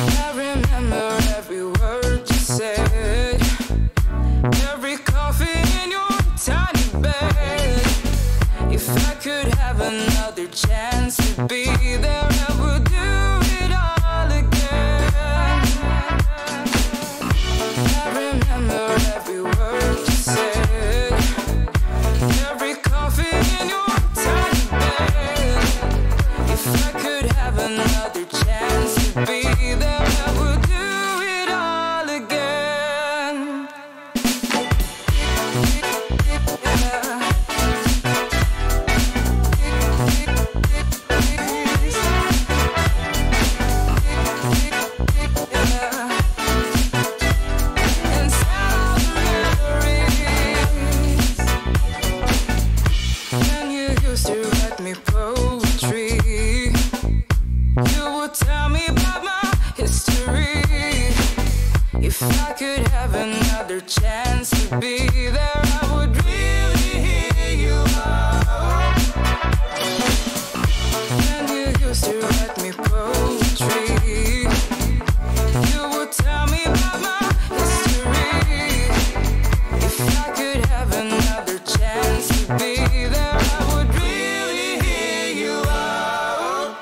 I remember every word you said, every coffee in your tiny bed. If I could have another chance to be there, I would do it all again. I remember every word you said, every coffee in your tiny bed. If I could have another chance to be there, I would do it all again. When you used to write me poetry, you would tell me about my history. If I could have another chance to be there, I would really hear you out. When you used to write me poetry, you would tell me about my history. If I could have another chance to be there, I would really hear you out.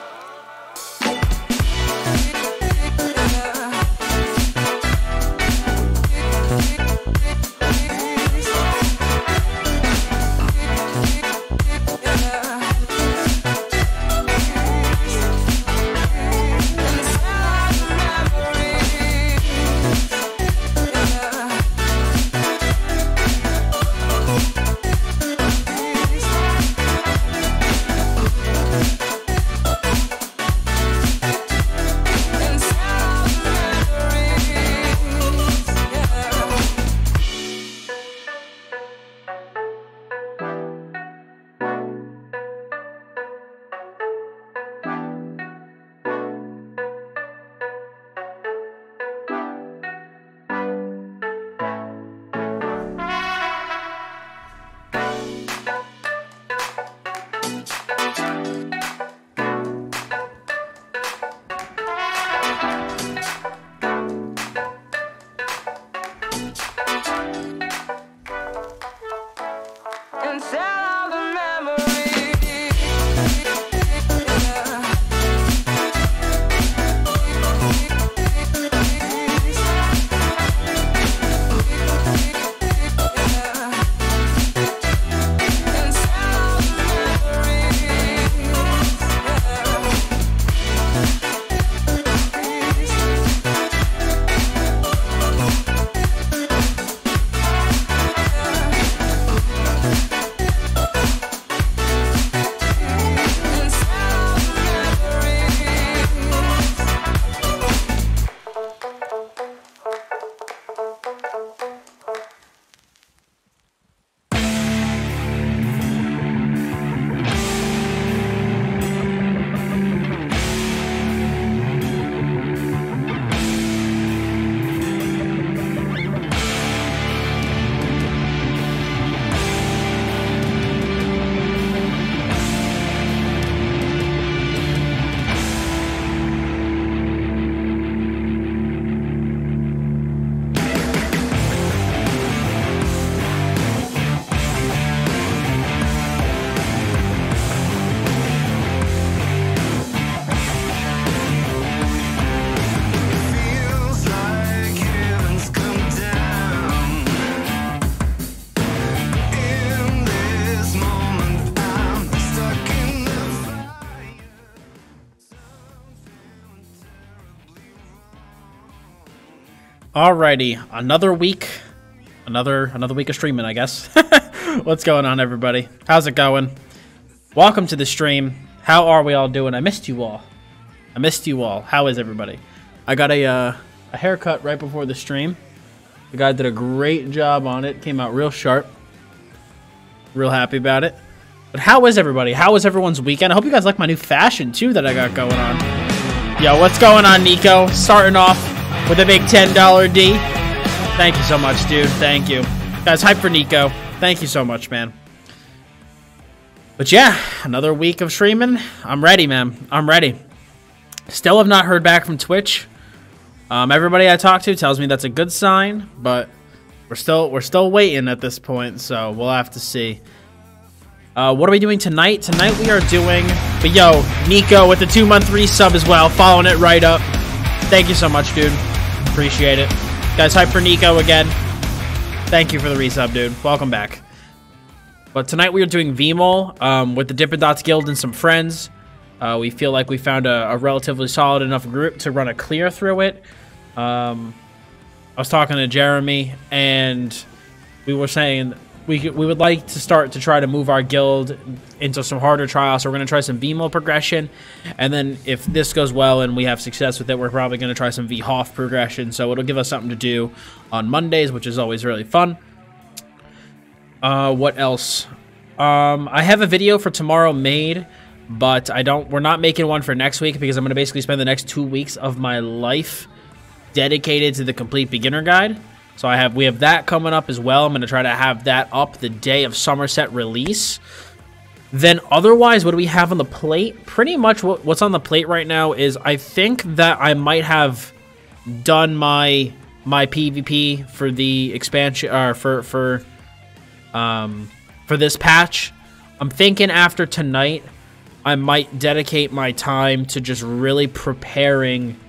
And sell all the memories. And sell all the Alrighty, another week of streaming, I guess. What's going on, everybody? How's it going? Welcome to the stream. How are we all doing? I missed you all. How is everybody? I got a haircut right before the stream. The guy did a great job on it. Came out real sharp. Real happy about it. But how is everybody? How was everyone's weekend? I hope you guys like my new fashion, too, that I got going on. Yo, what's going on, Nico? Starting off with a big $10 D. Thank you so much, dude. Thank you. Guys, hype for Nico. Thank you so much, man. But yeah, another week of streaming. I'm ready, man. I'm ready. Still have not heard back from Twitch. Everybody I talk to tells me that's a good sign, but we're still waiting at this point, so we'll have to see. What are we doing tonight? Tonight we are doing... But yo, Nico with the 2-month resub as well, following it right up. Thank you so much, dude. Appreciate it. Guys, hype for Nico again. Thank you for the resub, dude. Welcome back. But tonight we are doing vMoL with the Dippin Dottz Guild and some friends. We feel like we found a relatively solid enough group to run a clear through it. I was talking to Jeremy, and we were saying... We would like to start to try to move our guild into some harder trials. So we're going to try some vMoL progression. And then if this goes well and we have success with it, we're probably going to try some vHoff progression. So it'll give us something to do on Mondays, which is always really fun. What else? I have a video for tomorrow made, but we're not making one for next week because I'm going to basically spend the next 2 weeks of my life dedicated to the complete beginner guide. So we have that coming up as well. I'm going to try to have that up the day of Somerset release. Then otherwise, what do we have on the plate? Pretty much what's on the plate right now is I think that I might have done my PvP for the expansion, or for this patch. I'm thinking after tonight, I might dedicate my time to just really preparing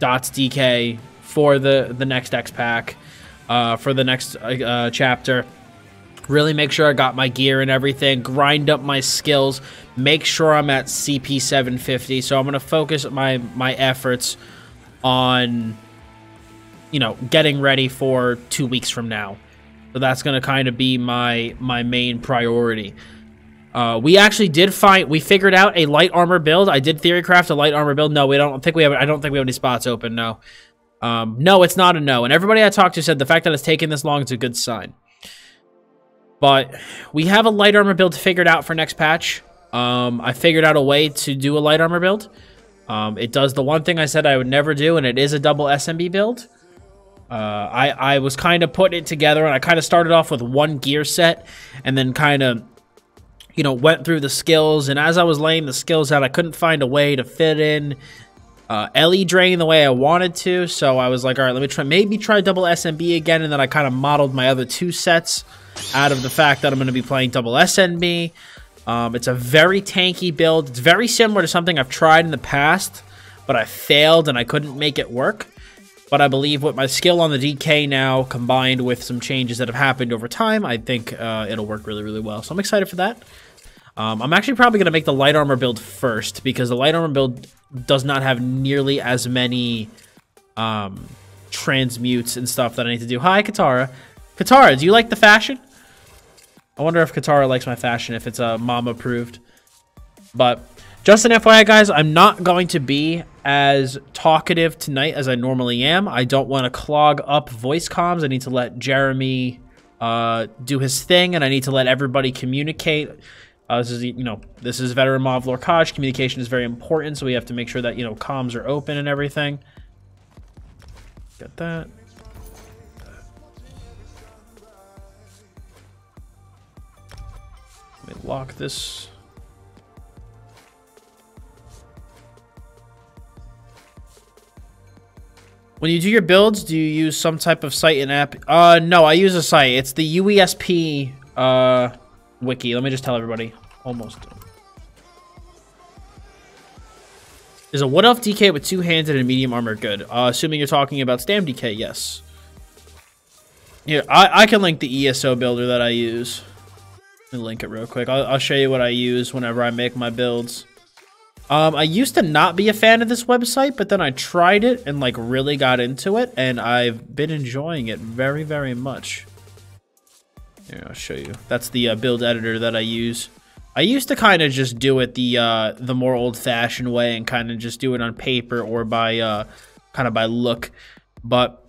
Dottz DK for the next X pack, for the next chapter. Really make sure I got my gear and everything, grind up my skills, make sure I'm at CP 750. So I'm going to focus my efforts on, you know, getting ready for 2 weeks from now. So that's going to kind of be my main priority. We actually we figured out a light armor build. I did theory craft a light armor build. No, I don't think we have any spots open. No. No, it's not a no. And everybody I talked to said the fact that it's taken this long is a good sign. But we have a light armor build figured out for next patch. I figured out a way to do a light armor build. It does the one thing I said I would never do, and it is a double SMB build. I was kind of putting it together, and I kind of started off with one gear set, and then kind of, you know, went through the skills. And as I was laying the skills out, I couldn't find a way to fit in LE drain the way I wanted to, so I was like, all right, let me maybe try double SMB again, and then I kind of modeled my other 2 sets out of the fact that I'm going to be playing double SMB. It's a very tanky build. It's very similar to something I've tried in the past, but I failed and I couldn't make it work. But I believe with my skill on the DK now, combined with some changes that have happened over time, I think it'll work really, really well. So I'm excited for that. I'm actually probably going to make the light armor build first, because the light armor build does not have nearly as many transmutes and stuff that I need to do. Hi, Katara. Katara, do you like the fashion? I wonder if Katara likes my fashion, if it's mom approved. But just an FYI, guys, I'm not going to be as talkative tonight as I normally am. I don't want to clog up voice comms. I need to let Jeremy do his thing, and I need to let everybody communicate. This is veteran Mav Lorkaj. Communication is very important, so we have to make sure that, you know, comms are open and everything. Got that. Let me lock this. When you do your builds, do you use some type of site and app? No, I use a site. It's the UESP wiki. Let me just tell everybody. Almost. Is a Wood Elf DK with 2-handed and medium armor good? Assuming you're talking about Stam DK, yes. Yeah, I can link the ESO builder that I use. Let me link it real quick. I'll show you what I use whenever I make my builds. I used to not be a fan of this website, but then I tried it and like really got into it, and I've been enjoying it very, very much. Here, I'll show you. That's the build editor that I use. I used to kind of just do it the more old-fashioned way and kind of just do it on paper or by kind of by look. But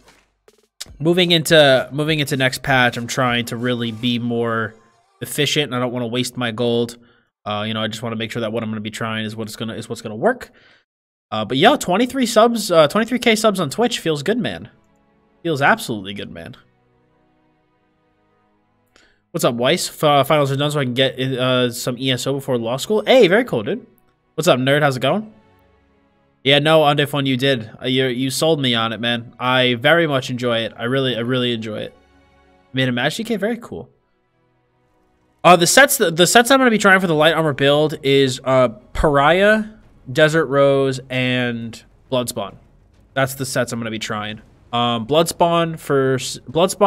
moving into next patch, I'm trying to really be more efficient, and I don't want to waste my gold. You know, I just want to make sure that what I'm going to be trying is what's gonna work. But yeah, 23 subs, 23K subs on Twitch feels good, man. Feels absolutely good, man. What's up, Weiss? Finals are done, so I can get some ESO before law school. Hey, very cool, dude. What's up, nerd? How's it going? Yeah, no, Undefone, you did. You sold me on it, man. I very much enjoy it. I really enjoy it. Made a match DK, very cool. The sets I'm gonna be trying for the light armor build is Pariah, Desert Rose, and Bloodspawn. That's the sets I'm gonna be trying. Bloodspawn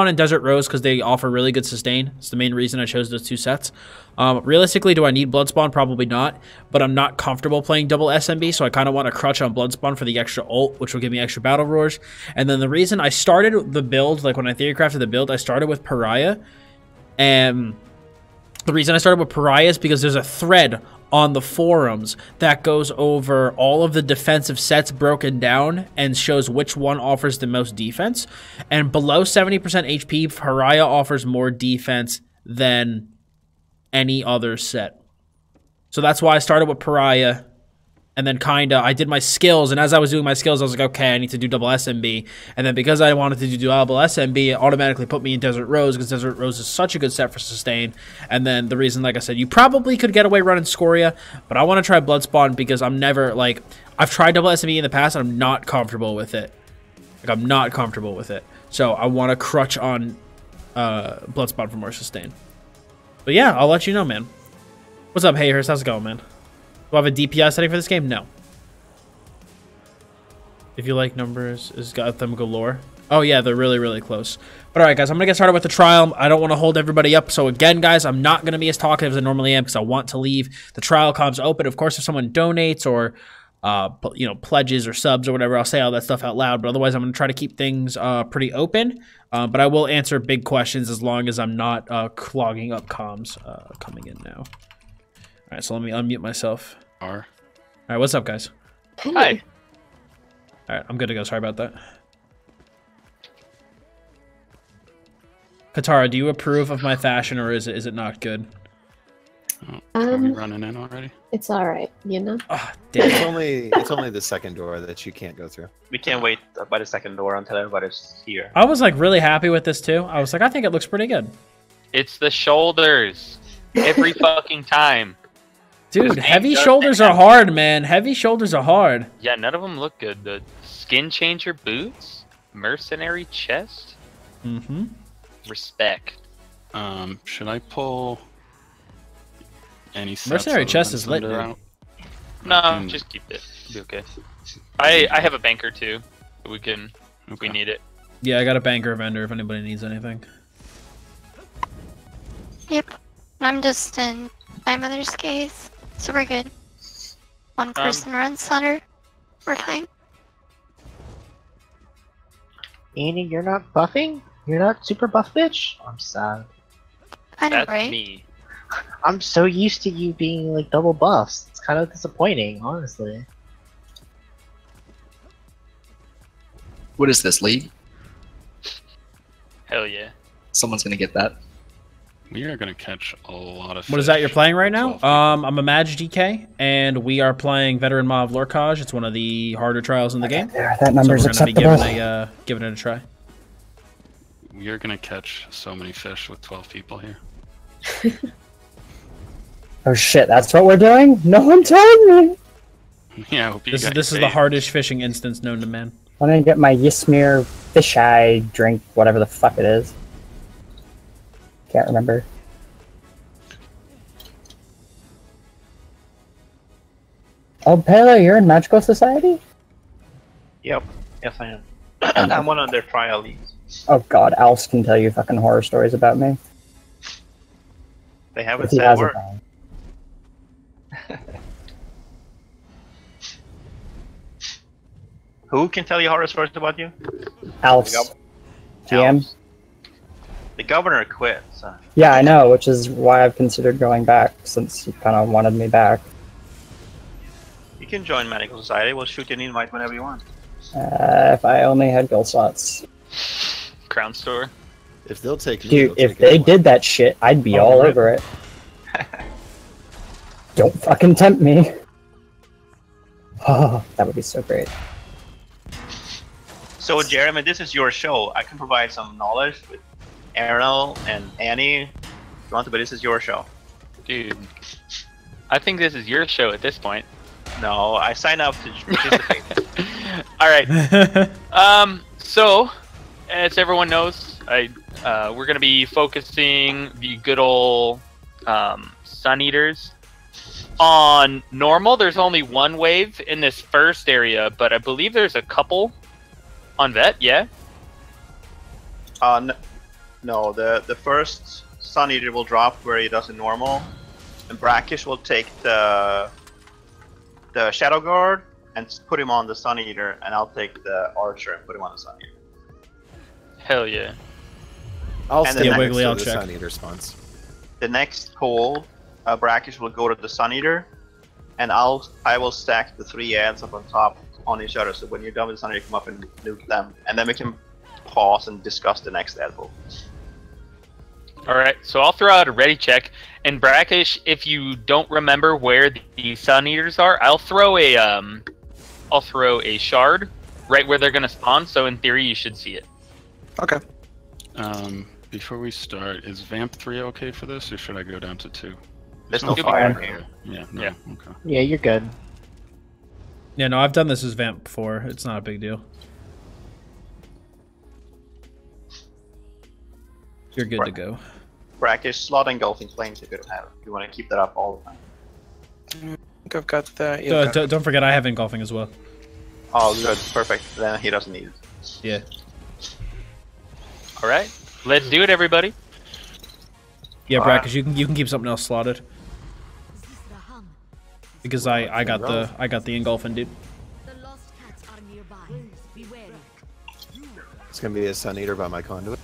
and Desert Rose because they offer really good sustain. It's the main reason I chose those two sets. Realistically, do I need Bloodspawn? Probably not, but I'm not comfortable playing double SMB, so I kind of want to crutch on Bloodspawn for the extra ult, which will give me extra battle roars. And then the reason I started the build, like when I theory crafted the build, I started with Pariah, and the reason I started with Pariah is because there's a thread on the forums that goes over all of the defensive sets broken down and shows which one offers the most defense. And below 70% HP, Pariah offers more defense than any other set. So that's why I started with Pariah. And then I did my skills, and as I was doing my skills, I was like, okay, I need to do double SMB. And then because I wanted to do double SMB, it automatically put me in Desert Rose, because Desert Rose is such a good set for sustain. And then the reason, like I said, you probably could get away running Scoria, but I want to try Bloodspawn because I'm never, like, I've tried double SMB in the past, and I'm not comfortable with it. Like, I'm not comfortable with it. So I want to crutch on Bloodspawn for more sustain. But yeah, I'll let you know, man. What's up, Hayhurst? How's it going, man? Do I have a DPI setting for this game? No. If you like numbers, it's got them galore. Oh, yeah, they're really close. But all right, guys, I'm going to get started with the trial. I don't want to hold everybody up. So again, guys, I'm not going to be as talkative as I normally am because I want to leave the trial comms open. Of course, if someone donates or, you know, pledges or subs or whatever, I'll say all that stuff out loud. But otherwise, I'm going to try to keep things pretty open. But I will answer big questions as long as I'm not clogging up comms coming in now. All right, so let me unmute myself. All right, what's up, guys? Hi. All right, I'm good to go. Sorry about that. Katara, do you approve of my fashion, or is it not good? Are we running in already? It's all right, you know. Oh, damn. It's only the second door that you can't go through. We can't wait by the second door until everybody's here. I was like really happy with this too. I was like, I think it looks pretty good. It's the shoulders. Every fucking time. Dude, heavy shoulders are hard, man. Heavy shoulders are hard. Yeah, none of them look good. The skin changer boots, mercenary chest. Mm-hmm. Respect. Should I pull any sets Mercenary other chest than is lit, Thunder dude. out? No, just keep it. It'll be okay. I have a banker too. We can if we need it. Yeah, I got a banker vendor if anybody needs anything. Yep. I'm just in my mother's case, so we're good. One person runs Thunder. We're fine. Annie, you're not buffing? You're not super buff, bitch? I'm sad. I know, That's right? me. I'm so used to you being like double buffs. It's kind of disappointing, honestly. What is this, League? Hell yeah. Someone's gonna get that. We are gonna catch a lot of. What is that you're fish. playing right now? 12 people. I'm a Mage DK, and we are playing Veteran Mob Lorcage. It's one of the harder trials in the game. There, that number's so we're gonna be acceptable. giving it a try. We are gonna catch so many fish with 12 people here. Oh shit, that's what we're doing? No one told me! Yeah, I hope you This guys is the hardest fishing instance known to man. I'm gonna get my Ysmir fish eye drink, whatever the fuck it is. Can't remember. Oh, Pele, you're in Magical Society? Yep. Yes, I am. I'm one of their trial leads. Oh god, Alce can tell you fucking horror stories about me. They haven't If he said a has a word. phone. Who can tell you horror stories about you? Alce. GM? The governor quit, so. Yeah, I know, which is why I've considered going back, since he kind of wanted me back. You can join Medical Society. We'll shoot you an invite whenever you want. If I only had gold slots. Crown store. If they'll take me, Dude, they'll if take they anyone. did that shit, I'd be Oh, all rip. over it. Don't fucking tempt me. Oh, that would be so great. So, Jeremy, this is your show. I can provide some knowledge with Errol and Annie if you want to, but this is your show. Dude. I think this is your show at this point. No, I signed up to participate. All right. So, as everyone knows, we're gonna be focusing the good old Sun Eaters. On normal, there's only one wave in this first area, but I believe there's a couple on vet. Yeah. No, the first Sun Eater will drop where he does in normal, and Brackish will take the Shadow Guard and put him on the Sun Eater, and I'll take the Archer and put him on the Sun Eater. Hell yeah. I'll And stay then next Wiggly, to I'll the check. Sun Eater spawns. The next hole, Brackish will go to the Sun Eater, and I will stack the 3 ads up on top on each other. So when you're done with the Sun Eater, come up and nuke them, and then we can pause and discuss the next ad pool. All right. So I'll throw out a ready check, and Brackish, if you don't remember where the Sun Eaters are, I'll throw a shard right where they're gonna spawn. So in theory, you should see it. Okay. Before we start, is Vamp 3 okay for this, or should I go down to 2? There's no You'll be fire fine. here. Yeah, no, Yeah. okay. Yeah, you're good. Yeah, no, I've done this as Vamp before. It's not a big deal. You're good to go. Brackish, slot engulfing flames if you don't have it. You want to keep that up all the time. I think I've got that. Yeah, Don't forget, I have engulfing as well. Oh, good, perfect. Then he doesn't need it. Yeah. All right. Let's do it, everybody. Yeah, Brad, because you can keep something else slotted. Because I got the engulfing, dude. It's gonna be a Sun Eater by my conduit.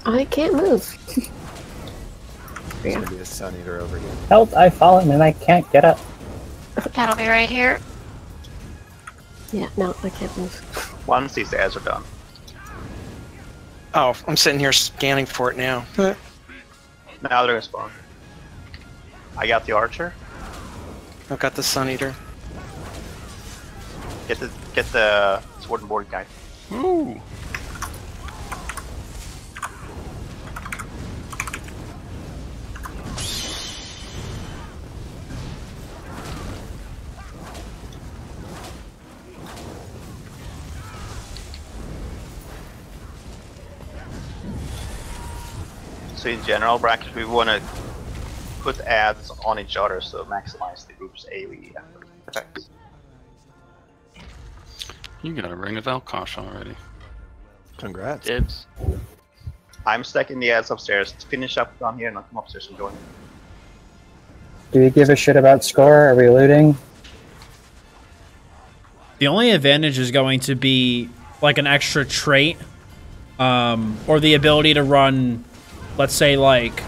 I can't move. There's gonna be a Sun Eater over here. Help, I've fallen and I can't get up. That'll be right here. Yeah, no, I can't move. Once these ads are done. Oh, I'm sitting here scanning for it now. Now they're gonna spawn. I got the Archer. I've got the Sun Eater. Get the Sword and Board guy. Ooh. So in general, brackets, we want to put ads on each other so maximize the group's AoE effects. You got a Ring of Alkosh already. Congrats. Dibs. I'm stacking the ads upstairs. Finish up down here and I'll come upstairs and join you. Do we give a shit about score? Are we looting? The only advantage is going to be like an extra trait, or the ability to run, let's say, like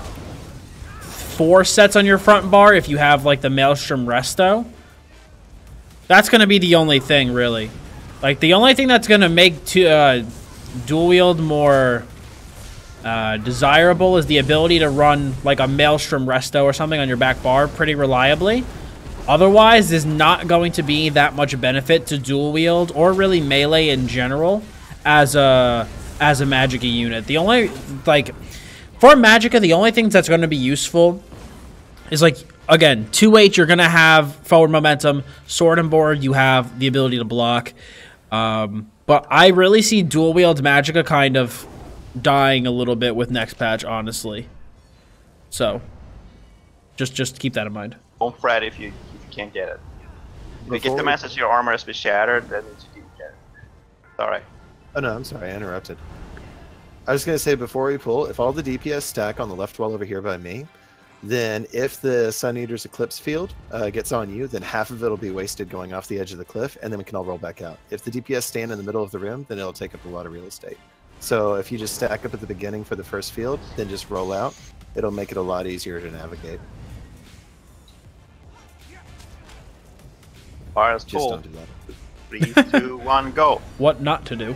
4 sets on your front bar if you have like the Maelstrom Resto. That's going to be the only thing, really. Like, the only thing that's going to make dual wield more desirable is the ability to run like a Maelstrom Resto or something on your back bar pretty reliably. Otherwise, there's not going to be that much benefit to dual wield or really melee in general as a Magicka unit. The only, like, for Magicka, the only things that's going to be useful is, like, again, 2H, you're going to have forward momentum. Sword and Board, you have the ability to block. But I really see dual wield Magicka kind of dying a little bit with next patch, honestly. So, just keep that in mind. Don't fret if you can't get it. If you get the message your armor has been shattered, then you get it. Alright. Oh no, I'm sorry, I interrupted. I was going to say, before we pull, if all the DPS stack on the left wall over here by me, then if the Sun Eater's Eclipse field gets on you, then half of it will be wasted going off the edge of the cliff, and then we can all roll back out. If the DPS stand in the middle of the room, then it'll take up a lot of real estate. So if you just stack up at the beginning for the first field, then just roll out, it'll make it a lot easier to navigate. Fire's Just full. don't do that. 3, 2, 1, go. What not to do.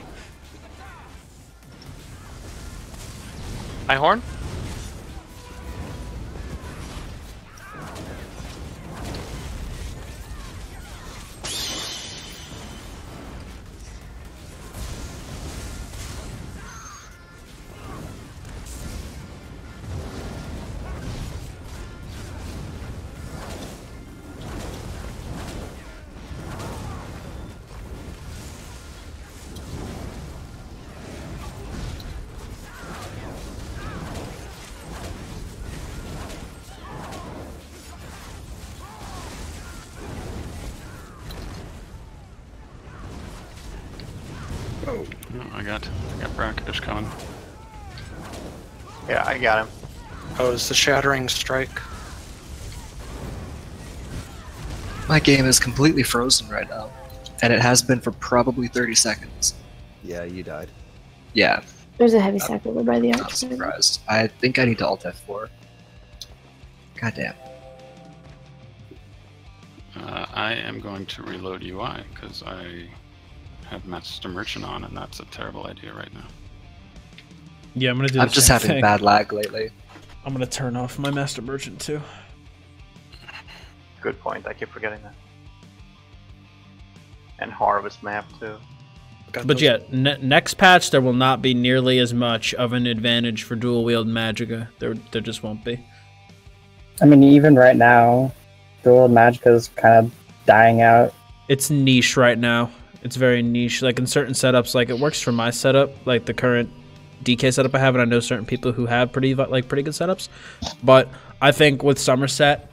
High Horn? I got Brackish coming. Yeah, I got him. Oh, is the Shattering Strike? My game is completely frozen right now, and it has been for probably 30 seconds. Yeah, you died. Yeah, There's a heavy stack over by the not arch. surprised. I think I need to alt F4. Goddamn. I am going to reload UI because I have Master Merchant on, and that's a terrible idea right now. Yeah, I'm gonna do. I'm just having bad lag lately. I'm gonna turn off my Master Merchant too. Good point. I keep forgetting that. And Harvest map too. But yeah, next patch there will not be nearly as much of an advantage for dual wield Magicka. There just won't be. I mean, even right now, dual Magicka's kind of dying out. It's niche right now. It's very niche. Like in certain setups, like it works for my setup, like the current DK setup I have, and I know certain people who have pretty good setups. But I think with Somerset,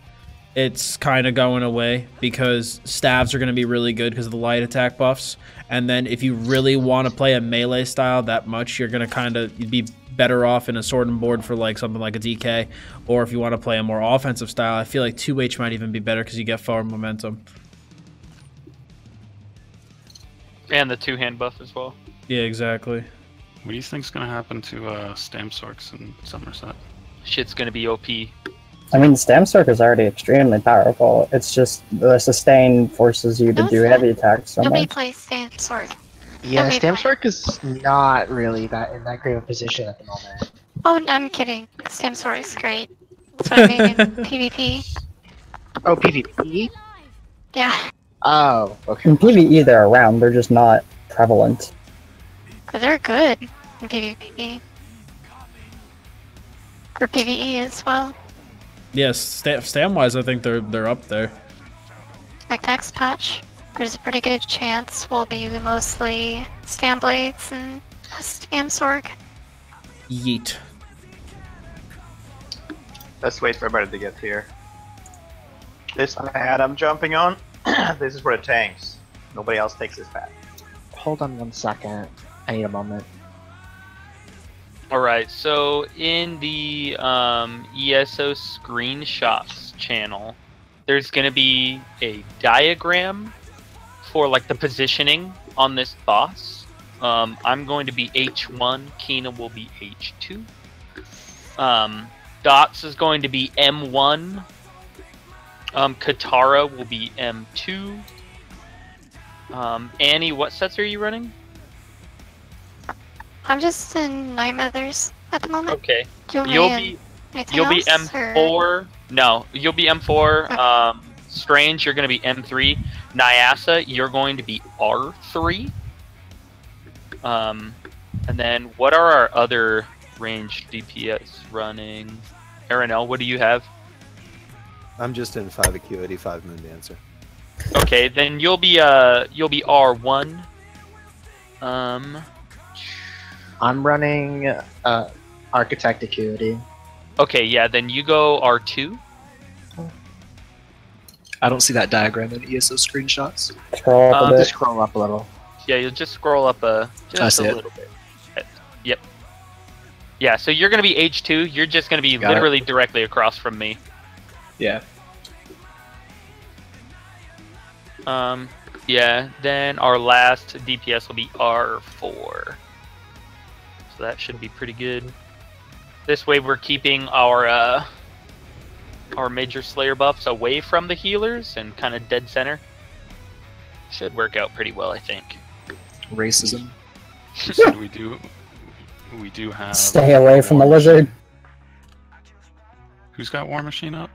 it's kind of going away because stabs are going to be really good because of the light attack buffs. And then if you really want to play a melee style that much, you're going to you'd be better off in a sword and board for like something like a DK. Or if you want to play a more offensive style, I feel like 2H might even be better because you get forward momentum. And the two-hand buff as well. Yeah, exactly. What do you think's gonna happen to Stamsorks in Somerset? Shit's gonna be OP. I mean, Stamsork is already extremely powerful. It's just the sustain forces you to do heavy attacks so Nobody much. plays Stamsork. Yeah, Nobody Stamsork is not really in that great of a position at the moment. Oh, I'm kidding. Stamsork is great. That's what I mean in PvP. Oh, PvP? Yeah, Oh, okay. In PvE, they're around. They're just not prevalent. but they're good in PvP. For PvE as well. Yes, stam-wise, I think they're up there. Like next patch, there's a pretty good chance we'll be mostly Stam Blades and Stamsork. Yeet. Let's wait for everybody to get here. This pad I'm jumping on, this is for the tanks. Nobody else takes this pad. Hold on 1 second. I need a moment. Alright, so in the ESO screenshots channel, there's going to be a diagram for like the positioning on this boss. I'm going to be H1, Kina will be H2. Dots is going to be M1. Katara will be M2. Annie, what sets are you running? I'm just in Night Mothers at the moment. Okay. Do you You'll want me be in anything you'll be else, M4. or- No, you'll be M4. Strange, you're going to be M3. Nyasa, you're going to be R3. And then what are our other ranged DPS running? Aaron, what do you have? I'm just in 5 Acuity, 5 Moon Dancer. Okay, then you'll be R1. I'm running Architect Acuity. Okay, yeah, then you go R2. I don't see that diagram in ESO screenshots. Scroll up a bit. Just scroll up a little. Yeah, you'll just scroll up I just see a it. little bit. Yep. Yeah, so you're gonna be H2. You're just gonna be Got it. literally directly across from me. Yeah. Yeah. Then our last DPS will be R4. So that should be pretty good. This way, we're keeping our major Slayer buffs away from the healers and kind of dead center. Should work out pretty well, I think. Racism. So we do have. Stay away from the lizard. Who's got War Machine up?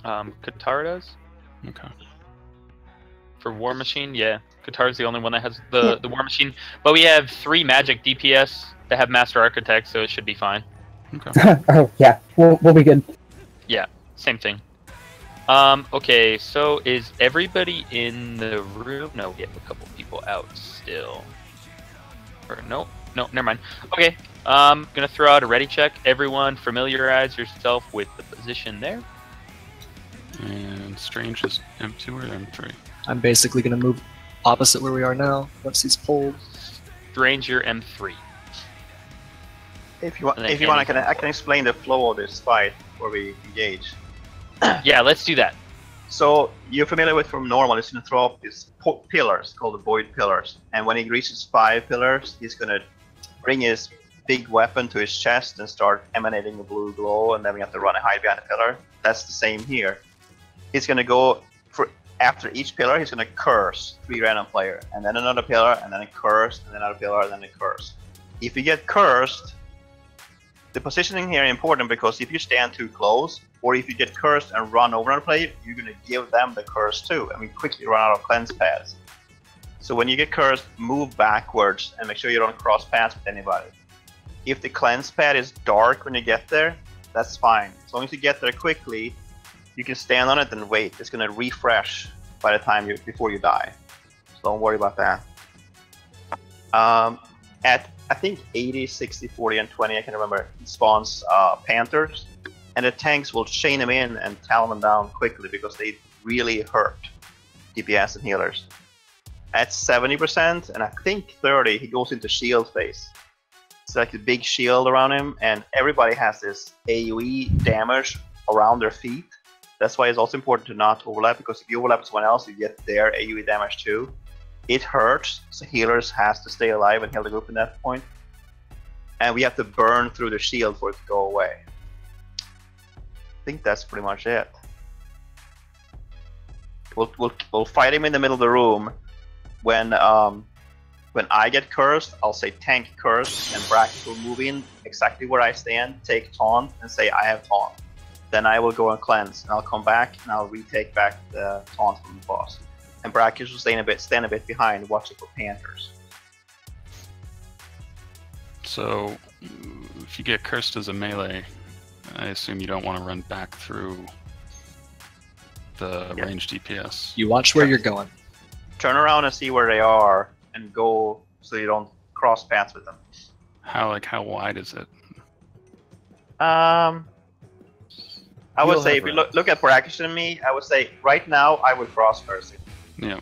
Katara does. Okay. For War Machine, yeah. Katara's the only one that has the War Machine. But we have 3 magic DPS that have Master Architect, so it should be fine. Okay. Oh, yeah. We'll be good. Yeah, same thing. Okay, so is everybody in the room? No, we have a couple people out still. Or no, never mind. Okay, gonna throw out a ready check. Everyone familiarize yourself with the position there. And Strange is M2 or M3? I'm basically gonna move opposite where we are now once he's pulled. ranger, M3. If you want, And then I can explain the flow of this fight before we engage. Yeah, let's do that. So you're familiar with from normal, he's gonna throw up these pillars called the void pillars, and when he reaches 5 pillars, he's gonna bring his big weapon to his chest and start emanating a blue glow, and then we have to run and hide behind the pillar. That's the same here. He's gonna go for after each pillar. He's gonna curse 3 random player, and then another pillar, and then a curse, and then another pillar, and then a curse. If you get cursed, the positioning here is important because if you stand too close, or if you get cursed and run over a player, you're gonna give them the curse too, and we quickly run out of cleanse pads. So when you get cursed, move backwards and make sure you don't cross paths with anybody. If the cleanse pad is dark when you get there, that's fine. As long as you get there quickly, you can stand on it and wait. It's gonna refresh by the time before you die. So don't worry about that. At I think 80, 60, 40, and 20, I can remember, it spawns Panthers, and the tanks will chain them in and talon them down quickly because they really hurt DPS and healers. At 70% and I think 30, he goes into shield phase. It's like a big shield around him, and everybody has this AoE damage around their feet. That's why it's also important to not overlap, because if you overlap someone else, you get their AoE damage too. It hurts, so healers has to stay alive and heal the group at that point. And we have to burn through the shield for it to go away. I think that's pretty much it. We'll fight him in the middle of the room. When I get cursed, I'll say tank curse, and Bracket will move in exactly where I stand, take taunt, and say I have taunt. Then I will go and cleanse, and I'll come back and I'll retake back the taunt from the boss. And Bracket will stand a bit behind, watching for Panthers. So, if you get cursed as a melee, I assume you don't want to run back through the ranged DPS. You watch where you're going. Turn around and see where they are, and go so you don't cross paths with them. How wide is it? I would say if you look at Bracket and me, I would say right now I would cross first. Yeah.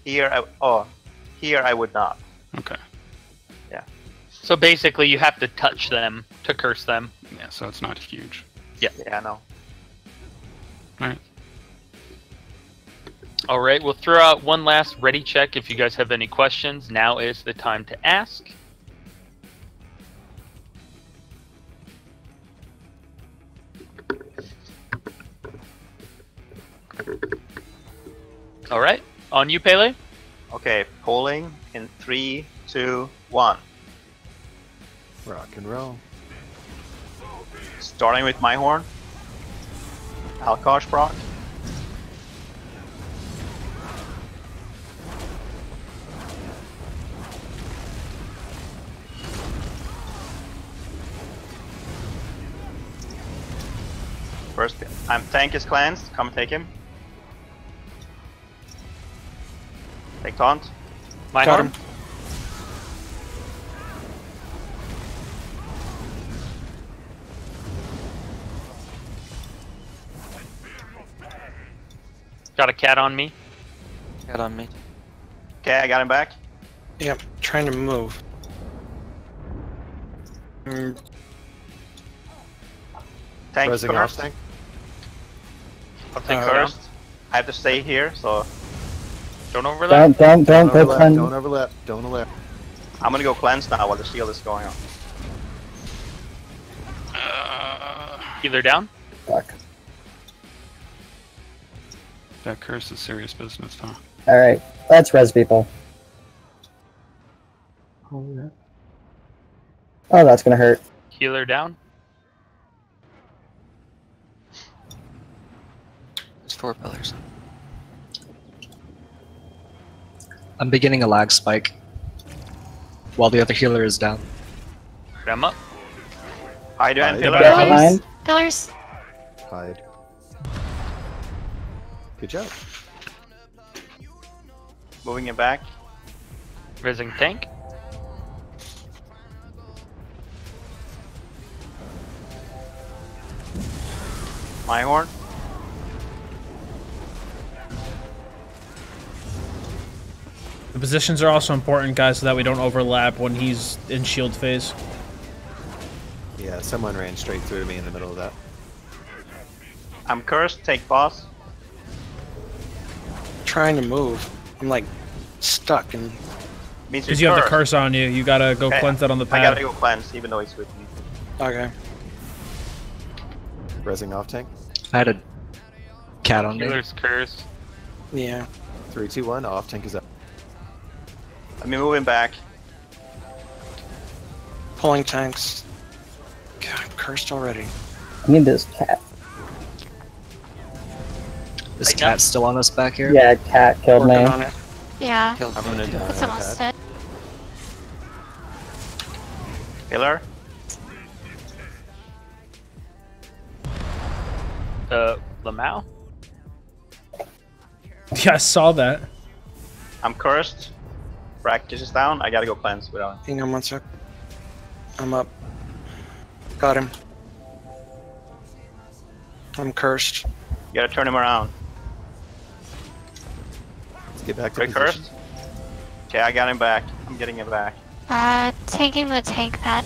Here I would not. Okay. Yeah. So basically, you have to touch them to curse them. Yeah, so it's not huge. Yeah. Yeah, I know. Alright. Alright, we'll throw out one last ready check if you guys have any questions. Now is the time to ask. Alright, on you, Pele. Okay, polling in 3, 2, 1. Rock and roll. Starting with my horn. Alkosh proc. First, tank is cleansed. Come take him. Take taunt. My Got horn. him. Got a cat on me. Cat on me. Okay, I got him back. Yep, trying to move. Tank Resing off first. tank. I'll take Uh, first. I have to stay here, so Don't overlap. Don't go overlap, cleanse. don't overlap. Don't overlap. I'm gonna go cleanse now while the shield is going on. Healer down. Fuck. That curse is serious business, huh? Alright, let's res people. Oh, that's gonna hurt. Healer down. There's 4 pillars. I'm beginning a lag spike while the other healer is down. Grab up. Hide behind Hide. pillar. Behind. Pillars. Hide. Good job. Moving it back. Rising tank. My horn. positions are also important, guys, so that we don't overlap when he's in shield phase. Yeah, someone ran straight through me in the middle of that. I'm cursed. Take boss. Trying to move. I'm like stuck and. Because you have the curse on you. You gotta go cleanse that on the pad. I gotta go cleanse, even though he's with me. Okay. Resing off tank. I had a cat on me. Healer's curse. Yeah. 3, 2, 1. Off tank is up. Let me move him back. Pulling tanks. God, I'm cursed already. I need this cat. This cat's still on us back here? Yeah, cat killed me. Working on it. Yeah. I'm gonna die. It's almost dead. Healer. Lamau? Yeah, I saw that. I'm cursed. Brackish is down. I gotta go cleanse without him. Hang on 1 sec. I'm up. Got him. I'm cursed. You gotta turn him around. Let's get back to Great position. cursed. Okay, I got him back. I'm getting him back. Taking the tank pad.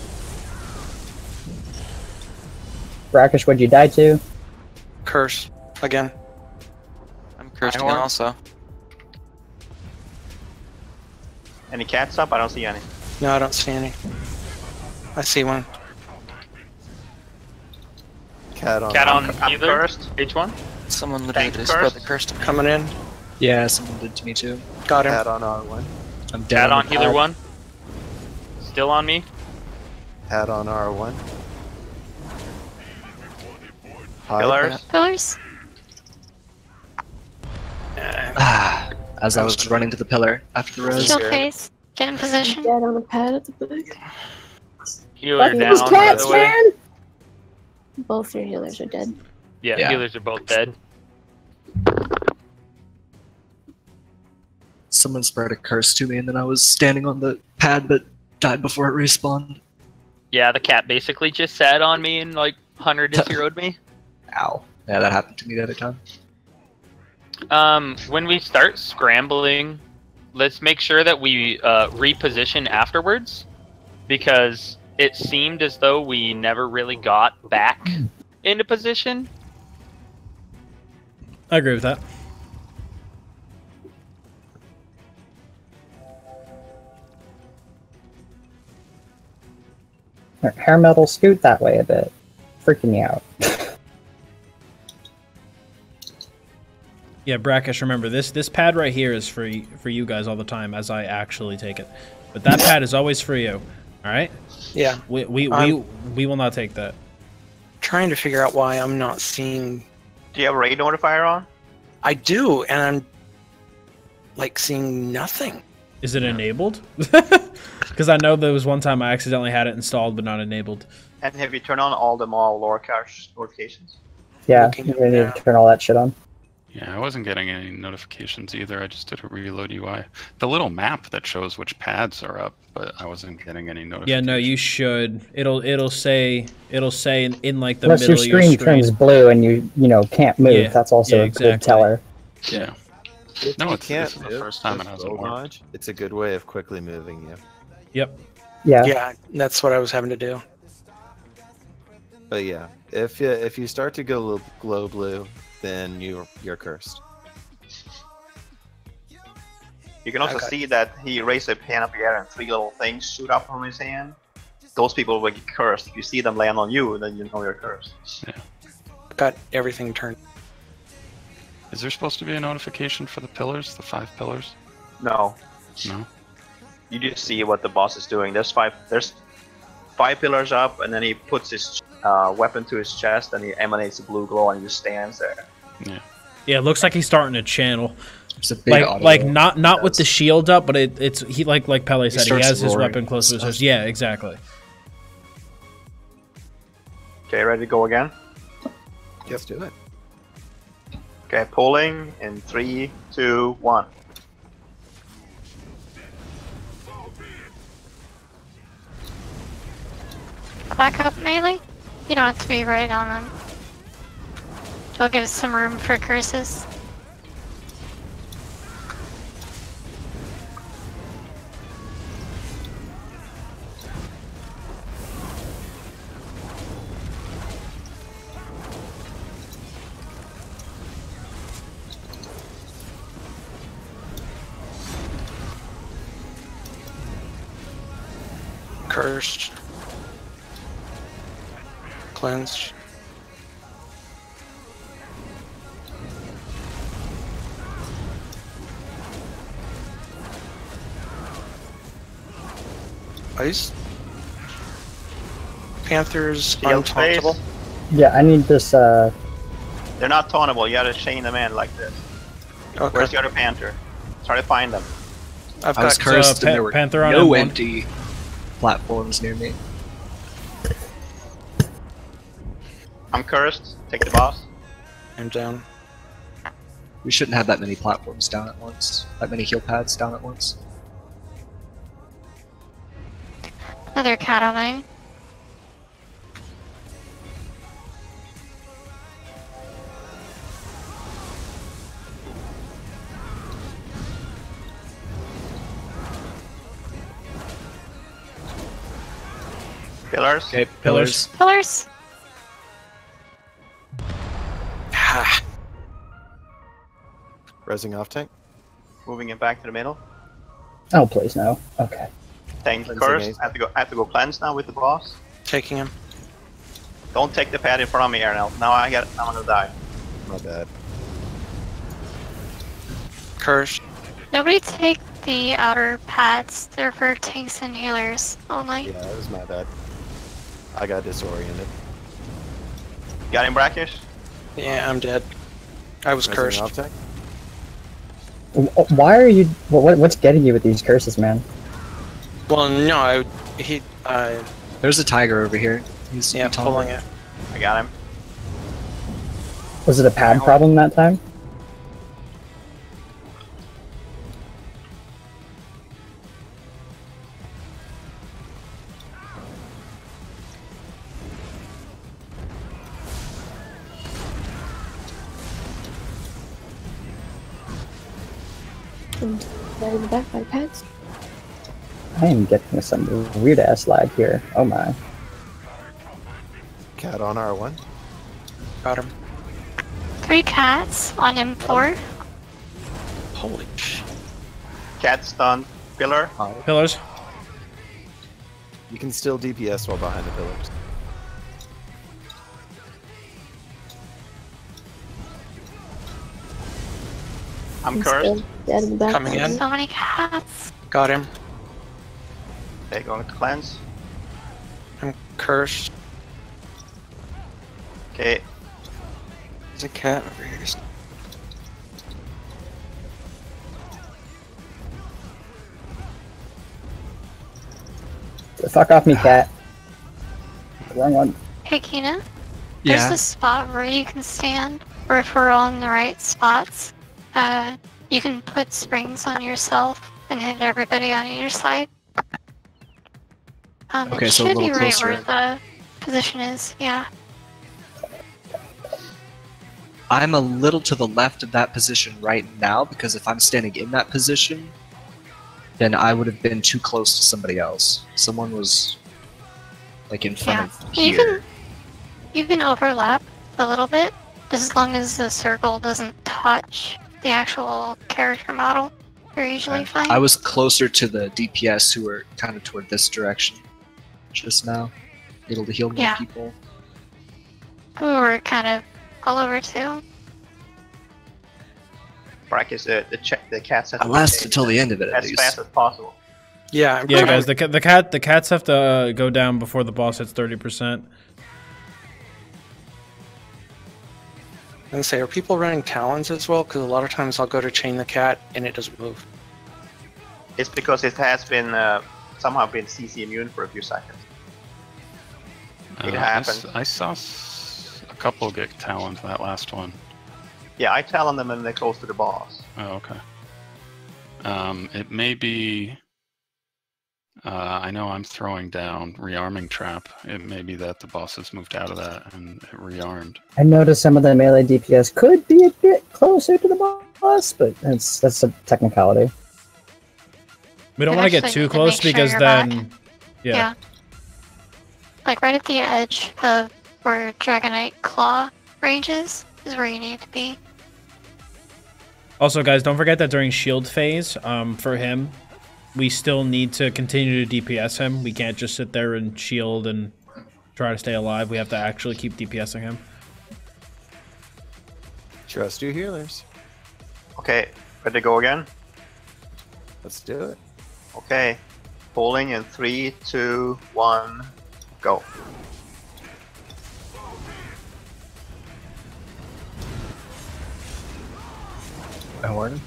Brackish, what'd you die to? Curse. Again. I'm cursed again also. Any cats up? I don't see any. No, I don't see any. I see one. Cat on. Cat on I'm either. cursed. H1. Someone literally Tank just spread the cursed. curse to me. Coming in. Yeah, someone did to me too. Got him. Cat on R1. I'm dead Cat on on the healer pad. 1. Still on me. Cat on R1. Pillars. Pillars? As I was running to the pillar after the res. Shield phase. Get in position. Dead on the pad at the back. Healer Fucking down, those by cats, the way. man! Both your healers are dead. Yeah, healers are both dead. Someone spread a curse to me, and then I was standing on the pad, but died before it respawned. Yeah, the cat basically just sat on me and like 100 zeroed me. Ow. Yeah, that happened to me the other time. When we start scrambling, let's make sure that we reposition afterwards, because it seemed as though we never really got back into position. I agree with that. Hair metal, scoot that way a bit. Freaking me out. Yeah, Brackish, remember this pad right here is for you guys all the time as I actually take it. But that pad is always for you. All right? Yeah. We will not take that. Trying to figure out why I'm not seeing. Do you have a raid notifier on? I do, and I'm like seeing nothing. Is it enabled? Because I know there was one time I accidentally had it installed but not enabled. And have you turned on all the mall lore cache notifications? Yeah, you need to turn all that shit on. Yeah, I wasn't getting any notifications either. I just did a reload UI. The little map that shows which pads are up, but I wasn't getting any notifications. Yeah, no, you should. It'll say in like the Unless middle your of your screen screen. turns blue and you can't move, Yeah, that's also yeah, a good exactly. teller. Yeah. If No, you it's can't this is the move, first time it just hasn't roll worked. dodge. It's a good way of quickly moving you. Yep. Yeah. Yeah, that's what I was having to do. But yeah, if you start to go glow blue, then you're cursed. You can also see that he raised a hand up in the air and 3 little things shoot up from his hand. Those people will get cursed. If you see them land on you, then you know you're cursed. Yeah. Got everything turned. Is there supposed to be a notification for the pillars, the 5 pillars? No. No. You just see what the boss is doing. There's five pillars up, and then he puts his weapon to his chest, and he emanates a blue glow, and he just stands there. Yeah. Yeah, it looks like he's starting to channel. It's a big auto like not with the shield up, but it's he like Pele said, he starts has his roaring weapon close to his stuff. chest. Yeah, exactly. Okay, ready to go again? Let's do it. Okay, pulling in 3, 2, 1. Back up melee? You don't have to be right on them. It'll give us some room for curses. Cursed. Cleansed. Ice. Panthers Shield phase. untauntable. Yeah, I need this. They're not tauntable. You gotta chain them in like this. Okay. Where's the other Panther? Try to find them. I've I was got cursed and there were Panther on no M1. empty platforms near me. I'm cursed. Take the boss. I'm down. We shouldn't have that many platforms down at once. That many heal pads down at once. Another cat on mine. Pillars. Okay, Pillars. Pillars. Resing off tank. Moving it back to the middle. Oh, please no. Okay. Tank Cleansing cursed. ace. I have to go cleanse now with the boss. Taking him. Don't take the pad in front of me, Arnel. Now I'm gonna die. My bad. Cursed. Nobody take the outer pads. They're for tanks and healers only. Yeah, that was my bad. I got disoriented. Got him, Brackish? Yeah, I'm dead. I was Resing cursed. off tank. Why are you? What's getting you with these curses, man? Well, no, There's a tiger over here. He's yeah, tall. pulling it. I got him. Was it a pad problem that time? And right in the back by the pads. I am getting some weird ass lag here. Oh my. Cat on R1. Got him. 3 cats on M4. Holy sh! Cat stunned. Pillar. Pillars. You can still DPS while behind the pillars. I'm He's cursed. still dead in the back. Coming in. So many cats. Got him. Okay, going to cleanse. I'm cursed. Okay. There's a cat over here. Fuck off me, cat. Wrong one. Hey, Kina. There's Yeah. a spot where you can stand, or if we're all in the right spots, you can put springs on yourself and hit everybody on either side. Okay, it so a should be little right closer where in. the position is, yeah. I'm a little to the left of that position right now because if I'm standing in that position, then I would have been too close to somebody else. Someone was like in front of here. You can overlap a little bit, as long as the circle doesn't touch the actual character model. You're usually fine. I was closer to the DPS who were kind of toward this direction just now, able to heal more Yeah. people. We were kind of all over too. Brackish, the cats have I to lasted stay until the end of it at as least. fast as possible. Yeah, I'm Yeah, coming. guys, the cats have to go down before the boss hits 30%. And say, are people running talons as well? Because a lot of times I'll go to chain the cat and it doesn't move. It's because it has been somehow been CC immune for a few seconds. It happened. I saw a couple get talent that last one. Yeah, I talon them when they're close to the boss. Oh, okay. It may be. I know I'm throwing down rearming trap. It may be that the boss has moved out of that and it rearmed. I noticed some of the melee DPS could be a bit closer to the boss, but that's a technicality. We don't You want to get actually too need to close make sure because you're then, back. yeah. Like right at the edge of where Dragonite Claw ranges is where you need to be. Also, guys, don't forget that during shield phase, for him, we still need to continue to DPS him. We can't just sit there and shield and try to stay alive. We have to actually keep DPSing him. Trust your healers. Okay, ready to go again? Let's do it. Okay, pulling in 3, 2, 1, go. Horn.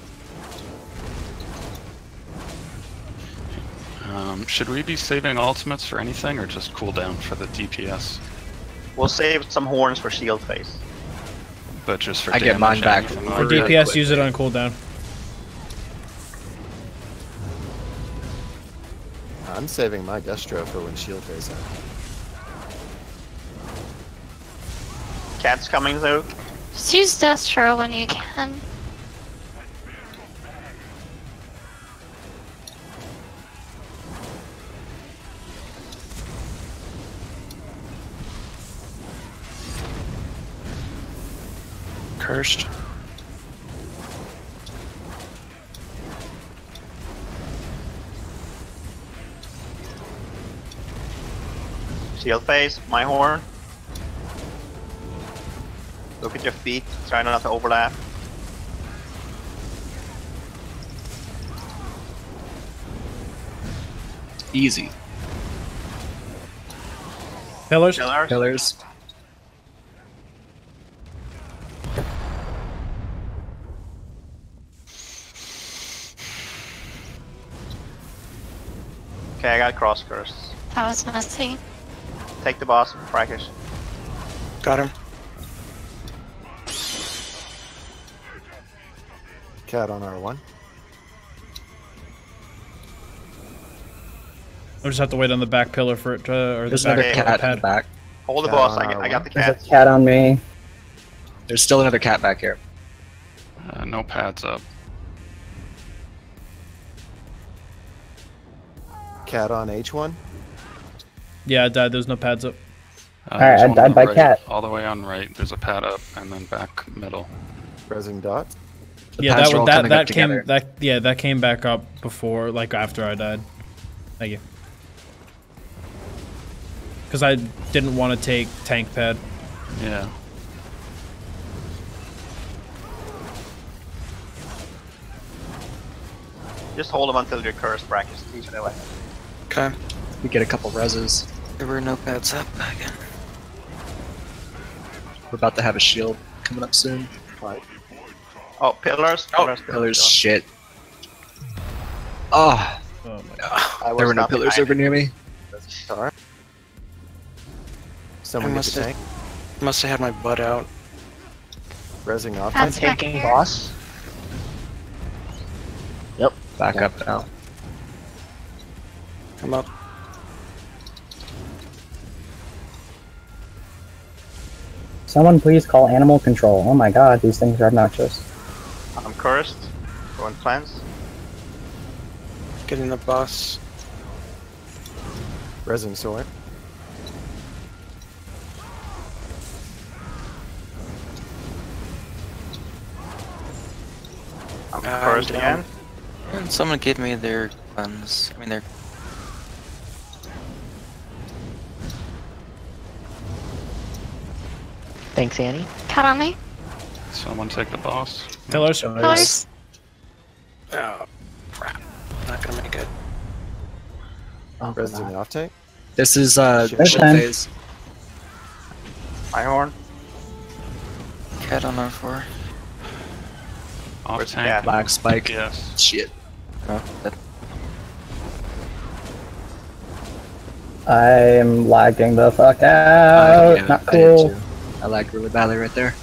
Should we be saving ultimates for anything, or just cooldown for the DPS? We'll save some horns for shield phase. But just for I get mine back anything from For like that? DPS, use it on cooldown. I'm saving my Destro for when shield phase out. Cat's coming though. Just use Destro when you can. Cursed. Shield phase, my horn. Look at your feet, try not to overlap. Easy. Pillars. Pillars. Okay, I got cross curse. That was messy. Take the boss, Brackish. Got him. Cat on R1. We'll just have to wait on the back pillar for it to, or There's the back another cat in pad. the back. Hold the Cat boss, on I got the There's cat. a cat on me. There's still another cat back here. No pads up. Cat on H1. Yeah, I died. There's no pads up. Alright, There's I one died on the by right, cat. All the way on right, there's a pad up, and then back middle. Resing Dottz. The Yeah, pads that are all that coming up that came together. that came back up before, like after I died. Thank you. Because I didn't want to take tank pad. Yeah. Just hold them until you're cursed, Brackish. Each and every. Okay. We get a couple reses. There were no pads up again. We're about to have a shield coming up soon. Oh, pillars. Pillars, shit. Oh, Oh my god. I there were was no not pillars behind over near me. Sorry. Someone I get must the have- tank. Must have had my butt out. Resing off. That's tank. back Taking here. boss. Yep. Back up now. Come up. Someone please call animal control. Oh my god, these things are obnoxious. I'm cursed. Going cleanse. Getting the bus. Resing sword. I'm I'm cursed down. again. And someone gave me their guns. I mean, their. Thanks, Annie. Cat on me. Someone take the boss. Pillars. Pillars. Oh, crap. Not gonna make it. Oh, Resing God. off tank. This is Shield shield time. phase. My horn. Cat on R4. Off Where's the tank. cat? Black spike. Yes. Shit. Oh, that, I'm lagging the fuck out. Yeah, Not I did cool. too. I lagged really badly right there.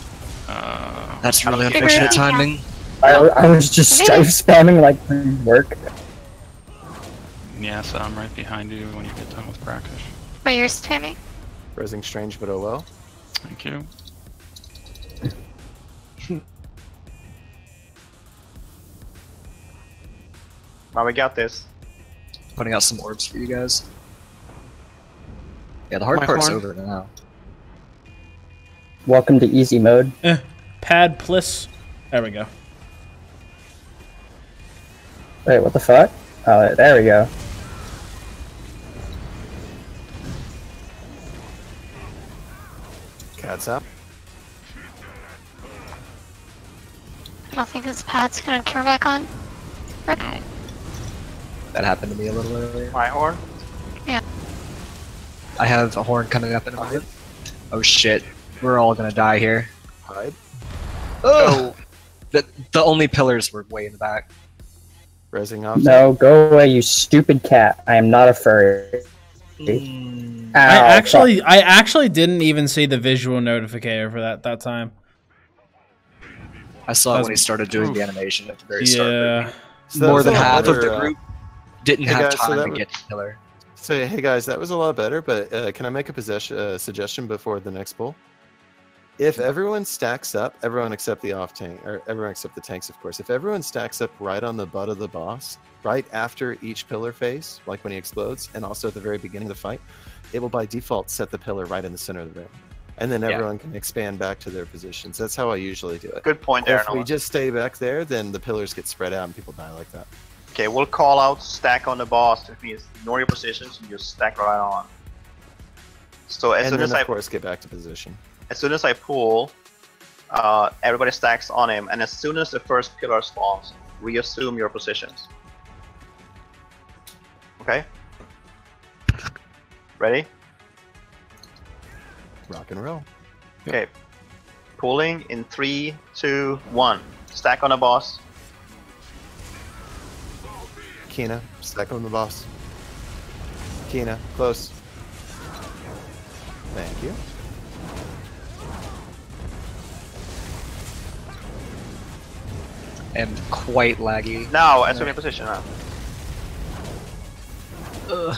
Uh, That's really Figure unfortunate it out. timing. I was just strife spamming like work. yeah, so I'm right behind you when you get done with Brackish. But you're spamming. Resing strange but oh well. Thank you. Now we got this. Putting out some orbs for you guys. Yeah, the hard My part's horn? over now. Welcome to easy mode. Pad plus. There we go. Wait, what the fuck? Oh, there we go. Cat's up. I don't think this pad's gonna turn back on. Rip. That happened to me a little earlier. My horn? Yeah. I have a horn coming up in a minute. Oh shit. We're all gonna die here. Hide. Oh! The only pillars were way in the back. Resing off. No, go away, you stupid cat. I am not a furry. Mm. Ow, I actually didn't even see the visual notificator for that time. I saw it when he started doing the animation at the very start. Yeah. So More than that was a lot half of better, the group didn't hey have guys, so time that to was- get to pillar. So hey guys, that was a lot better. But can I make a suggestion before the next pull? If everyone stacks up, everyone except the off tank, or everyone except the tanks, of course. If everyone stacks up right on the butt of the boss, right after each pillar phase, like when he explodes, and also at the very beginning of the fight, it will by default set the pillar right in the center of the room, and then everyone can expand back to their positions. That's how I usually do it. Good point there, If we Noah. just stay back there, then the pillars get spread out and people die like that. Okay, we'll call out stack on the boss. It means ignore your positions and just stack right on. So as And soon then as of course get back to position. I pull, everybody stacks on him, and as soon as the first pillar spawns, reassume your positions. Okay? Ready? Rock and roll. Okay. Pulling in 3, 2, 1. Stack on the boss. Kina, stack on the boss. Kina, close. Thank you. And quite laggy. Now, assume your position now. Ugh.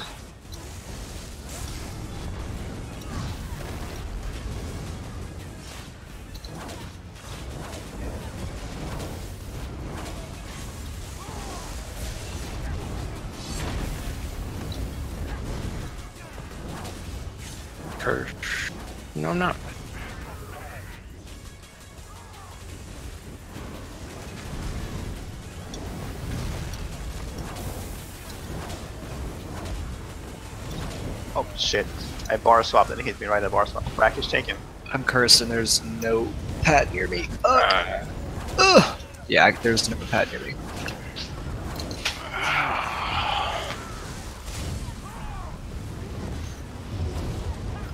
Kirsch. No, I'm not. Oh shit. I bar swapped and it hit me right at bar swap. Brackish, take him. I'm cursed and there's no pad near me. Ugh. Ugh. Yeah, there's no pad near me.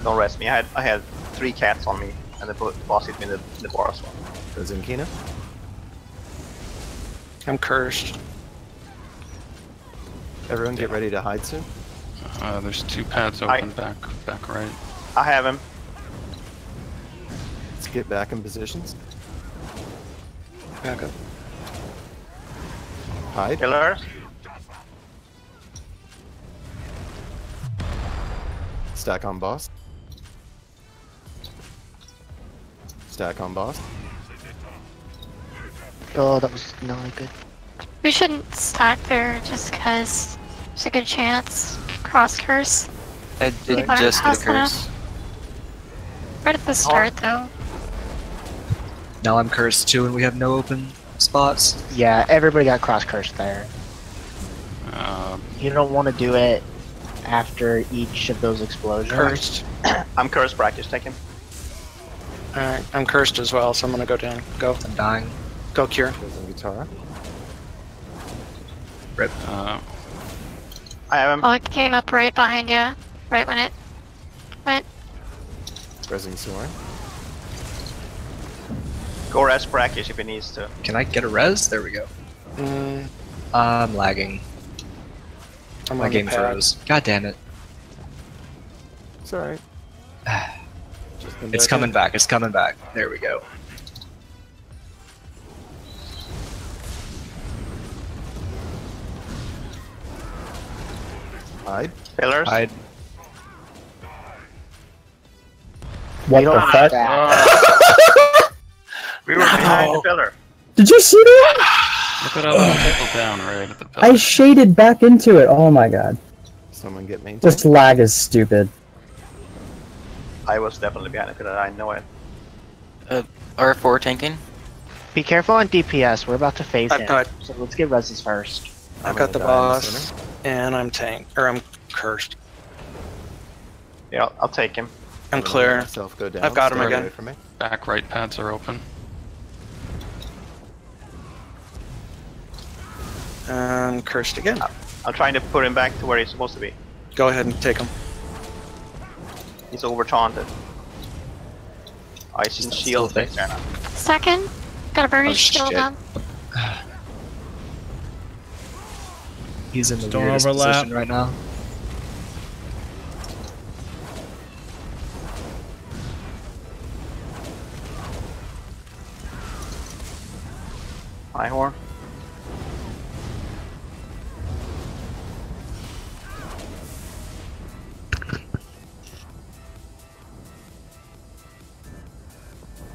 Don't rest me. I had 3 cats on me, and the boss hit me in the bar swap. Goes in Kina. I'm cursed. Everyone get ready to hide soon. There's 2 pads open back right. I have him. Let's get back in positions. Back up. Hide. Pillars. Stack on boss. Stack on boss. Oh, that was not good. We shouldn't stack there just because there's a good chance. Cross curse. I People did aren't just get a fast enough. curse. Right at the start, though. Now I'm cursed too and we have no open spots. Yeah, everybody got cross cursed there. You don't want to do it after each of those explosions. Cursed. I'm cursed, Brackish, take him. Alright, I'm cursed as well, so I'm gonna go down. Go. I'm dying. Go, Cure. Goes in guitar. Rip. I have him. Oh, it came up right behind you. Right when it went. Resing Soren. Go rest Brackish if he needs to. Can I get a res? There we go. I'm lagging. I'm My on the game pad. froze. God damn it. It's alright. It's coming back. It's coming back. There we go. Hide. Pillars. Hide. What the fuck? We were behind the pillar. Did you see that? Look at all the people down right at the pillar. I shaded back into it. Oh my god. Someone get main. This lag is stupid. I was definitely behind the pillar, I know it. R4 tanking. Be careful on DPS. We're about to phase in. Cut. So let's get reses first. I've got the boss, and I'm I'm cursed. Yeah, I'll take him. I'm clear. Go down. I've got him Stay again. away from me. Back right pads are open. I'm cursed again. I'm trying to put him back to where he's supposed to be. Go ahead and take him. He's over taunted. Ice and shield thing. Second. Got a burning Oh, shield shit. on. He's in the Don't weirdest overlap. position right now. High horn.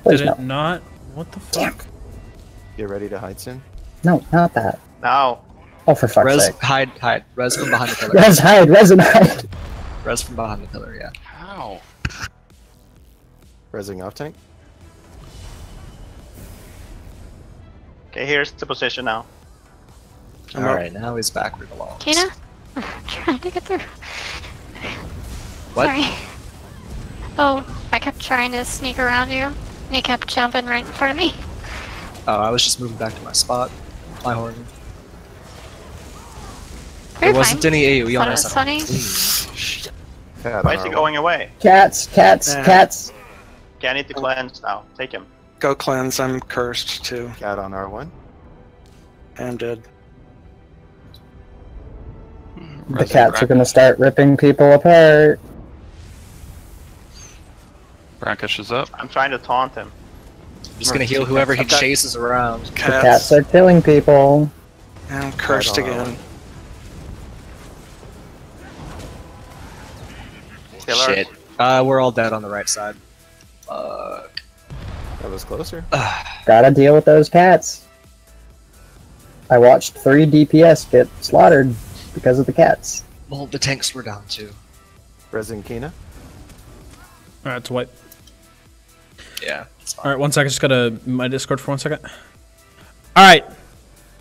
Please Did no. it not? What the fuck? Get ready to hide soon. No, not that. Now. Oh, for fuck's Res, sake. hide. Res from behind the pillar. Res hide, res and hide. Res from behind the pillar, yeah. How? Resing off tank. Okay, here's the position now. Alright, now he's back where he belongs. Kina? I'm trying to get through. What? Sorry. Oh, I kept trying to sneak around you, and you kept jumping right in front of me. Oh, I was just moving back to my spot. My horn. You're There wasn't fine. any AoE on Thought it us. was funny. Please. Why is he going away? Cats, cats, cats. Okay, I need to cleanse now. Take him. Go cleanse. I'm cursed too. Cat on R1. I'm dead. The cats are gonna start ripping people apart. Brackish is up. I'm trying to taunt him. I'm just gonna heal whoever he I've got chases around. The cats are killing people. And I'm cursed Right on. again. Killer. Shit. We're all dead on the right side. That was closer. Gotta deal with those cats. I watched 3 DPS get slaughtered because of the cats. Well, the tanks were down too. Resing Kina. Alright, it's white. Yeah. It's fine. Alright, 1 second. Just gotta my Discord for 1 second. Alright.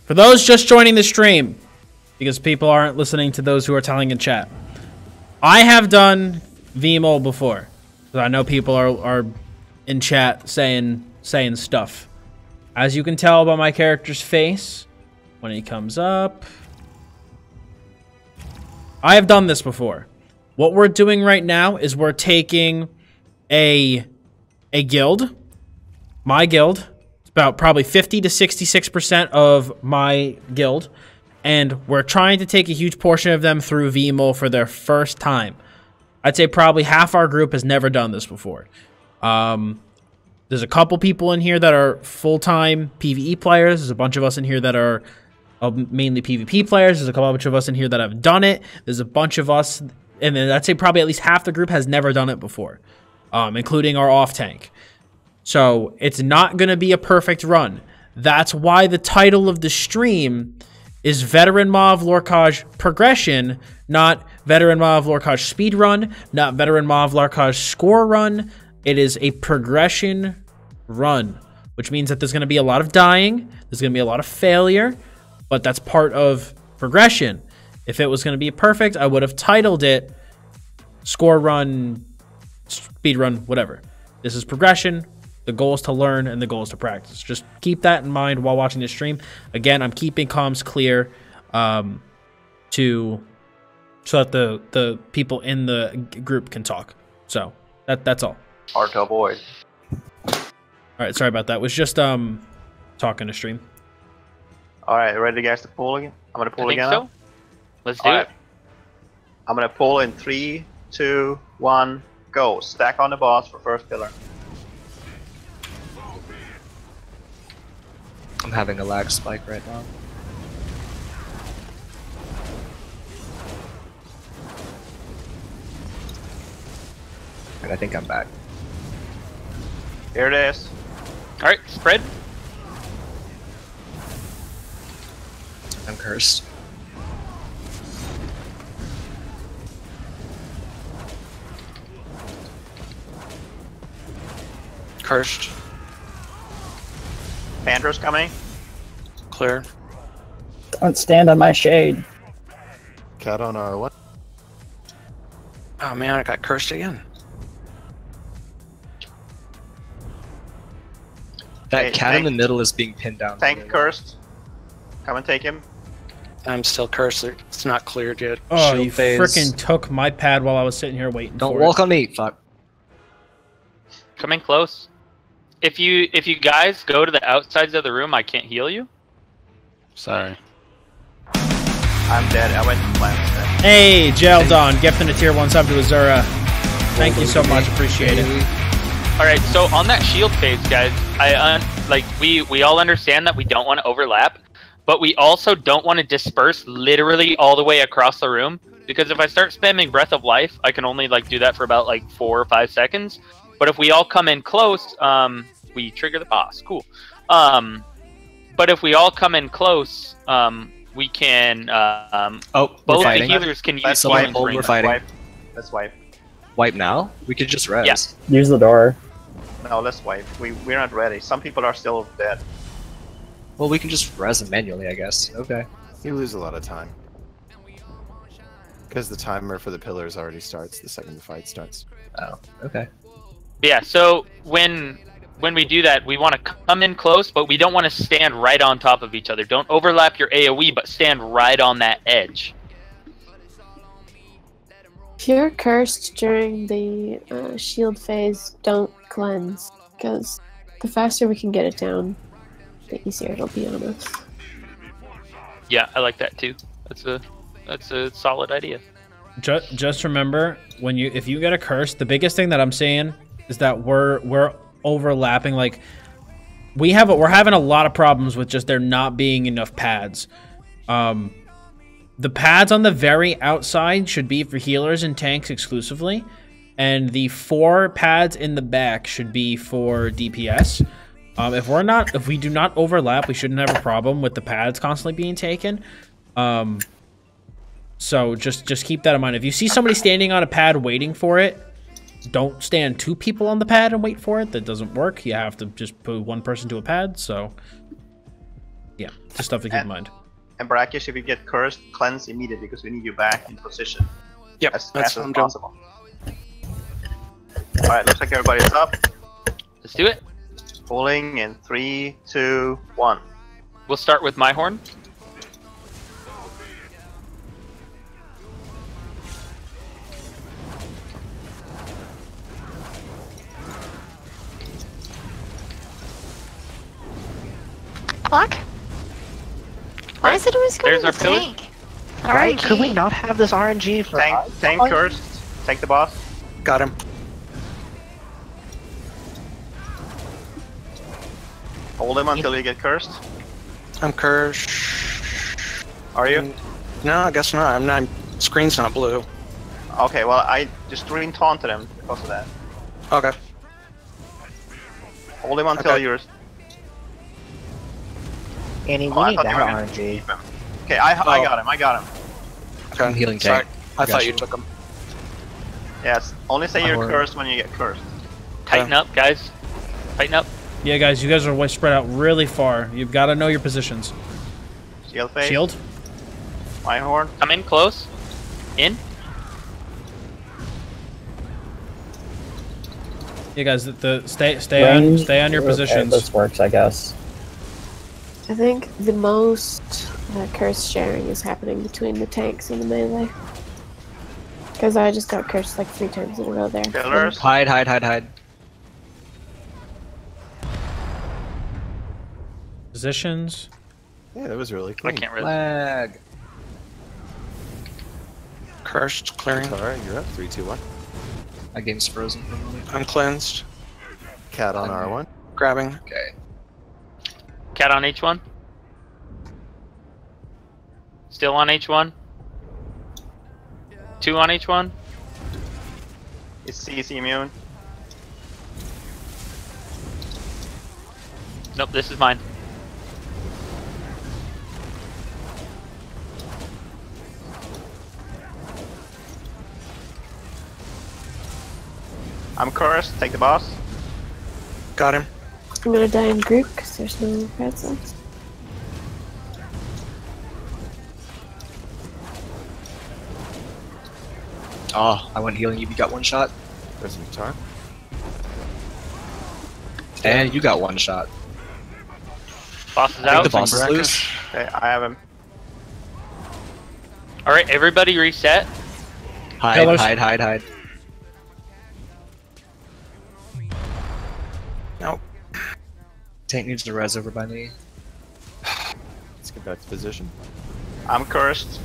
For those just joining the stream, because people aren't listening to those who are telling in chat, I have done vMoL before. So I know people are in chat saying stuff. As you can tell by my character's face, when he comes up, I have done this before. What we're doing right now is we're taking a guild, my guild. It's about probably 50 to 66% of my guild, and we're trying to take a huge portion of them through vMoL for their first time. I'd say probably half our group has never done this before. There's a couple people in here that are full-time PvE players. There's a bunch of us in here that are mainly PvP players. There's a bunch of us in here that have done it. There's a bunch of us, and then I'd say probably at least half the group has never done it before, including our off-tank. So it's not going to be a perfect run. That's why the title of the stream is Veteran Maw Lorcage Progression, not Veteran Maw Lorcage Speed Run, not Veteran Maw Lorcage Score Run. It is a progression run, which means that there's going to be a lot of dying, there's going to be a lot of failure, but that's part of progression. If it was going to be perfect, I would have titled it Score Run, Speed Run, whatever. This is progression. The goal is to learn, and the goal is to practice. Just keep that in mind while watching this stream. Again, I'm keeping comms clear so that the people in the group can talk. So that's all. Hard to avoid. All right, sorry about that. It was just talking to stream. All right, ready, guys, to pull again? I'm gonna pull I think again. so. Now? Let's do All it. right. I'm gonna pull in 3, 2, 1, go. Stack on the boss for first pillar. I'm having a lag spike right now. And I think I'm back. Here it is. All right, spread. I'm cursed. Cursed. Pandra's coming. Clear. Don't stand on my shade. Cat on R1. Oh man, I got cursed again. That Hey, cat in the tank- middle is being pinned down. Tank cursed. Come and take him. I'm still cursed. It's not cleared yet. Oh, Shield you phase. freaking took my pad while I was sitting here waiting Don't for walk it. on me. Fuck. Come in close. If you guys go to the outsides of the room, I can't heal you. Sorry. I'm dead. I went to plants then. Hey, Geldon, gifting a tier 1 sub to Azura. Thank you so much, appreciate it. All right, so on that shield phase, guys, we all understand that we don't want to overlap, but we also don't want to disperse literally all the way across the room, because if I start spamming Breath of Life, I can only do that for about 4 or 5 seconds. But if we all come in close, we trigger the boss. Cool. But if we all come in close, we can. Both the healers can use wipe. healing We're springs. fighting. Let's wipe. Wipe now? We could just res. Yeah. Use the door. No, let's wipe. We're not ready. Some people are still dead. Well, we can just res them manually, I guess. Okay. You lose a lot of time. Because the timer for the pillars already starts the second the fight starts. Oh, okay. Yeah. So when we do that, we want to come in close, but we don't want to stand right on top of each other. Don't overlap your AoE, but stand right on that edge. If you're cursed during the shield phase, don't cleanse, because the faster we can get it down, the easier it'll be on us. Yeah, I like that too. That's a solid idea. Just remember, if you get a curse, the biggest thing that I'm seeing is that we're overlapping. We're having a lot of problems with just there not being enough pads. The pads on the very outside should be for healers and tanks exclusively, and the 4 pads in the back should be for DPS. If we do not overlap, we shouldn't have a problem with the pads constantly being taken. So just keep that in mind. If you see somebody standing on a pad waiting for it, don't stand 2 people on the pad and wait for it. That doesn't work. You have to just put 1 person to a pad. So yeah, just stuff to keep in mind. And Brackish, if you get cursed, cleanse immediately because we need you back in position. Yep, as that's fast what as I'm doing. possible. Alright, looks like everybody's up. Let's do it. Pulling in 3, 2, 1. We'll start with my horn. Block? Why is it always going There's to our pillar. tank? Right? RNG. Could we not have this RNG for Tank cursed. Take the boss. Got him. Hold him until you get cursed. I'm cursed. Are you? No, I guess not. I'm not. Screen's not blue. Okay, well, I just green taunted him because of that. Okay. Hold him until Okay. you're... Annie, we I need thought that you were gonna RNG. keep him. Okay, I got him. Okay. I'm healing Sorry. tank. I thought Gotcha. you took him. Yes, only say you're Or- cursed when you get cursed. Tighten up, guys. Tighten up. Yeah, guys, you guys are spread out really far. You've got to know your positions. Shield phase. Shield. My horn. Come in close. In. Yeah, guys, stay on your Okay, positions. this works, I guess. I think the most curse sharing is happening between the tanks and the melee. Because I just got cursed 3 times in a row there. Pillars. Hide. Positions. Yeah, that was really clean. I can't really. Flag. Cursed. Clearing. Alright, you're up. 3, 2, 1. My game's frozen for a moment. I'm cleansed. Cat on R1. Grabbing. Okay. Cat on H1. Still on H1. 2 on H1. Is CC immune? Nope, this is mine. I'm cursed. Take the boss. Got him. I'm gonna die in group because there's no pads left. Oh, I went healing you. You got one shot. There's a guitar. And you got one shot. Boss is I think out. the boss is loose. Okay, I have him. All right, everybody reset. Hide. Nope. Tank needs to res over by me. Let's get back to position. I'm cursed.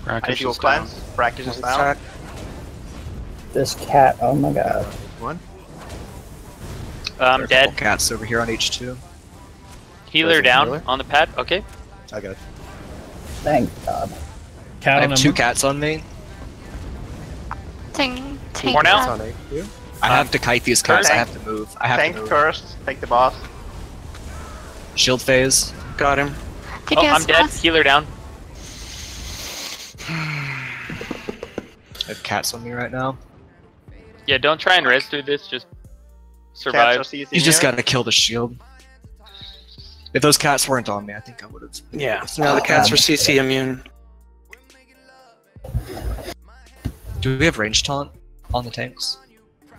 I need to go cleanse. Brackish is down. This cat, oh my god. One. I'm dead. Cats over here on H2. Healer down healer? on the pad. Okay. I got it. Thank god. Cat I on have him. 2 cats on me. Take More now? It's on A2. I have to kite these cats. I Tank- have to move. I have Tank to move. cursed. Take the boss. Shield phase. Got him. Oh, I'm dead. Healer down. I have cats on me right now. Yeah, don't try and res through this. Just Cats survive. are CC You just here. gotta kill the shield. If those cats weren't on me, I think I would have. Yeah. No, the cats are CC immune. Do we have range taunt on the tanks?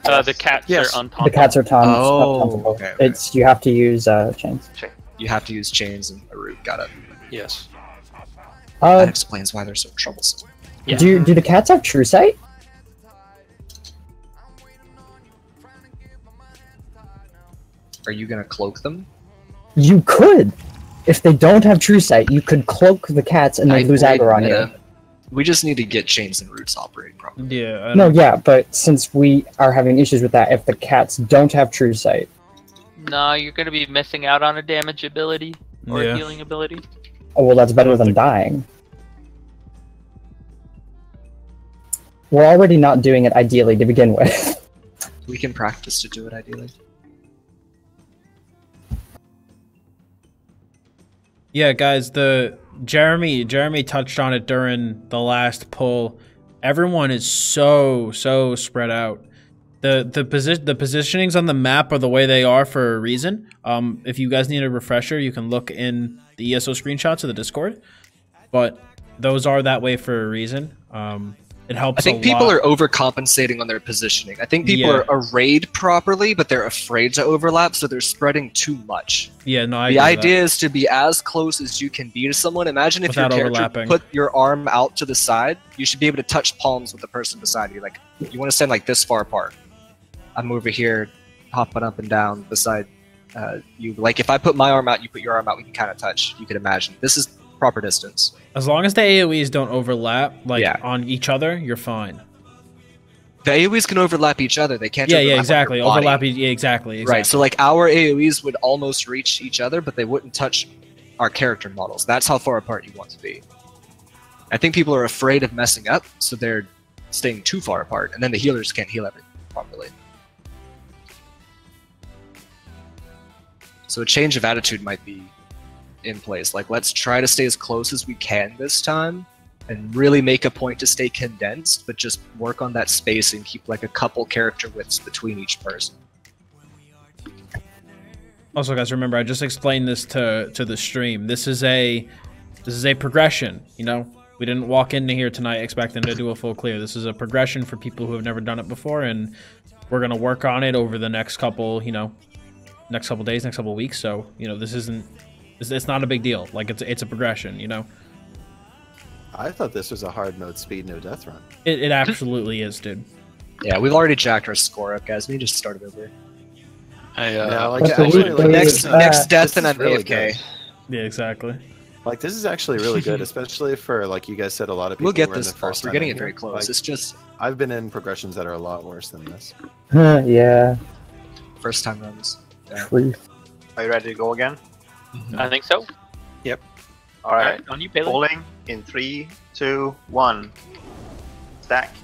The cats Yes. are The untauntable. cats are Oh, tauntable. okay. It's you have to use chains. You have to use chains and a root. Got it. Yes. That explains why they're so troublesome. Yeah. Do the cats have true sight? Are you gonna cloak them? You could. If they don't have true sight, you could cloak the cats and they lose aggro on you. We just need to get chains and roots operating properly. Yeah. No, yeah, but since we are having issues with that, if the cats don't have true sight, No, you're gonna be missing out on a damage ability or a healing ability. oh well, that's better than dying. We're already not doing it ideally to begin with. We can practice to do it ideally. Yeah, guys, the Jeremy touched on it during the last pull. Everyone is so spread out. The positionings on the map are the way they are for a reason. If you guys need a refresher, you can look in the ESO screenshots of the Discord. But those are that way for a reason. It helps. I think people are overcompensating on their positioning. I think people are arrayed properly, but they're afraid to overlap, so they're spreading too much. Yeah, no, I The agree with idea is to be as close as you can be to someone. Imagine if Without your character overlapping. put your arm out to the side, you should be able to touch palms with the person beside you. Like, you want to stand like this far apart. I'm over here, hopping up and down beside you. Like, if I put my arm out, you put your arm out, we can kind of touch. You could imagine. This is proper distance. As long as the AoEs don't overlap, on each other, you're fine. The AoEs can overlap each other. They can't. Yeah, overlap exactly. your body. Overlap. Yeah, exactly. Right. So like our AoEs would almost reach each other, but they wouldn't touch our character models. That's how far apart you want to be. I think people are afraid of messing up, so they're staying too far apart, and then the healers can't heal everything properly. So a change of attitude might be in place. Like, let's try to stay as close as we can this time, and really make a point to stay condensed, but just work on that space and keep like a couple character widths between each person. Also, guys, remember I just explained this to the stream. This is a progression. You know, we didn't walk into here tonight expecting to do a full clear. This is a progression for people who have never done it before, and we're gonna work on it over the next couple, next couple days, next couple weeks. So, this isn't. It's not a big deal. Like, it's a progression. I thought this was a hard mode speed no death run. It absolutely is, dude. Yeah, we've already jacked our score up, guys. We just started over. Next death and I'm really AFK. good. Yeah, exactly. Like, this is actually really good, especially for, like you guys said, a lot of people. We'll get were in this the far. first We're time getting in it very here. close. Like, It's just I've been in progressions that are a lot worse than this. Yeah. first time runs. Yeah. Truth. Are you ready to go again? I think so. Yep. All right. Alright, on you, Palin. Bowling in 3, 2, 1. Stack.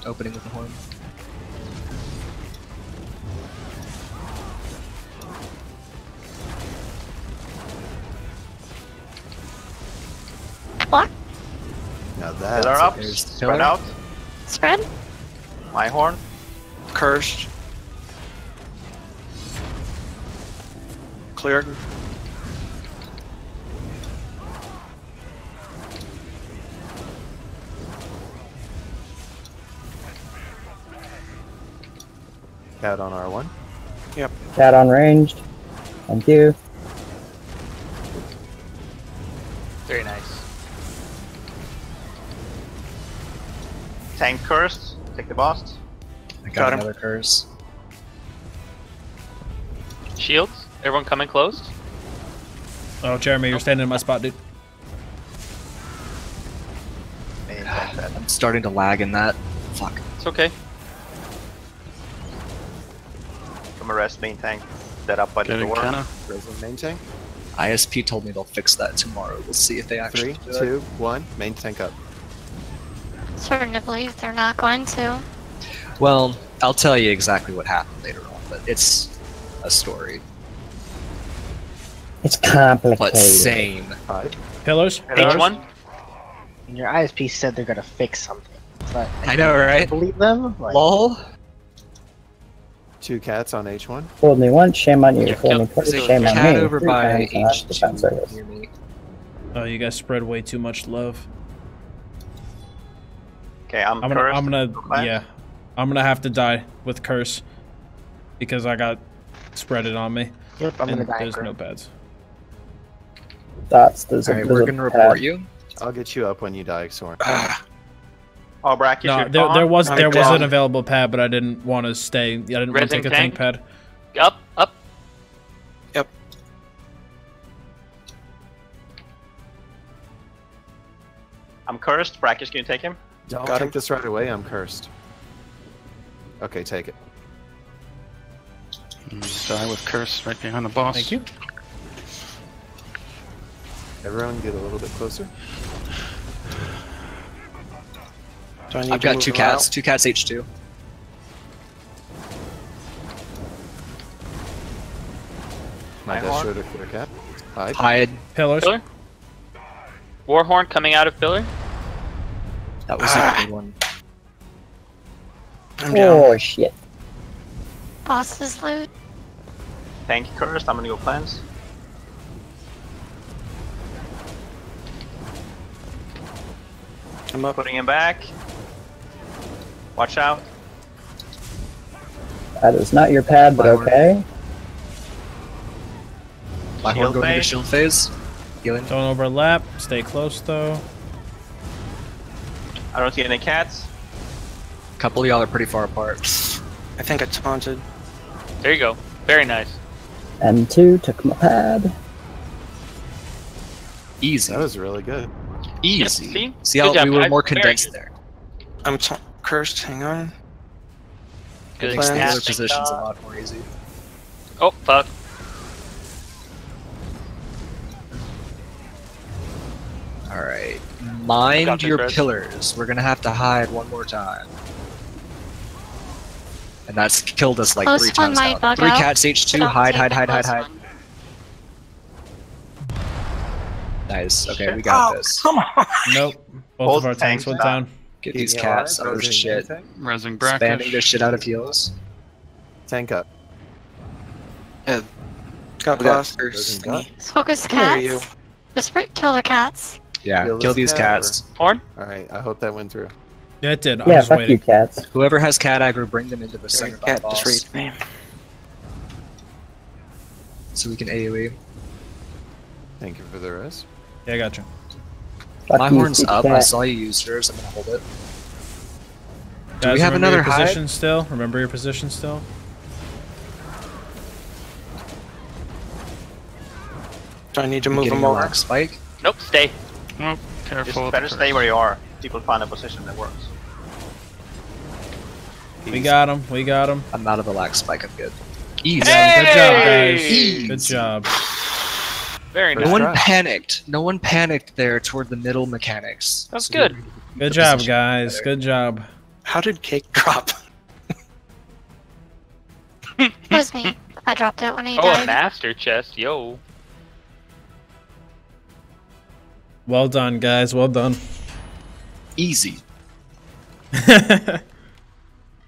Opening with the horn. Block. Now that's Pillar up. There's the Spread pillar. out. Spread. My horn. Cursed. Cleared. Cat on R1. Yep. Cat on ranged. Thank you. Very nice. Tank cursed. Take the boss. I Got got him. another curse. Shields. Everyone coming close. Oh, Jeremy, you're standing in my spot, dude. Main tank dead. I'm starting to lag in that. Fuck. It's okay. Come arrest main tank. Dead up by the Getting door. kinda. Resident main tank. ISP told me they'll fix that tomorrow. We'll see if they actually 3, do it. 2, 1. Main tank up. Certain to believe they're not going to. Well, I'll tell you exactly what happened later on, but it's a story. It's complicated. But same. 5. Pillars. H1. And your ISP said they're gonna fix something. But I know, right? believe them? Like, LOL. 2 cats on H1. Fooled me once, shame on you. Yeah, Fooled me There's twice, a shame on cat me. over 3 by times, and that's defense service. H2 near me. Oh, you guys spread way too much love. Okay, I'm I'm cursed. gonna, Okay. yeah, I'm gonna have to die with curse because I got spreaded on me. Yep, I'm and gonna die. there's Grim. no pads. Dots, there's a, Alright, there's we're a gonna pad. report you. I'll get you up when you die, Soren. Oh, Brackish, No, you're there gone? was You're there was gone. an available pad, but I didn't want to stay. I didn't want to Resin take a tank tank? pad. Up, up. Yep. I'm cursed. Brackish, can you take him? Don't Got take him. this right away. I'm cursed. Okay, take it. Die with curse right behind the boss. Thank you. Everyone get a little bit closer. Do I need I've to got move 2 them cats. out? 2 cats H2. My death showed a clear cat. Hide. Hide. Pillars. Pillar. Warhorn coming out of pillar. That was a good one. I'm down. Oh, shit. Boss's loot. Tank cursed. I'm gonna go cleanse. I'm up. Putting him back. Watch out. That is not your pad, but My word. okay. My horn Shield going into phase. shield phase. Healing. Don't overlap. Stay close though. I don't see any cats. A couple of y'all are pretty far apart. I think I taunted. There you go. Very nice. M2 took my pad. Easy. That was really good. Easy. see? See Good how job, we were guys. more Very condensed good. there. I'm cursed. Hang on. Good. Makes the other Fantastic positions a job. lot more easy. Oh, fuck. Alright. Got Mind this, your Red. pillars. We're gonna have to hide one more time. And that's killed us like Close 3 one times might now. bug 3 out. cats H2. Don't Hide, take hide, the hide, hide, close hide. one. Nice. Okay, we got this. Come on. Nope. Both Both of our tanks tanks went down. down. Get Keep these me cats alive. out of Resident shit. main tank. Resing Spamming brackish. the shit out of heals. Tank up. Yeah. Got We got lost. Resident Dot. Let's focus Where are you? cats. Just kill the cats. Yeah, Kill kill this these cat cats. Horn. All right. I hope that went through. Yeah, it did. I Yeah, was fuck waiting. you, cats. Whoever has cat aggro, bring them into the Sorry, center of our cat boss. just raised me. So we can AoE. Thank you for the rest. Yeah, I got you. Fuck My you, horn's stupid up. I cat. saw you use yours. I'm gonna hold it. Guys, we have remember another your hide? position still? Remember your position still? Do I need to I'm move getting them a over? lock spike. Nope. Stay. Oh, Just careful. with better the stay curse. where you are. People find a position that works. We got him. We got him. I'm out of the lock spike. I'm good. Easy. Good job, guys. Hey! Good job. Very No nice. one try. panicked. No one panicked there toward the middle mechanics. That's So good. we- Good the job, position guys. better. Good job. How did cake drop? It was me. I dropped it when he Oh, a died. master chest. Yo. Well done, guys. Well done. Easy.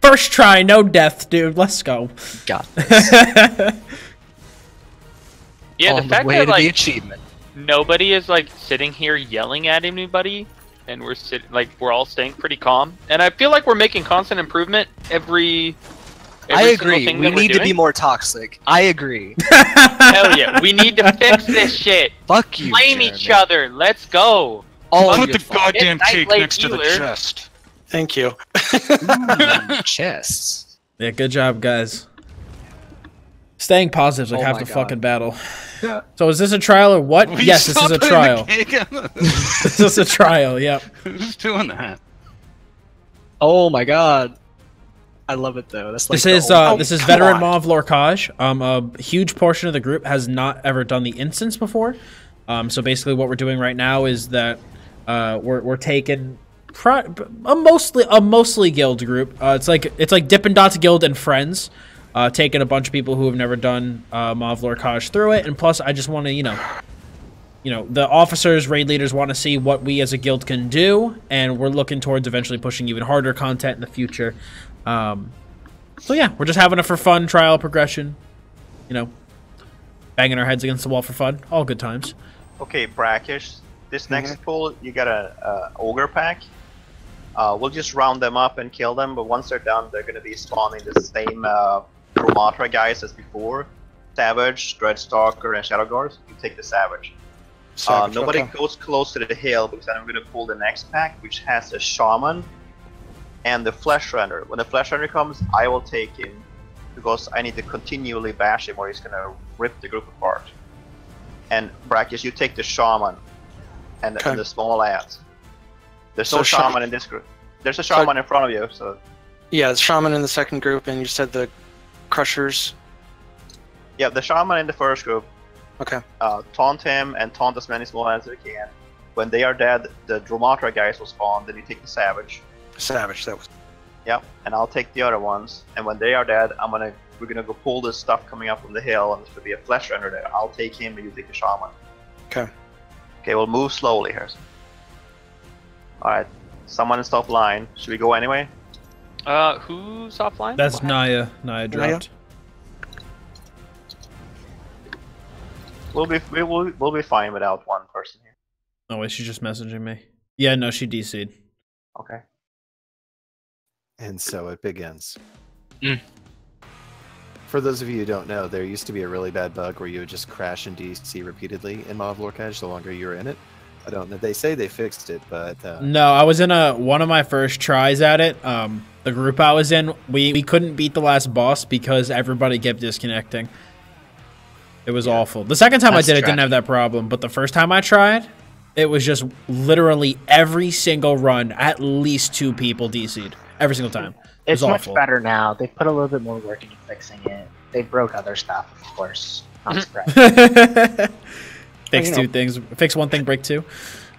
First try, no death, dude. Let's go. Got this. Yeah, On the fact way that to the like achievement. nobody is like sitting here yelling at anybody, and we're all staying pretty calm. And I feel like we're making constant improvement every I Every agree. single thing We that we're need to be doing? more toxic. I agree. Hell yeah, we need to fix this shit. Fuck you, Blame Jeremy. each other. Let's go. All Put your the fault. goddamn It's cake Night next to the Healer. chest. Thank you. Ooh, chests. Yeah, good job, guys. Staying positive is like Oh half my the God. fucking battle. So is this a trial or what? We Yes, this is stopped a putting trial. the cake on the- This is a trial, yep. Who's doing that? Oh my god. I love it though. That's like This is come veteran on. Mauve Lorcage. A huge portion of the group has not ever done the instance before. So basically what we're doing right now is that we're taking a mostly guild group. It's like Dippin Dottz Guild and friends. Taking a bunch of people who have never done Mauve Lorcage through it, and plus I just want to, you know, the officers, raid leaders want to see what we as a guild can do, and we're looking towards eventually pushing even harder content in the future. So yeah, we're just having a for fun trial progression, you know, banging our heads against the wall for fun. All good times. Okay, Brackish. This next pull, you got a ogre pack. We'll just round them up and kill them, but once they're done, they're gonna be spawning the same Promatra guys as before. Savage, Dreadstalker, and Shadow Guards. You take the Savage. Nobody goes close to the hill because then I'm gonna pull the next pack, which has a Shaman and the Flesh Render. When the Flesh Render comes, I will take him because I need to continually bash him or he's gonna rip the group apart. And Brackish, you take the Shaman and the small ads. There's no Shaman in this group. There's a Shaman in front of you, so... Yeah, the Shaman in the second group, and you said the Crushers. Yeah, the Shaman in the first group. Okay. Taunt him and taunt as many small ads as you can. When they are dead, the Dromatra guys will spawn, then you take the Savage. Savage, that was... Yep, and I'll take the other ones. And when they are dead, we're gonna go pull this stuff coming up from the hill, and there's gonna be a Flesh Render there. I'll take him, and you take the Shaman. Okay. Okay, we'll move slowly here. Alright, someone is top line. Should we go anyway? Who's offline? That's Naya. Naya dropped. We'll be fine without one person here. Oh wait, she's just messaging me. Yeah, no, she DC'd. Okay. And so it begins. Mm. For those of you who don't know, there used to be a really bad bug where you would just crash and DC repeatedly in Mauve Lorcage the longer you were in it. I don't know. They say they fixed it, but no, I was in one of my first tries at it. The group I was in, we couldn't beat the last boss because everybody kept disconnecting. It was awful. The second time I did it, didn't have that problem, but the first time I tried, it was just literally every single run, at least 2 people DC'd every single time. It's was much awful. better now. They put a little bit more work into fixing it. They broke other stuff, of course. Not surprised. Fix 2 things. Fix 1 thing, break 2.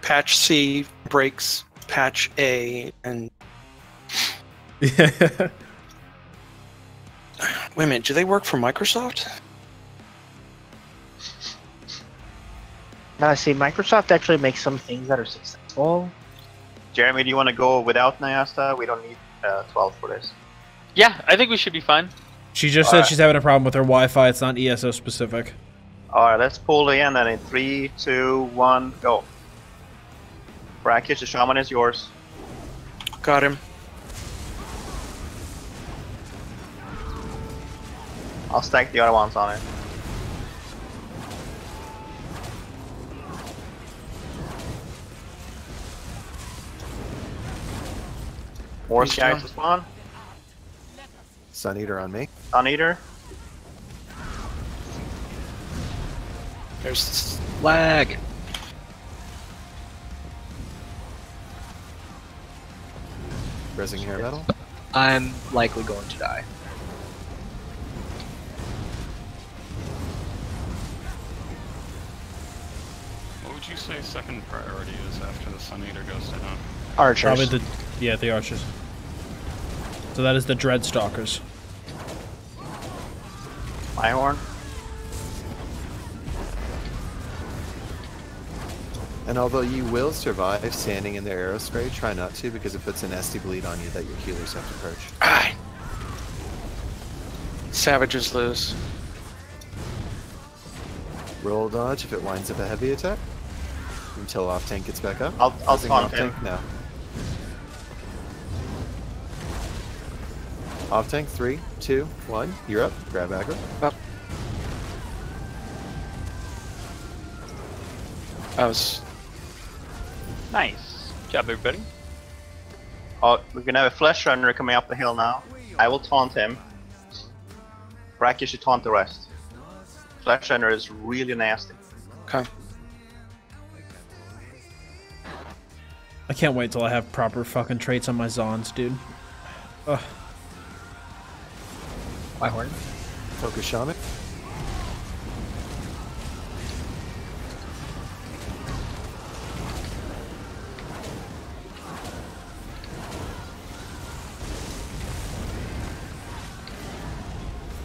Patch C breaks patch A, and... Wait a minute, do they work for Microsoft? Now, see, Microsoft actually makes some things that are successful. Jeremy, do you want to go without Nyasta? We don't need 12 for this. Yeah, I think we should be fine. She just said she's having a problem with her Wi-Fi. It's not ESO specific. Alright, let's pull again, and in 3, 2, 1, go. Brackish, the Shaman is yours. Got him. I'll stack the other ones on it. More guys to spawn. Sun Eater on me. Sun Eater. There's lag. Resing hair metal. I'm likely going to die. What would you say second priority is after the Sun Eater goes down? Archers. Probably the archers. So that is the Dreadstalkers. My horn. And although you will survive standing in their arrow spray, try not to because it puts a nasty bleed on you that your healers have to purge. Savages lose. Roll dodge if it winds up a heavy attack. Until off tank gets back up. I'll Using taunt off him. tank now. Off tank, 3, 2, 1. You're up. Grab aggro. Up. I was. Nice. Good job, everybody. Oh, we're gonna have a flesh runner coming up the hill now. I will taunt him. Brackish should taunt the rest. Flesh runner is really nasty. Okay. I can't wait till I have proper fucking traits on my Zons, dude. Ugh. My horn. Focus Shaman.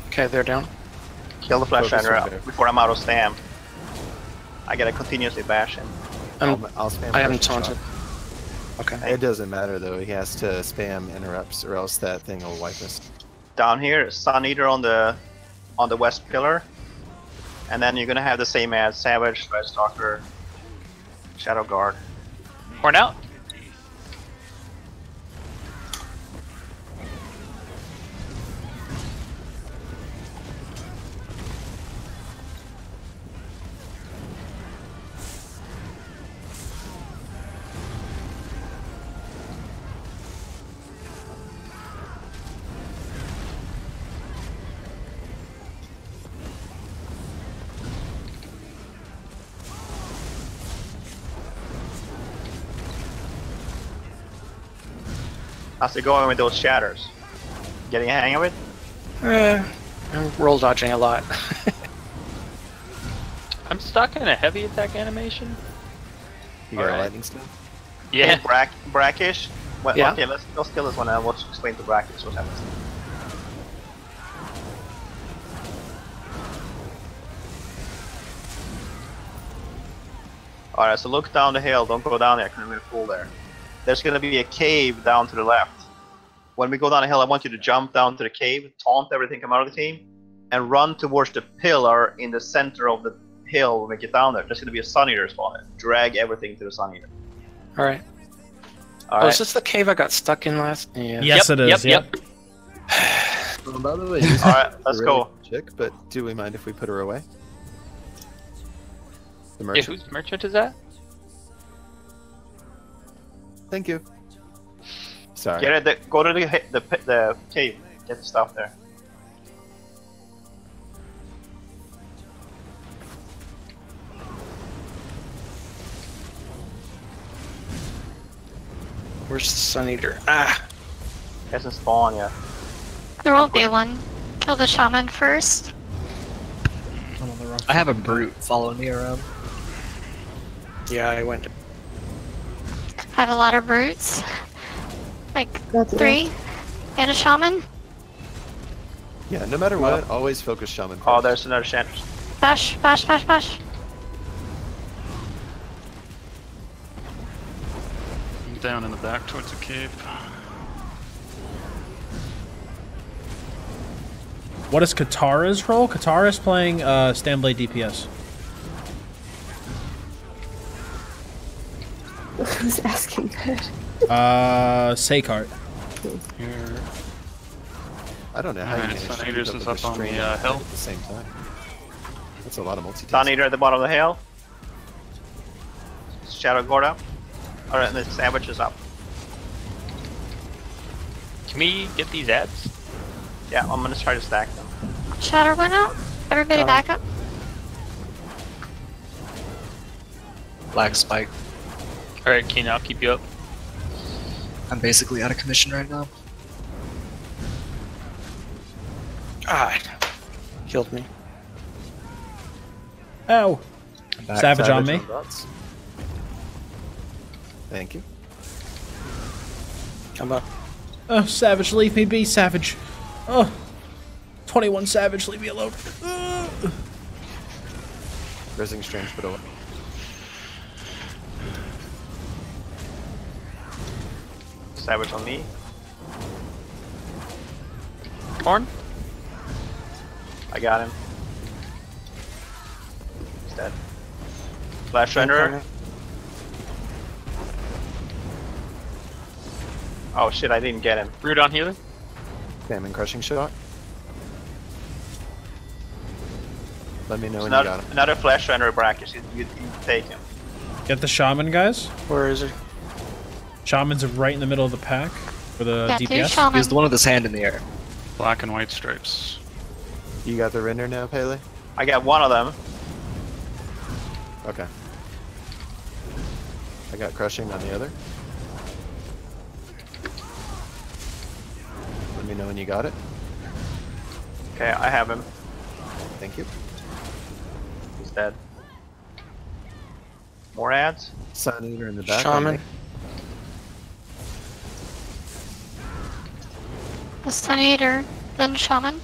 Okay, they're down. Kill the flesh Focus runner on there. before I'm out of stam. I gotta continuously bash him. I'll spam I haven't pressure shot. taunted. Okay. It doesn't matter though. He has to spam interrupts, or else that thing will wipe us. Down here, Sun Eater on the west pillar, and then you're gonna have the same as Savage, Red Stalker, Shadow Guard. Horn out. How's it going with those shatters? Getting a hang of it? I'm roll dodging a lot. I'm stuck in a heavy attack animation. You got a Alright. lightning stone? Yeah. Hey, Brackish? Well, Yeah. okay, let's kill this one and we'll explain to Brackish what happens. Alright, so look down the hill, don't go down there, because I'm gonna fall there. There's gonna be a cave down to the left. When we go down the hill, I want you to jump down to the cave, taunt everything come out of the cave, and run towards the pillar in the center of the hill when we get down there. There's gonna be a Sun Eater spawn. Drag everything to the Sun Eater. Alright. Alright. Oh, is this the cave I got stuck in last? Yeah. Yes, it is. Yep. Well, by the way, Alright, let's go. Chick, but do we mind if we put her away? The Yeah, merchant. whose merchant is that? Thank you. Sorry. Get it, go to the cave. Get the stuff there. Where's the Sun Eater? Ah! Hasn't spawned yet. There will be one. Kill the shaman first. I'm on the wrong. I have a brute following me around. Yeah, I went. I have a lot of brutes. Like That's 3. And a shaman. Yeah, no matter what, always focus Shaman first. Oh, there's another chance. Bash, bash, bash, bash. I'm down in the back towards the cave. What is Katara's role? Katara's playing Standblade DPS. Who's asking that? Seikart. Here. I don't know how Alright, you manage Sun to keep Eaters up is with up on strain the, and hill. at the same time. That's a lot of multitasking. Sun Eater at the bottom of the hill. Shadow Guard up. Alright, and the Savage is up. Can we get these ads? Yeah, I'm gonna try to stack them. Shatter went out. Everybody back up. Lag spike. Alright, Keen, I'll keep you up. I'm basically out of commission right now. Ah! Killed me. Ow. I'm back. Savage on me. Dots. Thank you. Come up. Oh, Savage, leave me be, Savage. Oh. 21 Savage, leave me alone. Rising Strange, but away. Savage on me. Horn? I got him. He's dead. Flash Render. Oh shit, I didn't get him. Root on healer? Salmon crushing shot. Let me know when you Another, got him. another flash runner brackish. You take him. Get the shaman, guys. Where is he? Shaman's right in the middle of the pack for the Got two DPS. shaman. He's the one with his hand in the air. Black and white stripes. You got the render now, Pele? I got one of them. Okay. I got crushing on the other. Let me know when you got it. Okay, I have him. Thank you. He's dead. More ads? Sun Eater in the back. Shaman. The Sun Eater, then Shaman.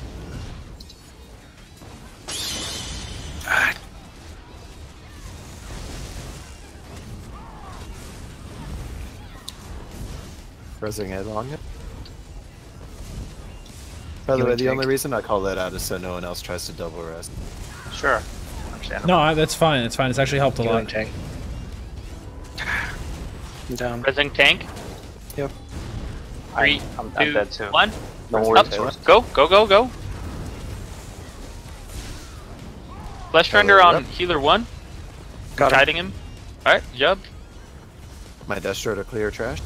Pressing headlong it. By the way, the only reason I call that out is so no one else tries to double rest. Sure. Understandable. No, that's fine. It's fine. It's actually helped a Healing lot. tank. I'm down. Pressing tank. Yep. 3, I'm 2, dead too. 1. No worries, Up. Taylor. Go, go, go, go. Flesh Render Taylor, on up. healer 1. Got him. Guiding him. Alright, jump. My Destro to clear trash.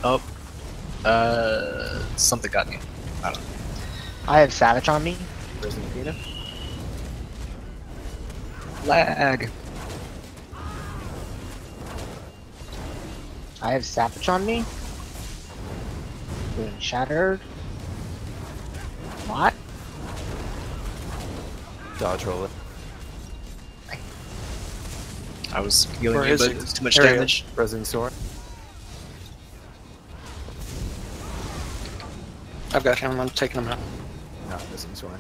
Oh. Something got me. I don't know. I have Savage on me. Prison Pina. Lag. I have Savage on me. Doing Shattered. What? Dodge roll it. I was healing Where you, is but he? it's too much There he damage. Pressing sword. I've got him. I'm taking him out. No, pressing sword.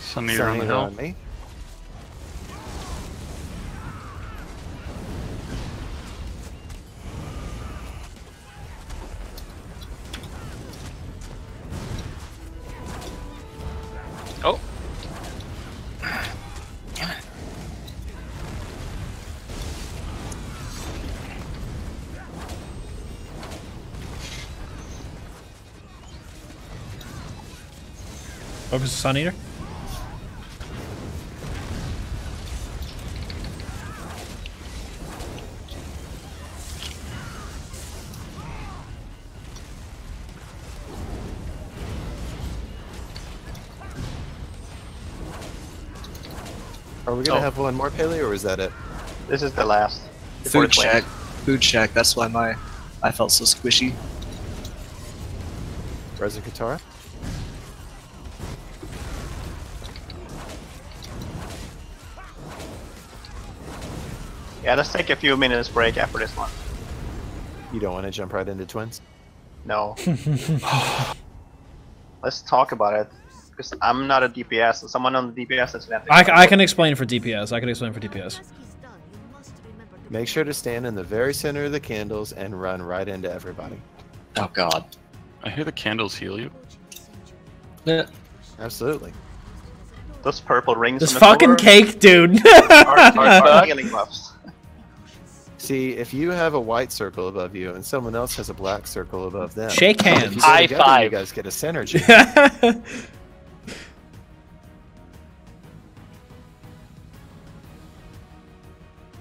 Sun Eater on the hill. on me. Oh. Focus the Sun Eater. Are we gonna have one more Pele, or is that it? This is the last. Before Food the shack. Food shack. That's why I felt so squishy. Reza Katara. Yeah, let's take a few minutes break after this one. You don't want to jump right into twins? No. Let's talk about it. Because I'm not a DPS, and someone on the DPS is gonna have to I can explain for DPS. I can explain for DPS. Make sure to stand in the very center of the candles and run right into everybody. Oh god. I hear the candles heal you. Yeah. Absolutely. Those purple rings This on the fucking floor cake, dude. are healing buffs. See, if you have a white circle above you and someone else has a black circle above them, Shake if you hands. go High together, five. You guys get a synergy.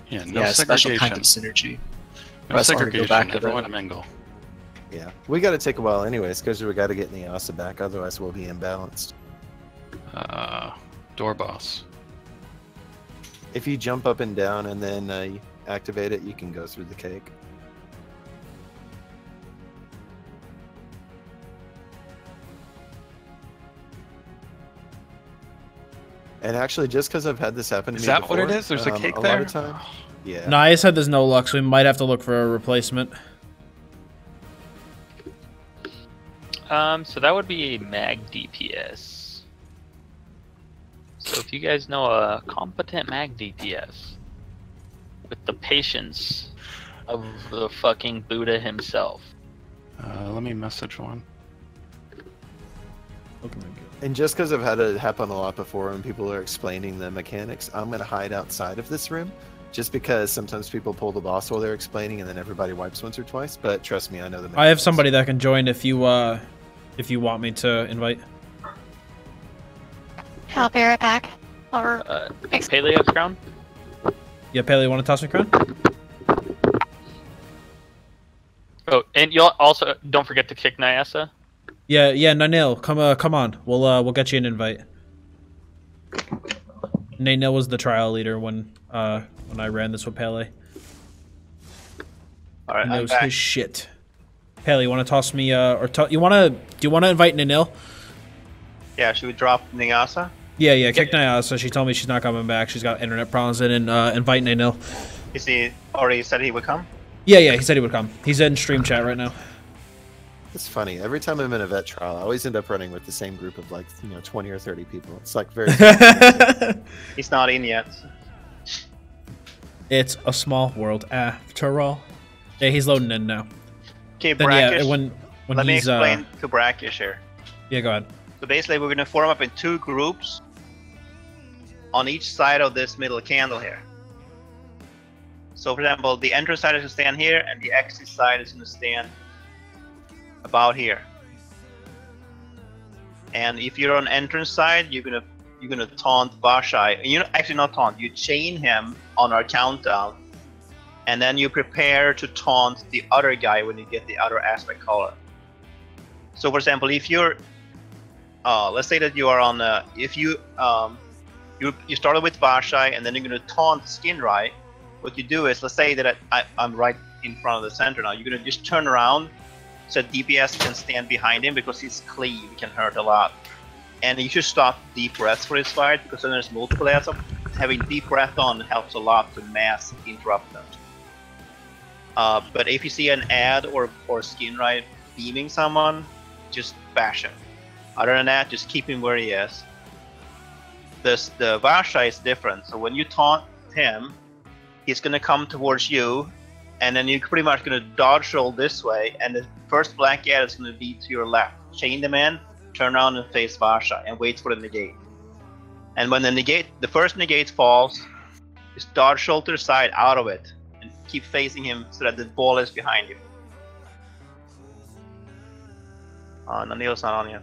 Yeah, no Yeah, special segregation. kind of synergy. No That's why we go segregation. back to Everyone the- mingle. Yeah, we got to take a while anyways because we got to get in the ESO back, otherwise we'll be imbalanced. Door boss. If you jump up and down and then you activate it, you can go through the cake. And actually, just because I've had this happen to Is me that before, what it is? There's a cake a there? lot of time, yeah. Naya said there's no luck, so we might have to look for a replacement. So that would be a mag DPS. So if you guys know a competent mag DPS with the patience of the fucking Buddha himself. Let me message one. And just because I've had it happen a lot before when people are explaining the mechanics, I'm going to hide outside of this room. Just because sometimes people pull the boss while they're explaining and then everybody wipes once or twice. But trust me, I know the mechanics. I have somebody that can join if you want me to invite. I'll be right back. Or Paleo's crown? Yeah, Paley, want to toss me crown? Oh, and you'll also don't forget to kick Nyasa. Yeah, Nanil, come on. We'll get you an invite. Nanil was the trial leader when I ran this with Pele. All right, he I'm knows back. his shit. Pele, you want to toss me do you want to invite Nanil? Yeah, should we drop Nyasa? Yeah, kick Nyasa. She told me she's not coming back. She's got internet problems and invite Nanil. Is he already said he would come? Yeah, he said he would come. He's in stream chat right now. It's funny. Every time I'm in a vet trial, I always end up running with the same group of 20 or 30 people. It's like very. He's not in yet. It's a small world after all. Yeah, he's loading in now. Okay, Then, Brackish. when Let me he's explain to Brackish here. Yeah, go ahead. So basically, we're going to form up in 2 groups on each side of this middle candle here. So, for example, the entrance side is going to stand here, and the exit side is going to stand about here. And if you're on entrance side, you're gonna taunt Vashai. You actually not taunt. You chain him on our countdown, and then you prepare to taunt the other guy when you get the other aspect color. So, for example, if you're let's say that you are on if you started with Vashai and then you're going to taunt Skinrai, what you do is, let's say that I'm right in front of the center now, you're going to just turn around so DPS can stand behind him because his cleave can hurt a lot. And you should stop deep breaths for his fight because then there's multiple ads up. Having deep breath on helps a lot to mass interrupt them. But if you see an ad or Skinrai beaming someone, just bash him. Other than that, just keep him where he is. The Vashai is different. So when you taunt him, he's going to come towards you, and then you're pretty much going to dodge roll this way, and the first black ad is going to be to your left. Chain them in, turn around and face Vashai, and wait for the negate. And when the first negate falls, just dodge roll to the side out of it, and keep facing him so that the ball is behind you. Nanil's not on yet.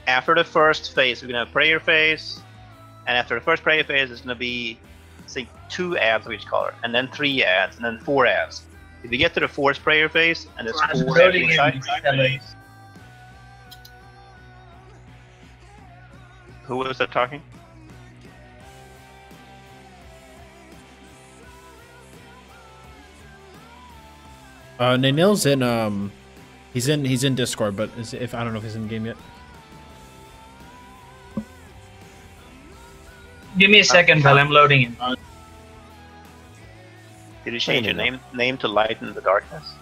After the first phase, we're gonna have prayer phase, and after the first prayer phase, it's gonna be, say, 2 ads of each color, and then 3 ads, and then 4 ads. If you get to the 4th prayer phase, and there's 4 ads inside. Who was that talking? Nanil's in he's in Discord, but if I don't know if he's in the game yet. Give me a second while I'm loading in. Did you change your name to Lighten the Darkness?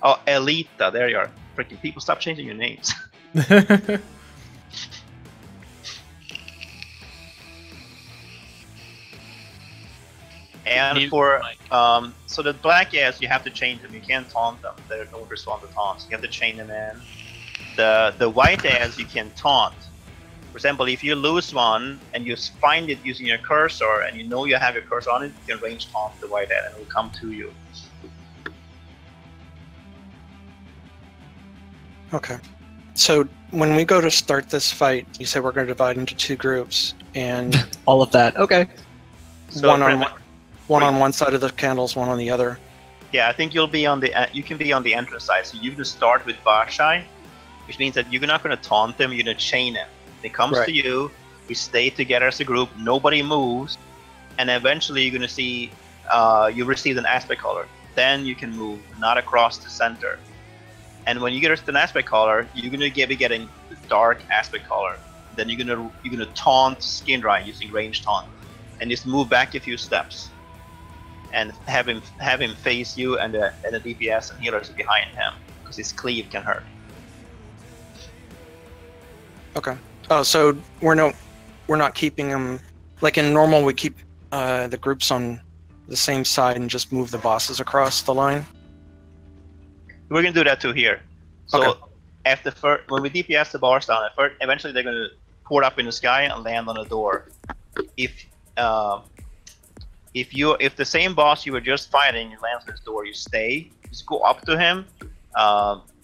Oh, Elita, there you are. Freaking people, stop changing your names. And for so the black ads, you have to chain them. You can't taunt them. They don't respond to taunts. You have to chain them in. The white ads you can taunt. For example, if you lose one and you find it using your cursor and you know you have your cursor on it, you can range taunt the white ad and it will come to you. Okay. So when we go to start this fight, you said we're going to divide into 2 groups, and all of that. Okay. So one on one side of the candles, one on the other. Yeah, I think you'll be on the you can be on the entrance side. So you're gonna start with Vashai, which means that you're not gonna taunt them. You're gonna chain him. It comes to you. We stay together as a group. Nobody moves, and eventually you're gonna see you received an aspect color. Then you can move, not across the center. And when you get an aspect color, you're gonna be getting the dark aspect color. Then you're gonna taunt Skinrai using range taunt, and just move back a few steps, and have him face you and the DPS and healers behind him, because his cleave can hurt. Okay. Oh, so we're not keeping them like in normal. We keep the groups on the same side and just move the bosses across the line? We're gonna do that too here. So Okay. after when we DPS the bars down, eventually they're gonna port up in the sky and land on a door. If the same boss you were just fighting lands on this door, you stay. Just go up to him,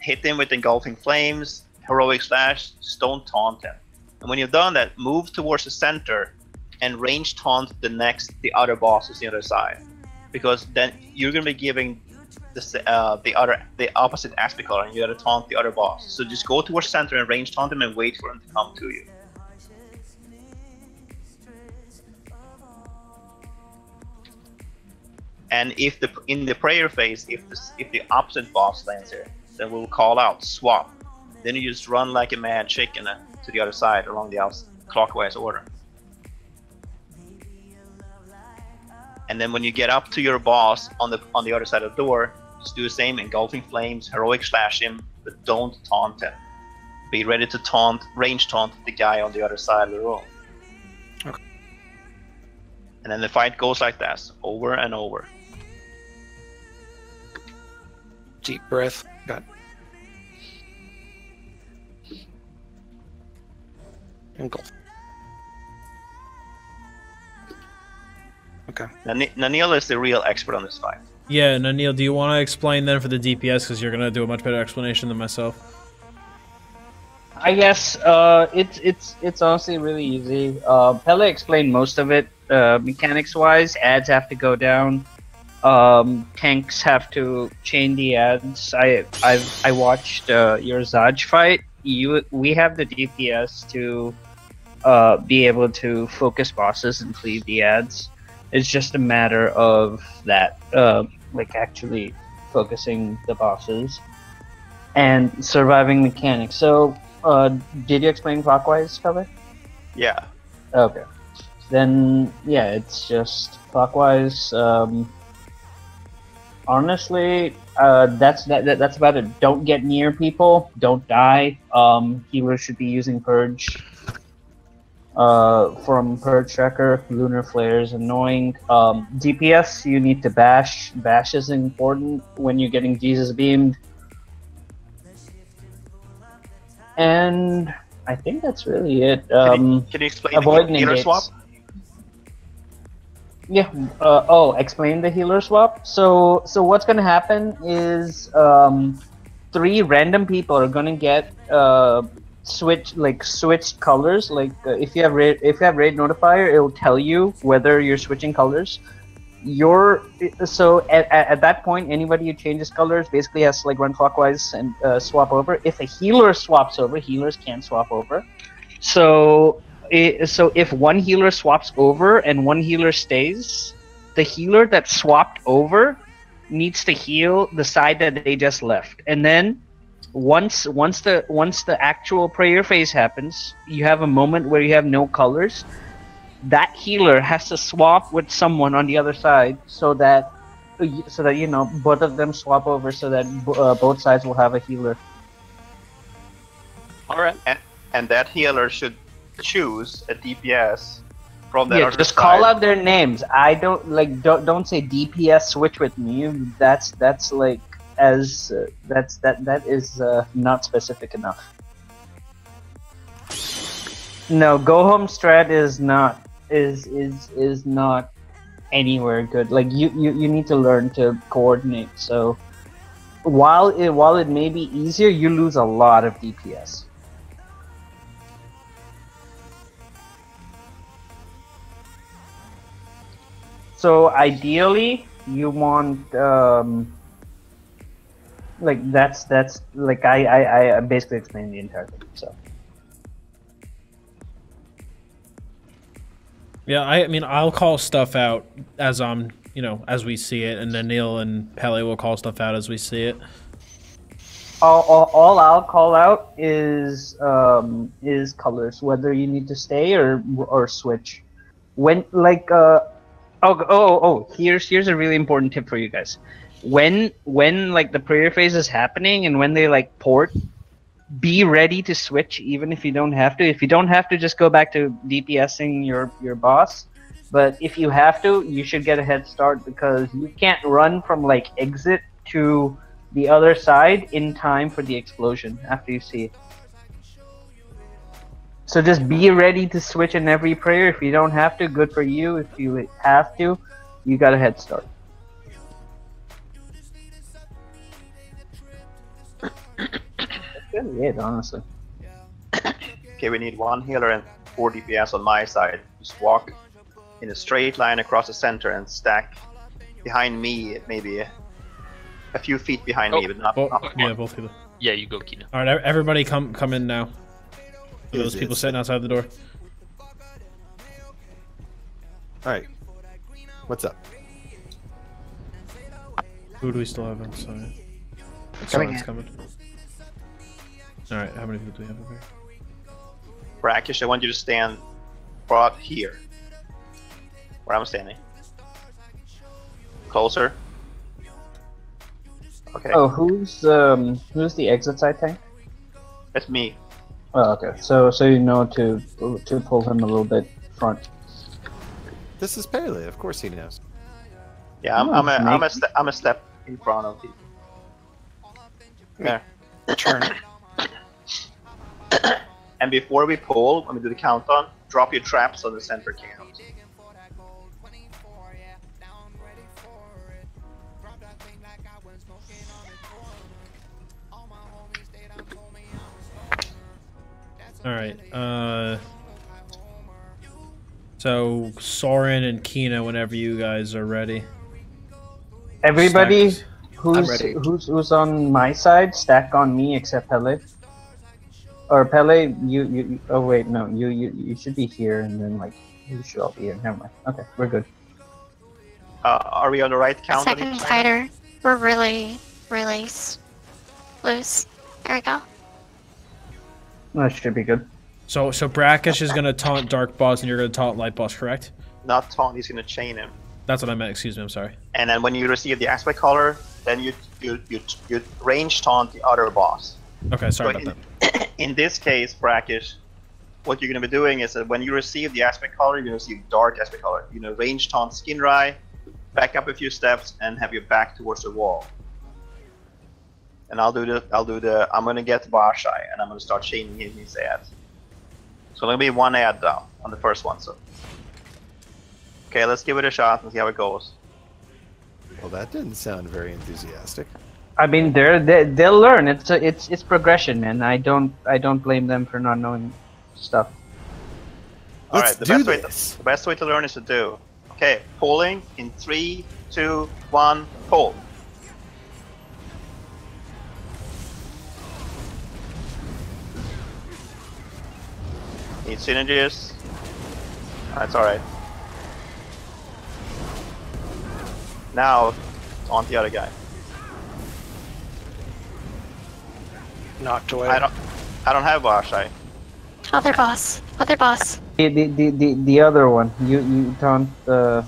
hit him with engulfing flames, heroic slash. Just don't taunt him. And when you've done that, move towards the center and range taunt the other bosses the other side, because then you're gonna be giving the opposite aspect color, and you gotta taunt the other boss. So just go towards center and range taunt him and wait for him to come to you. And if in the prayer phase, if the opposite boss lands here, then we'll call out swap. Then you just run like a mad chicken to the other side along the clockwise order. And then when you get up to your boss on the other side of the door, just do the same, engulfing flames, heroic slash him, but don't taunt him. Be ready to range taunt the guy on the other side of the room. Okay. And then the fight goes like that, over and over. Deep breath. Got. Engulf. Okay. Nanil is the real expert on this fight. Yeah, Nanil, do you want to explain then for the DPS, because you're going to do a much better explanation than myself? I guess it's honestly really easy. Pele explained most of it. Mechanics-wise, ads have to go down. Tanks have to chain the ads. I watched your Zaj fight. We have the DPS to be able to focus bosses and cleave the ads. It's just a matter of that, like actually focusing the bosses and surviving mechanics. So, did you explain clockwise, Pele? Yeah. Okay. Then, yeah, it's just clockwise. Honestly, that's about it. Don't get near people. Don't die. Healers should be using Purge. From Purge Tracker, Lunar Flare is annoying. DPS, you need to bash. Bash is important when you're getting Jesus beamed. And I think that's really it. Can you explain avoid the healer negates. swap? Yeah. Explain the healer swap. So what's gonna happen is 3 random people are gonna get switched colors. Like if you have raid notifier, it will tell you whether you're switching colors. At that point, anybody who changes colors basically has to like run clockwise and swap over. If a healer swaps over, healers can't swap over. So if one healer swaps over and one healer stays, the healer that swapped over needs to heal the side that they just left. And then once the actual prayer phase happens, you have a moment where you have no colors. That healer has to swap with someone on the other side so that you know both of them swap over, so that both sides will have a healer. All right. And that healer should choose a DPS from that other just side. call out their names. I don't don't say DPS switch with me. That's like that is not specific enough. No, go home strat is not anywhere good. Like you need to learn to coordinate. So while it may be easier, you lose a lot of DPS. So ideally, you want like that's like I basically explained the entire thing. So Yeah, I mean, I'll call stuff out as as we see it, and then Neil and Pele will call stuff out as we see it. all I'll call out is colors, whether you need to stay or switch. When like here's a really important tip for you guys. When like the prayer phase is happening and when they like port, be ready to switch even if you don't have to. If you don't have to, just go back to DPSing your boss. But if you have to, you should get a head start because you can't run from like exit to the other side in time for the explosion after you see it. So just be ready to switch in every prayer. If you don't have to, good for you. If you have to, you got a head start. That's really it, honestly. Okay, we need 1 healer and 4 DPS on my side. Just walk in a straight line across the center and stack behind me, maybe a few feet behind me, but not. Yeah, both people. Yeah, you go, Kina. All right, everybody, come in now. For those people sitting outside the door. All right. What's up? Who do we still have inside? Coming in. Coming. All right, how many people do we have over here? Brackish, I want you to stand right here, where I'm standing. Closer. Okay. Oh, who's the exit side tank? It's me. Oh, okay. So you know to pull him a little bit front. This is Pele. Of course he knows. Yeah, I'm a step in front of you. There. Turn. And before we pull, when we do the countdown, drop your traps on the center count. Alright, so Soren and Kina whenever you guys are ready. Everybody Stacked. who's on my side, stack on me except Pele. Or Pele, you oh wait, no, you should be here and then like you should all be here. Never mind. Okay, we're good. Are we on the right count? Second tighter. We're really loose. There we go. That should be good. So Brackish is gonna taunt Dark Boss and you're gonna taunt Light Boss, correct? Not taunt, he's gonna chain him. That's what I meant, excuse me, I'm sorry. And then when you receive the aspect color, then you range taunt the other boss. Okay, sorry about that. In this case, Brackish, what you're gonna be doing is that when you receive the aspect color, you're gonna receive dark aspect color. You're gonna range taunt Skinrai, back up a few steps, and have your back towards the wall. And I'm gonna get Varshai, and I'm gonna start chaining in his ads. So there'll be 1 ad down on the first one. So, okay, let's give it a shot and see how it goes. Well, that didn't sound very enthusiastic. I mean, they'll learn. It's progression, man. I don't blame them for not knowing stuff. All right, the best way to learn is to do. Okay, pulling in 3, 2, 1, pull. Need synergies. That's alright. Now, on the other guy. Knocked away. I don't have Varshai. Other boss. The other one. You taunt the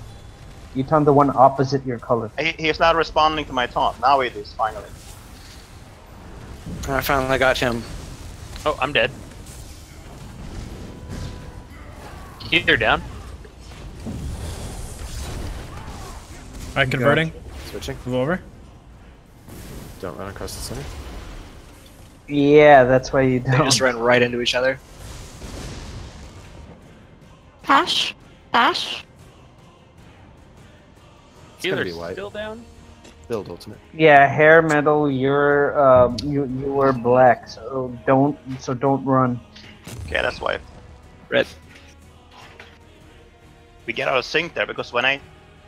one opposite your color. He's not responding to my taunt. Now it is finally. I finally got him. Oh, I'm dead. You're down. Alright, converting. Switching. Move over. Don't run across the center. Yeah, that's why you They don't. just ran right into each other. Bash. It's gonna be white. Still down. Build ultimate. Yeah, hair metal. You're you were black, so don't run. Okay, that's why. Red. We get out of sync there because when I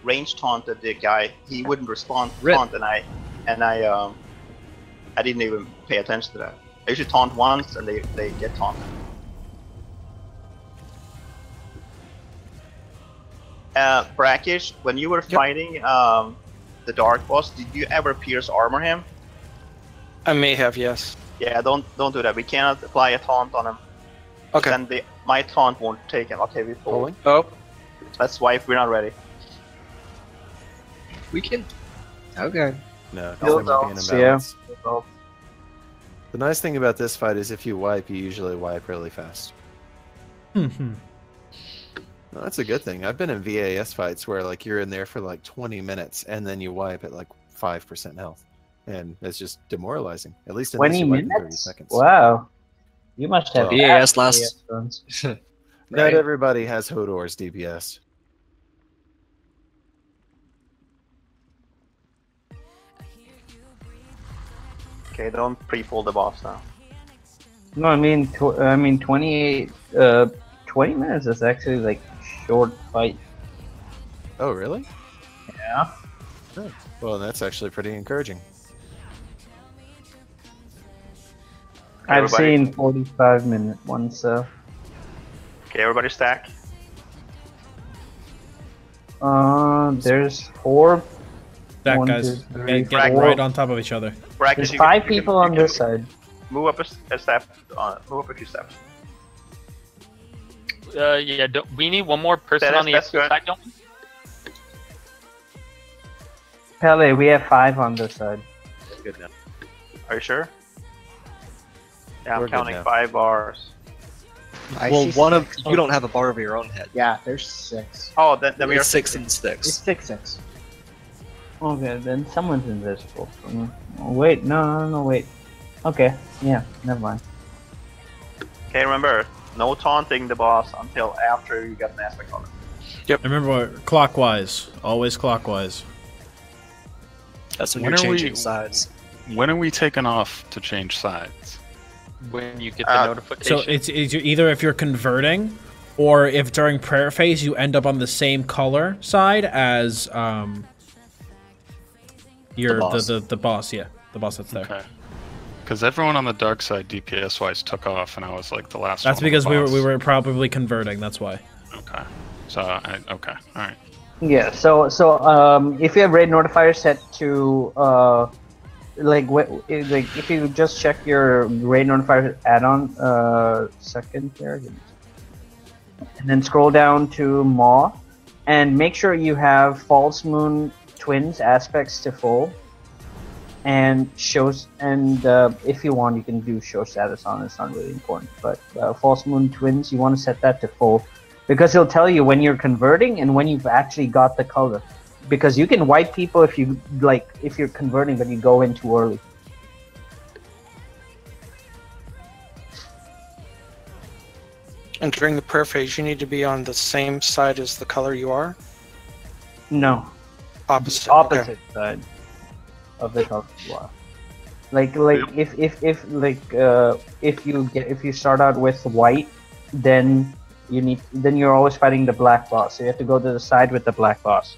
range taunted the guy, he wouldn't respond to Red. taunt, and I didn't even pay attention to that. I usually taunt once and they get taunted. Brackish, when you were fighting the Dark Boss, did you ever pierce armor him? I may have, yes. Yeah, don't do that. We cannot apply a taunt on him. Okay. Then my taunt won't take him. Okay, we pull. Oh. Let's wipe. We're not ready. We can. Okay. No, Build there might be an ults, imbalance. yeah. The nice thing about this fight is if you wipe, you usually wipe really fast. Mm-hmm. Well, that's a good thing. I've been in VAS fights where like you're in there for like 20 minutes and then you wipe at like 5% health, and it's just demoralizing. At least in 20 this, you wipe in 30 minutes? seconds. Wow. You must have Well, VAS fast lasts. runs. Not Right. everybody has Hodor's DPS. Okay, don't pre-pull the boss now. No, I mean, 28, 20 minutes is actually like short fight. Oh, really? Yeah. Oh, well, that's actually pretty encouraging. I've Everybody- seen 45-minute ones, so. Okay, everybody stack. There's 4. That 1, guys, 2, 3, get 4. right on top of each other. Brackets, There's 5 people on this side. Move up a step. Move up a few steps. Yeah, we need one more person on the That's ESO good. side, don't we? Pele, we have 5 on this side. Good now. Are you sure? Yeah, We're I'm good counting now. 5 bars. I Well, see one of 6. you don't have a bar over your own head. Yeah, there's 6. Oh, then we are It's 6 and It's 6. 6. Okay, then someone's invisible. Oh, wait, no, wait. Okay, yeah, never mind. Okay, remember, no taunting the boss until after you get an aspect on it. Remember, clockwise. Always clockwise. That's when When you're are we- changing sides. When are we taking off to change sides? When you get the notification. So it's either if you're converting, or if during prayer phase you end up on the same color side as your boss. the boss. Yeah, the boss that's there. Okay. Because everyone on the dark side, DPS wise, took off, and I was like the last. That's one on the because we boss. were probably converting. That's why. Okay. So okay. All right. Yeah, so if you have raid notifier set to like if you just check your raid notifier add-on second here, and then scroll down to Maw, and make sure you have false moon twins aspects to full, and shows, and if you want you can do show status on. It's not really important, but false moon twins you want to set that to full. Because it'll tell you when you're converting and when you've actually got the color. Because you can wipe people if you if you're converting but you go in too early. And during the prayer phase, you need to be on the same side as the color you are? No. Opposite. Opposite Okay. side of the color you are. If you start out with white, then you're always fighting the black boss. So you have to go to the side with the black boss.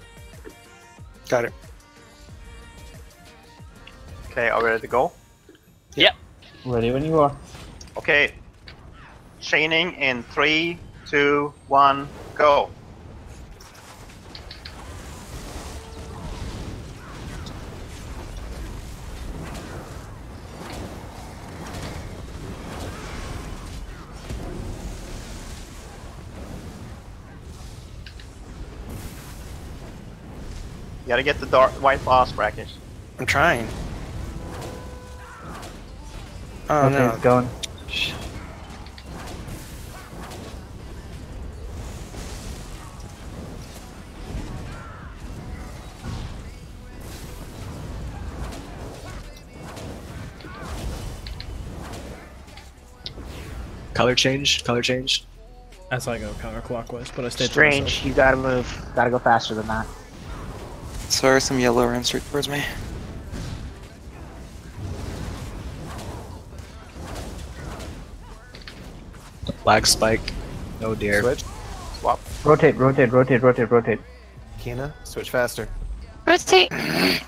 Got it. Okay, are we ready to go? Yep. Ready when you are. Okay. Chaining in 3, 2, 1, go. You gotta get the dark white boss bracket. I'm trying. Oh Okay, no. it's going. Color change. Color change. As I go counterclockwise, but I stay Strange, you gotta move. Gotta go faster than that. Sorry, some yellow ran straight towards me. Lag spike. Oh dear. Switch. Swap. Rotate. Kina, switch faster. Rotate.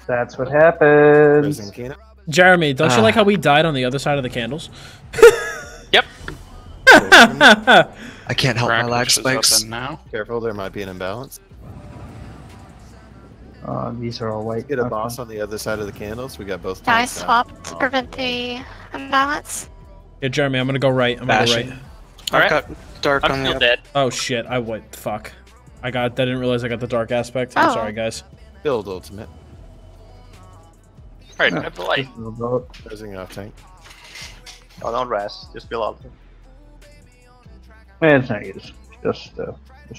That's what happens. Prison Kina. Jeremy, don't you like how we died on the other side of the candles? Yep. I can't help my lag Brackish is up spikes. and now. Careful, there might be an imbalance. These are all white. Get a Okay. boss on the other side of the candles. We got both. Yeah, I tanks down. swapped to prevent the imbalance. Yeah, Jeremy, I'm gonna go right. I'm gonna go right. Bashing. I've Alright. got dark I'm on still the dead. Oh shit! I went. Fuck. I didn't realize I got the dark aspect. I'm Oh. sorry, guys. Build ultimate. Alright, I have the light. Closing off tank. Oh, don't rest. Just build ultimate. It's not used. Just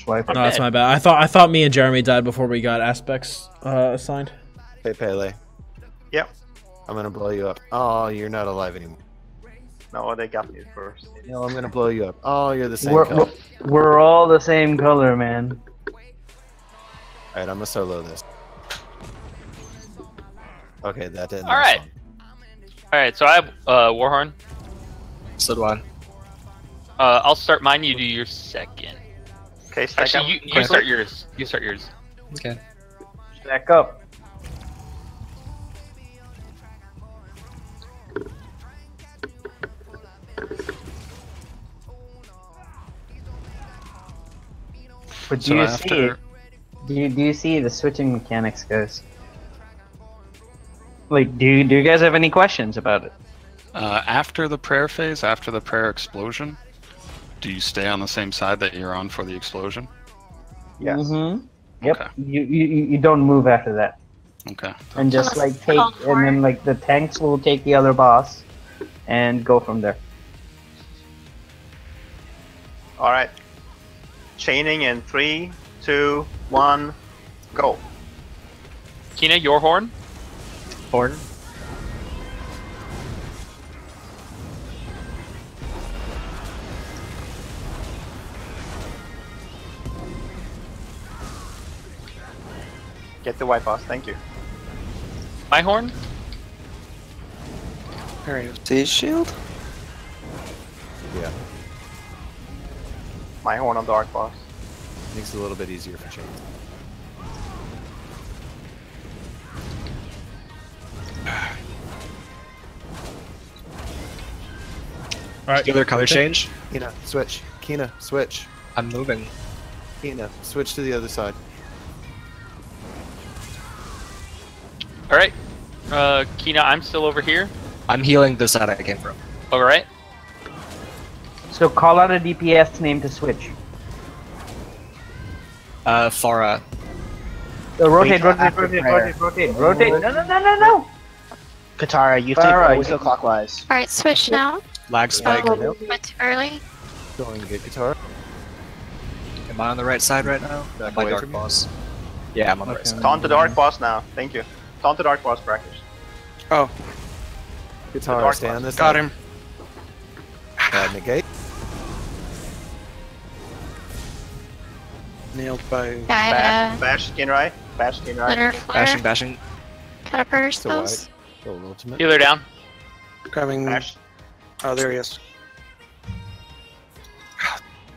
wipe it. No, that's my bad. I thought me and Jeremy died before we got aspects assigned. Hey, Pele. Yep. I'm gonna blow you up. Oh, you're not alive anymore. No, they got me first. No, I'm gonna blow you up. Oh, you're the same We're, color. we're all the same color, man. Alright, I'm gonna solo this. Okay, that didn't. All right. All right. So I have Warhorn. So do I. I'll start mine. You do your second. Okay, stack up. Actually, you start yours. You start yours. Okay. Stack up. But do So you after- see? Do you see the switching mechanics, guys? Like, do you guys have any questions about it? After the prayer phase, after the prayer explosion, do you stay on the same side that you're on for the explosion? Yes. Mm-hmm. Yep. Okay. You don't move after that, Okay. and just like take, and then like the tanks will take the other boss, and go from there. All right. Chaining in 3, 2, 1, go. Kina, your horn. Horn. Get the white boss. Thank you. My horn. Stage shield? Yeah, My horn on dark boss. makes it a little bit easier for chains. Alright. Other color change. Kina, switch. Kina, switch. I'm moving. Kina, switch to the other side. All right. Kina, I'm still over here. I'm healing the side I came from. All right. So call out a DPS name to switch. Farah. Rotate, Wait, rotate, after rotate, prayer. rotate, rotate. No. Katara, you have to Farah, always go clockwise. Alright, switch now. Lag spike. Oh, went too early. Going to get guitar. Am I on the right side right now? Back My away dark from you. boss. Yeah, I'm on the right side. Taunt the dark boss now. Thank you. Taunt the dark boss, Brackish. Oh, Guitar, dark stay on boss. this got side. him. Negate. Nailed by. Yeah, I had Bash skin right. Bash skin a right. litter flare. Bashing. Gotta purge So wide. those. Go ultimate. Healer down. Grabbing. Bash. Oh, there he is.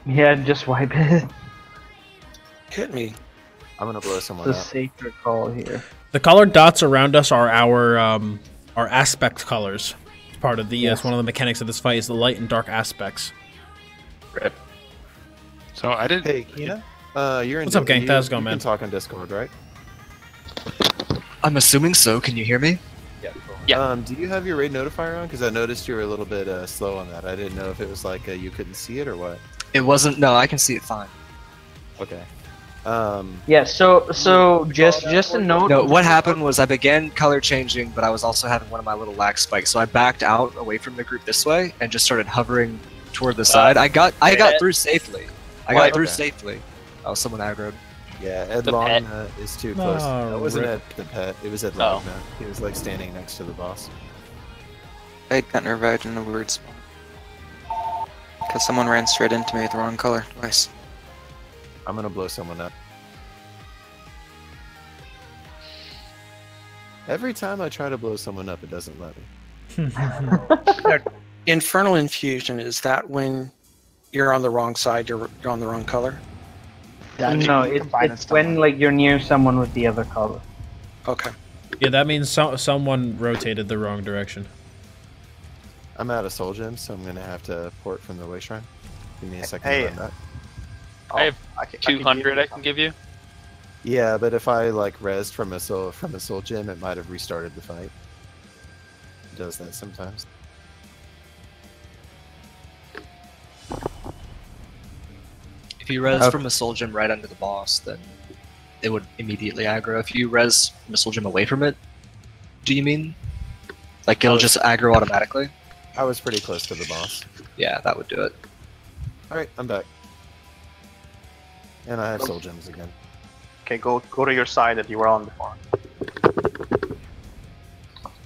Yeah, just wipe it. Hit me. I'm gonna blow someone It's a up. safer call here. The colored dots around us are our aspect colors. It's part of the. It's one of the mechanics of this fight is the light and dark aspects. Rip. So I did. Hey, Kina. You're in. What's up, gang? You- How's it going, you man? can talk on Discord, right? I'm assuming so. Can you hear me? Yeah. Cool. Yeah. Do you have your raid notifier on? Because I noticed you were a little bit slow on that. I didn't know if it was like you couldn't see it or what. It wasn't. No, I can see it fine. Okay. Yeah, so just a note. No, what happened was I began color changing, but I was also having one of my little lag spikes, so I backed out away from the group this way and just started hovering toward the side. I got through safely. I got through Okay. safely. Oh, someone aggroed. Yeah, The Edlong pet. is too close. Oh, That wasn't rip. Ed the pet. It was Oh. Edlong. He was like standing next to the boss. I got revived in a weird spot. Because someone ran straight into me the wrong color twice. I'm gonna blow someone up. Every time I try to blow someone up, it doesn't let me. Infernal Infusion, is that when you're on the wrong side, you're on the wrong color? No, it's when like you're near someone with the other color. Okay. Yeah, that means someone rotated the wrong direction. I'm out of soul gems, so I'm gonna have to port from the way shrine. Give me a second Hey. to run that. I have I can 200 I can give you. Yeah, but if I like rezzed from a soul gem, it might have restarted the fight. It does that sometimes. If you res from a soul gem right under the boss, then it would immediately aggro. If you res from a soul gem away from it, do you mean? Like it'll just aggro automatically? I was pretty close to the boss. Yeah, that would do it. Alright, I'm back. And I have soul gems again. Okay, go to your side that you were on before.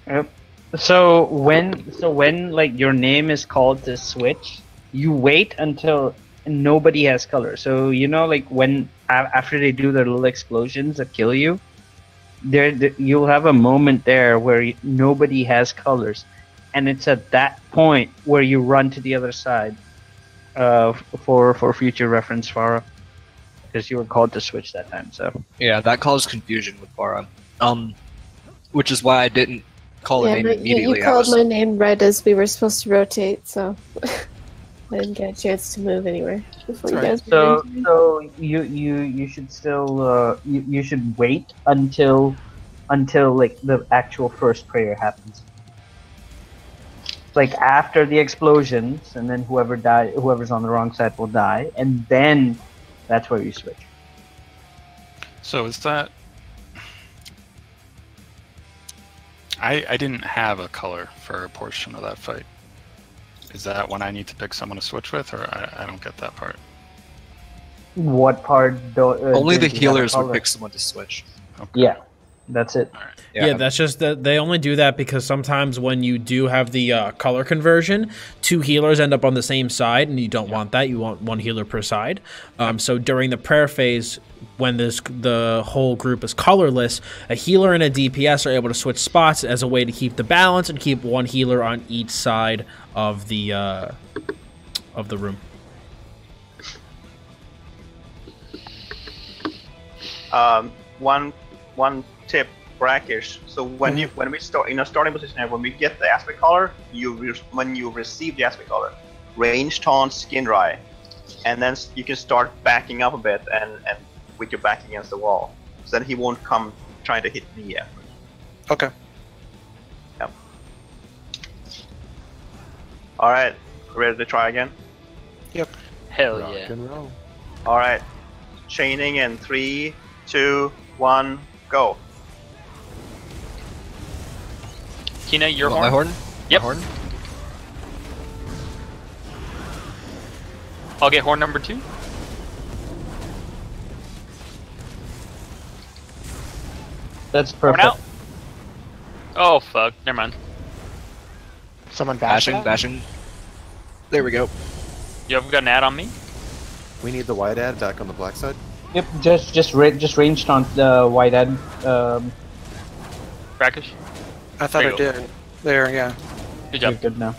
Yep. So when like your name is called to switch, you wait until nobody has color. So you know, like when after they do their little explosions that kill you, you'll have a moment there where nobody has colors, and it's at that point where you run to the other side. For future reference, Farah, because you were called to switch that time. So Yeah, that caused confusion with Farah. Which is why I didn't call her name immediately. You called my name right as we were supposed to rotate, so I didn't get a chance to move anywhere before you guys. So you should still you should wait until like the actual first prayer happens. Like after the explosions, and then whoever's on the wrong side will die, and then that's where you switch. So is that... I didn't have a color for a portion of that fight. Is that when I need to pick someone to switch with, or I don't get that part? What part? Only the healers would pick someone to switch. Okay. Yeah, that's it. All right. Yeah, that's just that they only do that because sometimes when you do have the color conversion, 2 healers end up on the same side, and you don't want that. You want 1 healer per side. So during the prayer phase, when the whole group is colorless, a healer and a DPS are able to switch spots as a way to keep the balance and keep 1 healer on each side of the room. One tip, brackish. So when we start in a starting position, when we get the aspect color, when you receive the aspect color, range taunt, skin dry, and then you can start backing up a bit and with your back against the wall. So then he won't come trying to hit me yet. Okay. Yep. All right, ready to try again? Yep. Hell Rock yeah. and roll. All right, chaining in 3, 2, 1, go. Kina, your My horn? horn? Yep. My horn? I'll get horn number 2. That's Horn perfect. out. Oh fuck, never mind. Someone bashing. Bashing. There we go. You haven't got an ad on me? We need the white ad back on the black side. Yep, just range taunt the white ad. Brackish? I thought There I you did. There, yeah. Good You're job. good now.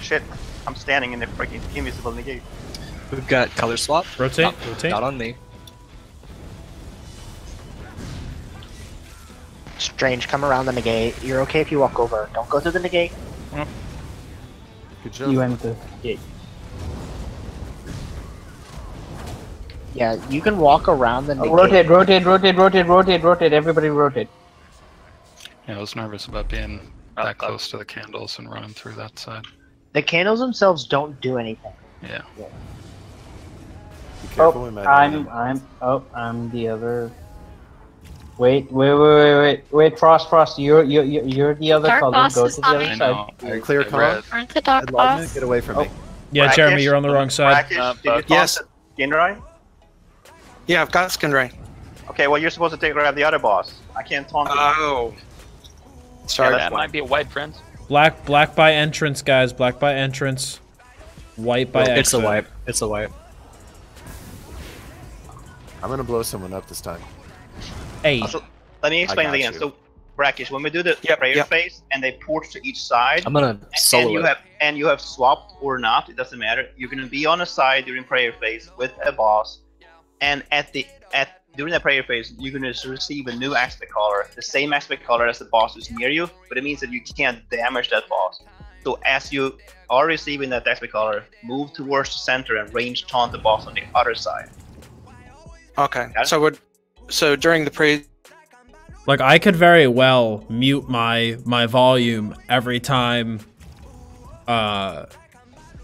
Shit, I'm standing in the freaking invisible negate. We've got color swap. Rotate, rotate. Not on me. Strange, come around the negate. You're okay if you walk over. Don't go through the negate. Good job. You went to gate. Yeah, you can walk around the negate. Rotate. Everybody rotate. Yeah, I was nervous about being that close to the candles and running through that side. The candles themselves don't do anything. Yeah. Be careful, we might I'm the other. Wait, Frost, you're the other Dark color. boss Go is to the other coming. side. Clear color. Aren't the dark Enlightenment, boss? get away from me. Yeah, Jeremy, you're on the wrong side. Brackish, did you Yes. toss skin dry? Yeah, I've got skin ray. Okay, well you're supposed to grab the other boss. I can't taunt him. Oh. Sorry. Yeah, That might be a wide friends. Black by entrance, guys. Black by entrance. White by exit. It's a wipe. It's a wipe. I'm gonna blow someone up this time. Hey. Also, let me explain I it got again. you. So, Brackish, when we do the prayer yep. phase and they porch to each side, I'm gonna solo it. and you have swapped or not, it doesn't matter. You're gonna be on a side during prayer phase with a boss, and during the prayer phase, you're gonna receive a new aspect color, the same aspect color as the boss who's near you, but it means that you can't damage that boss. So as you are receiving that aspect color, move towards the center and range taunt the boss on the other side. Okay. Got it? So during the praise. Like, I could very well mute my volume every time I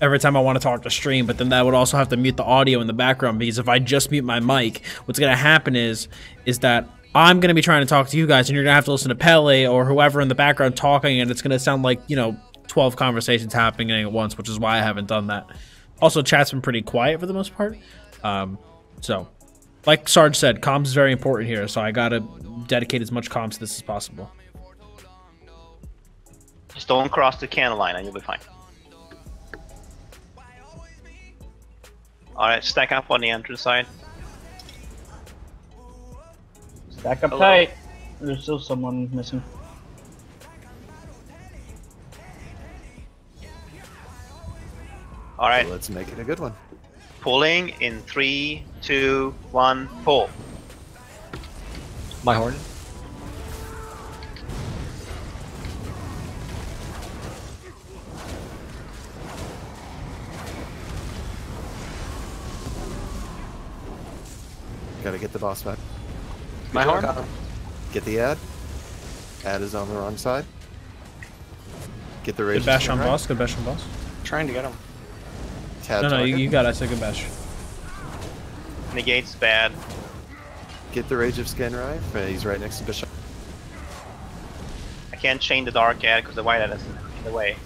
want to talk to stream, but then that would also have to mute the audio in the background, because if I just mute my mic, what's going to happen is that I'm going to be trying to talk to you guys, and you're going to have to listen to Pele or whoever in the background talking, and it's going to sound like, 12 conversations happening at once, which is why I haven't done that. Also, chat's been pretty quiet for the most part. So, like Sarge said, comms is very important here, so I gotta dedicate as much comms to this as possible. Just don't cross the cannon line and you'll be fine. Alright, stack up on the entrance side. Stack up Hello. tight. There's still someone missing. Alright, Let's make it a good one. pulling in 3, 2, 1, pull. My horn. Gotta get the boss back. My horn? Get the ad. Ad is on the wrong side. Get the rage. Good bash on boss. Good bash on boss. Trying to get him. Tab No, target. you got it. I said good bash. Negate's bad. Get the rage of Skinrife. He's right next to Bishop. I can't chain the dark ad because the white ad is in the way.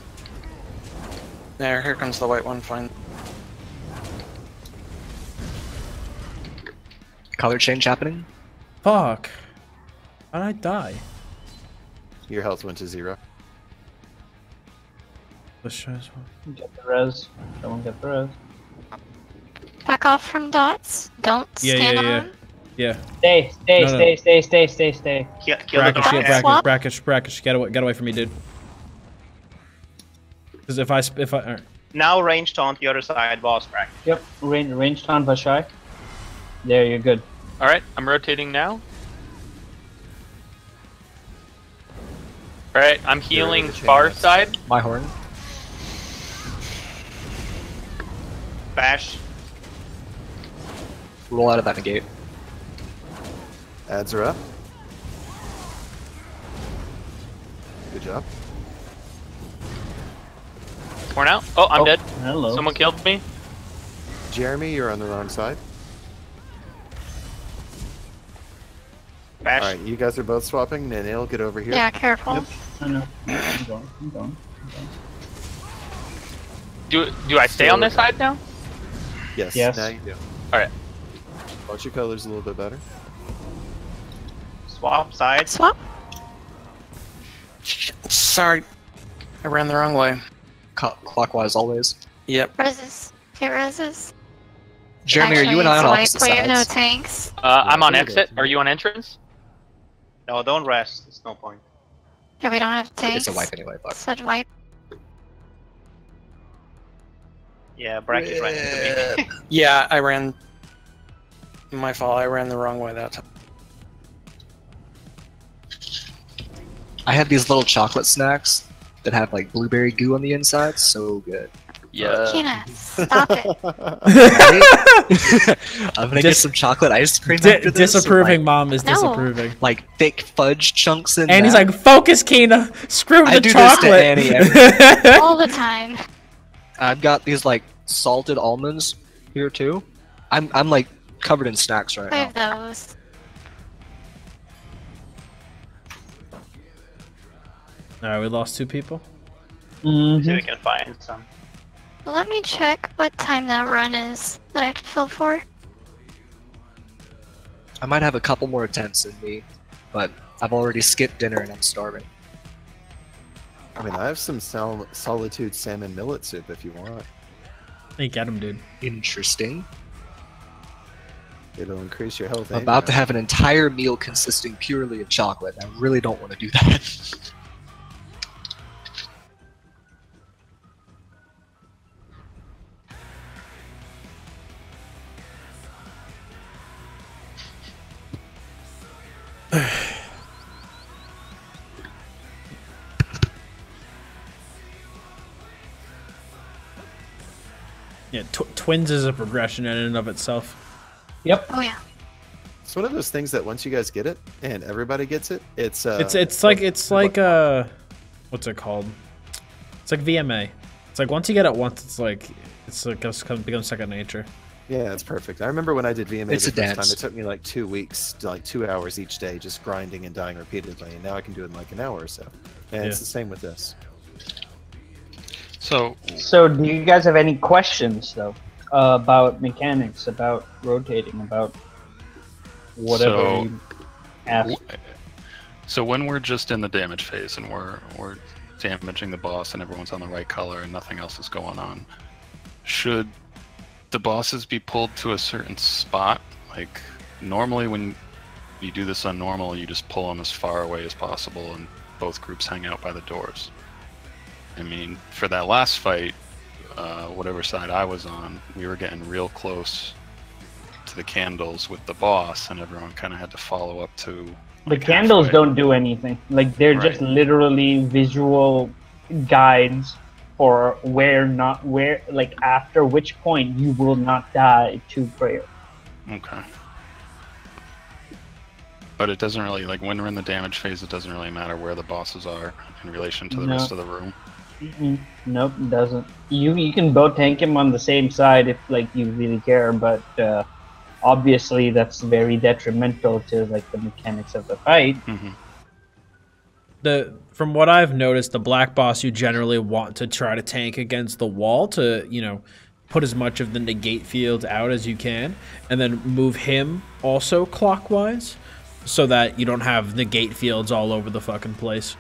There, here comes the white one. Fine. Color change happening. Fuck. How'd I die? Your health went to 0. Let's try this one. Get the res. Someone get the res. Back off from dots. Don't stand on. Yeah. Stay. No, no. Stay. Kill the dark ad. Brackish. Get away from me, dude. Because if I alright. Now range taunt the other side, boss crack. Yep. Range taunt Vashai. There, you're good. Alright, I'm rotating now. Alright, I'm healing far side. My horn. Bash. Roll out of that negate. Ads are up. Good job. Torn out. Oh, I'm dead. Hello. Someone killed me. Jeremy, you're on the wrong side. Bash. Alright, you guys are both swapping. Nanil, get over here. Yeah, careful. I know. I'm going. Do I stay on this side now? Yes, Yes. now you do. Alright. Watch your colors a little bit better. Swap side. Swap. Sorry. I ran the wrong way. Clockwise always. Yep. Reses. Get reses. Jeremy, are you and I on Actually, opposite it's white, we have no sides? tanks. I'm on exit. Are you on entrance? No, don't rest. There's no point. Yeah, we don't have tanks. It's a wipe anyway, but Said wipe. Yeah, Brackish ran into me. Yeah, I ran. My fault. I ran the wrong way that time. I have these little chocolate snacks that have like blueberry goo on the inside. So good. Yeah. Gina, stop it. I'm gonna get some chocolate ice cream after this. Disapproving with, mom is No. disapproving. like thick fudge chunks in. And he's that. like, focus, Kina. Screw I the do chocolate. this to Annie. All the time. I've got these like salted almonds here too. I'm like covered in snacks right I now. have those. Alright, we lost 2 people. See if we can find some. Let me check what time that run is that I have to fill for. I might have a couple more attempts in me, but I've already skipped dinner and I'm starving. I mean, I have some Solitude salmon millet soup if you want. Hey, get him, dude. Interesting. It'll increase your health. I'm about to have an entire meal consisting purely of chocolate. I really don't want to do that. Yeah, twins is a progression in and of itself. Yep. Oh yeah. It's one of those things that once you guys get it and everybody gets it, it's like what's it called? It's like VMA. It's like once you get it once, it's like becomes second nature. Yeah, it's perfect. I remember when I did VMA It's the a first dance. time, it took me like 2 weeks, like 2 hours each day, just grinding and dying repeatedly, and now I can do it in like an hour or so. And it's Yeah. the same with this. So do you guys have any questions though about mechanics, about rotating, about whatever you ask? So when we're just in the damage phase and we're damaging the boss and everyone's on the right color and nothing else is going on, should the bosses be pulled to a certain spot? Like normally when you do this on normal, you just pull them as far away as possible and both groups hang out by the doors. I mean, for that last fight, whatever side I was on, we were getting real close to the candles with the boss, and everyone kind of had to follow up to. The candles don't do anything. Like they're just literally visual guides for like after which point you will not die to prayer. Okay. But it doesn't really, like when we're in the damage phase, it doesn't really matter where the bosses are in relation to the rest of the room. Nope, it doesn't. You can both tank him on the same side if like you really care, but obviously that's very detrimental to like the mechanics of the fight. From what I've noticed, the black boss you generally want to try to tank against the wall to, you know, put as much of the negate field out as you can, and then move him also clockwise so that you don't have negate fields all over the fucking place.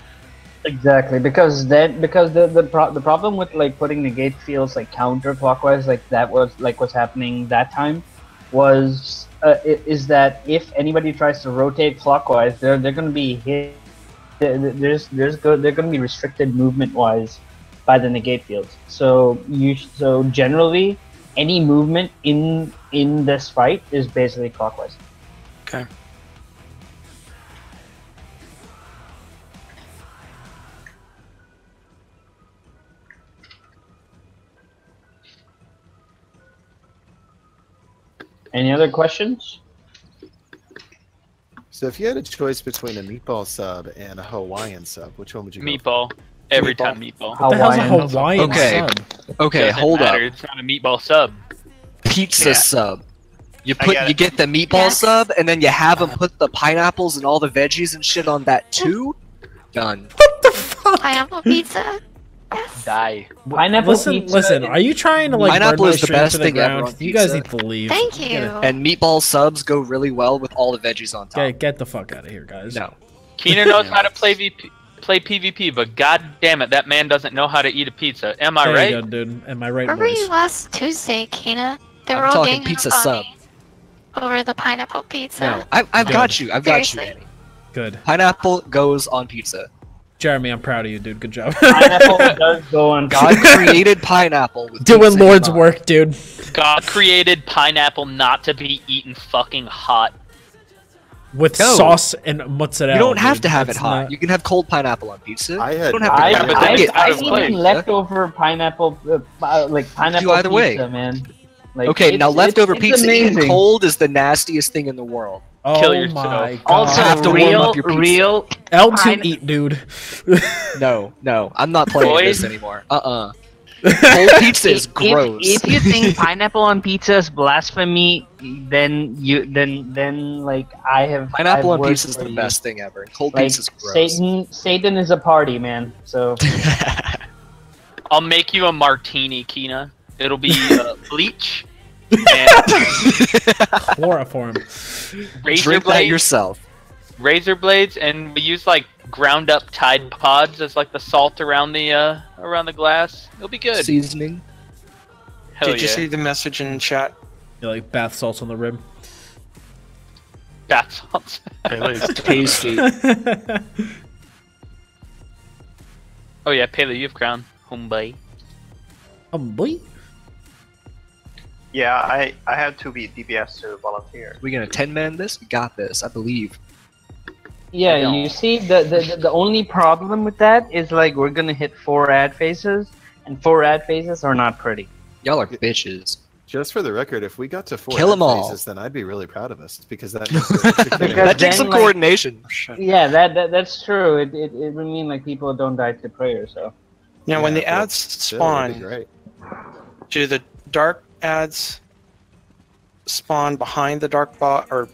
Exactly, because the problem with like putting negate fields like counterclockwise, like that was like what's happening that time, was is that if anybody tries to rotate clockwise, they're going to be hit. They're going to be restricted movement wise by the negate fields. So generally any movement in this fight is basically clockwise. Okay. Any other questions? So if you had a choice between a meatball sub and a Hawaiian sub, which one would you go Meatball. Every time meatball. What the hell's a Hawaiian sub? Okay, Doesn't hold matter, up. It's not a meatball sub. Pizza sub. You get it. get the meatball sub, and then you have them put the pineapples and all the veggies and shit on that too. Done. Pineapple pizza. Die. Pineapple Listen, are you trying to like Pineapple burn is the my best stream to the thing ever ground? on You guys pizza. need to leave. Thank you. And meatball subs go really well with all the veggies on top. Get the fuck out of here, guys. No. Keener knows how to play PvP, but god damn it, that man doesn't know how to eat a pizza. Am I There right? you go, dude. Am I right, Where were boys? you last Tuesday, Kina? They were I'm all talking ganging pizza up on sub. me over the pineapple pizza. No, I've got you. I've got you, Seriously. Annie. Good. Pineapple goes on pizza. Jeremy, I'm proud of you, dude. Good job. Pineapple does go on. God created pineapple with Doing pizza in Lord's mind. work, dude. God created pineapple not to be eaten fucking hot. With No. sauce and mozzarella. You don't have dude. to have it That's hot. not- You can have cold pineapple on pizza. I You had- don't have to I've have then it. it's out of eaten place. leftover pineapple, like pineapple either way. pizza, man. Like, Okay, now leftover it's pizza eaten amazing. cold is the nastiest thing in the world. Oh Kill yourself. my god. Also, have to warm real, up your pizza. real. L2 pine- eat, dude. No, I'm not playing Boys. this anymore. Cold pizza is gross. If you think pineapple on pizza is blasphemy, then like I have Pineapple I've on pizza worked is for the you. best thing ever. Cold Like pizza is gross. Satan is a party, man. So I'll make you a martini, Kina. It'll be bleach and Chloroform. razor Drink that blades, yourself. razor blades, and we use like ground up Tide Pods as like the salt around the glass. It'll be good. Seasoning. Hell Did you yeah. see the message in chat? You like bath salts on the rib. Bath salts. Pele's Tasty. Oh yeah, Pele, you have crown. Homeboy. Boy. Yeah, I had to be DPS to volunteer. We gonna 10-man this? We got this, I believe. yeah, you see the only problem with that is like we're gonna hit 4 ad phases, and 4 ad phases are not pretty. Y'all are bitches. Just for the record, if we got to 4 Kill 'em all. phases, then I'd be really proud of us because that. That takes some then, like- coordination. Yeah, that's true. It would mean like people don't die to prayer. So Now, when Yeah, the but ads still, that'd be spawn, great. do the dark ads spawn behind the dark bot, or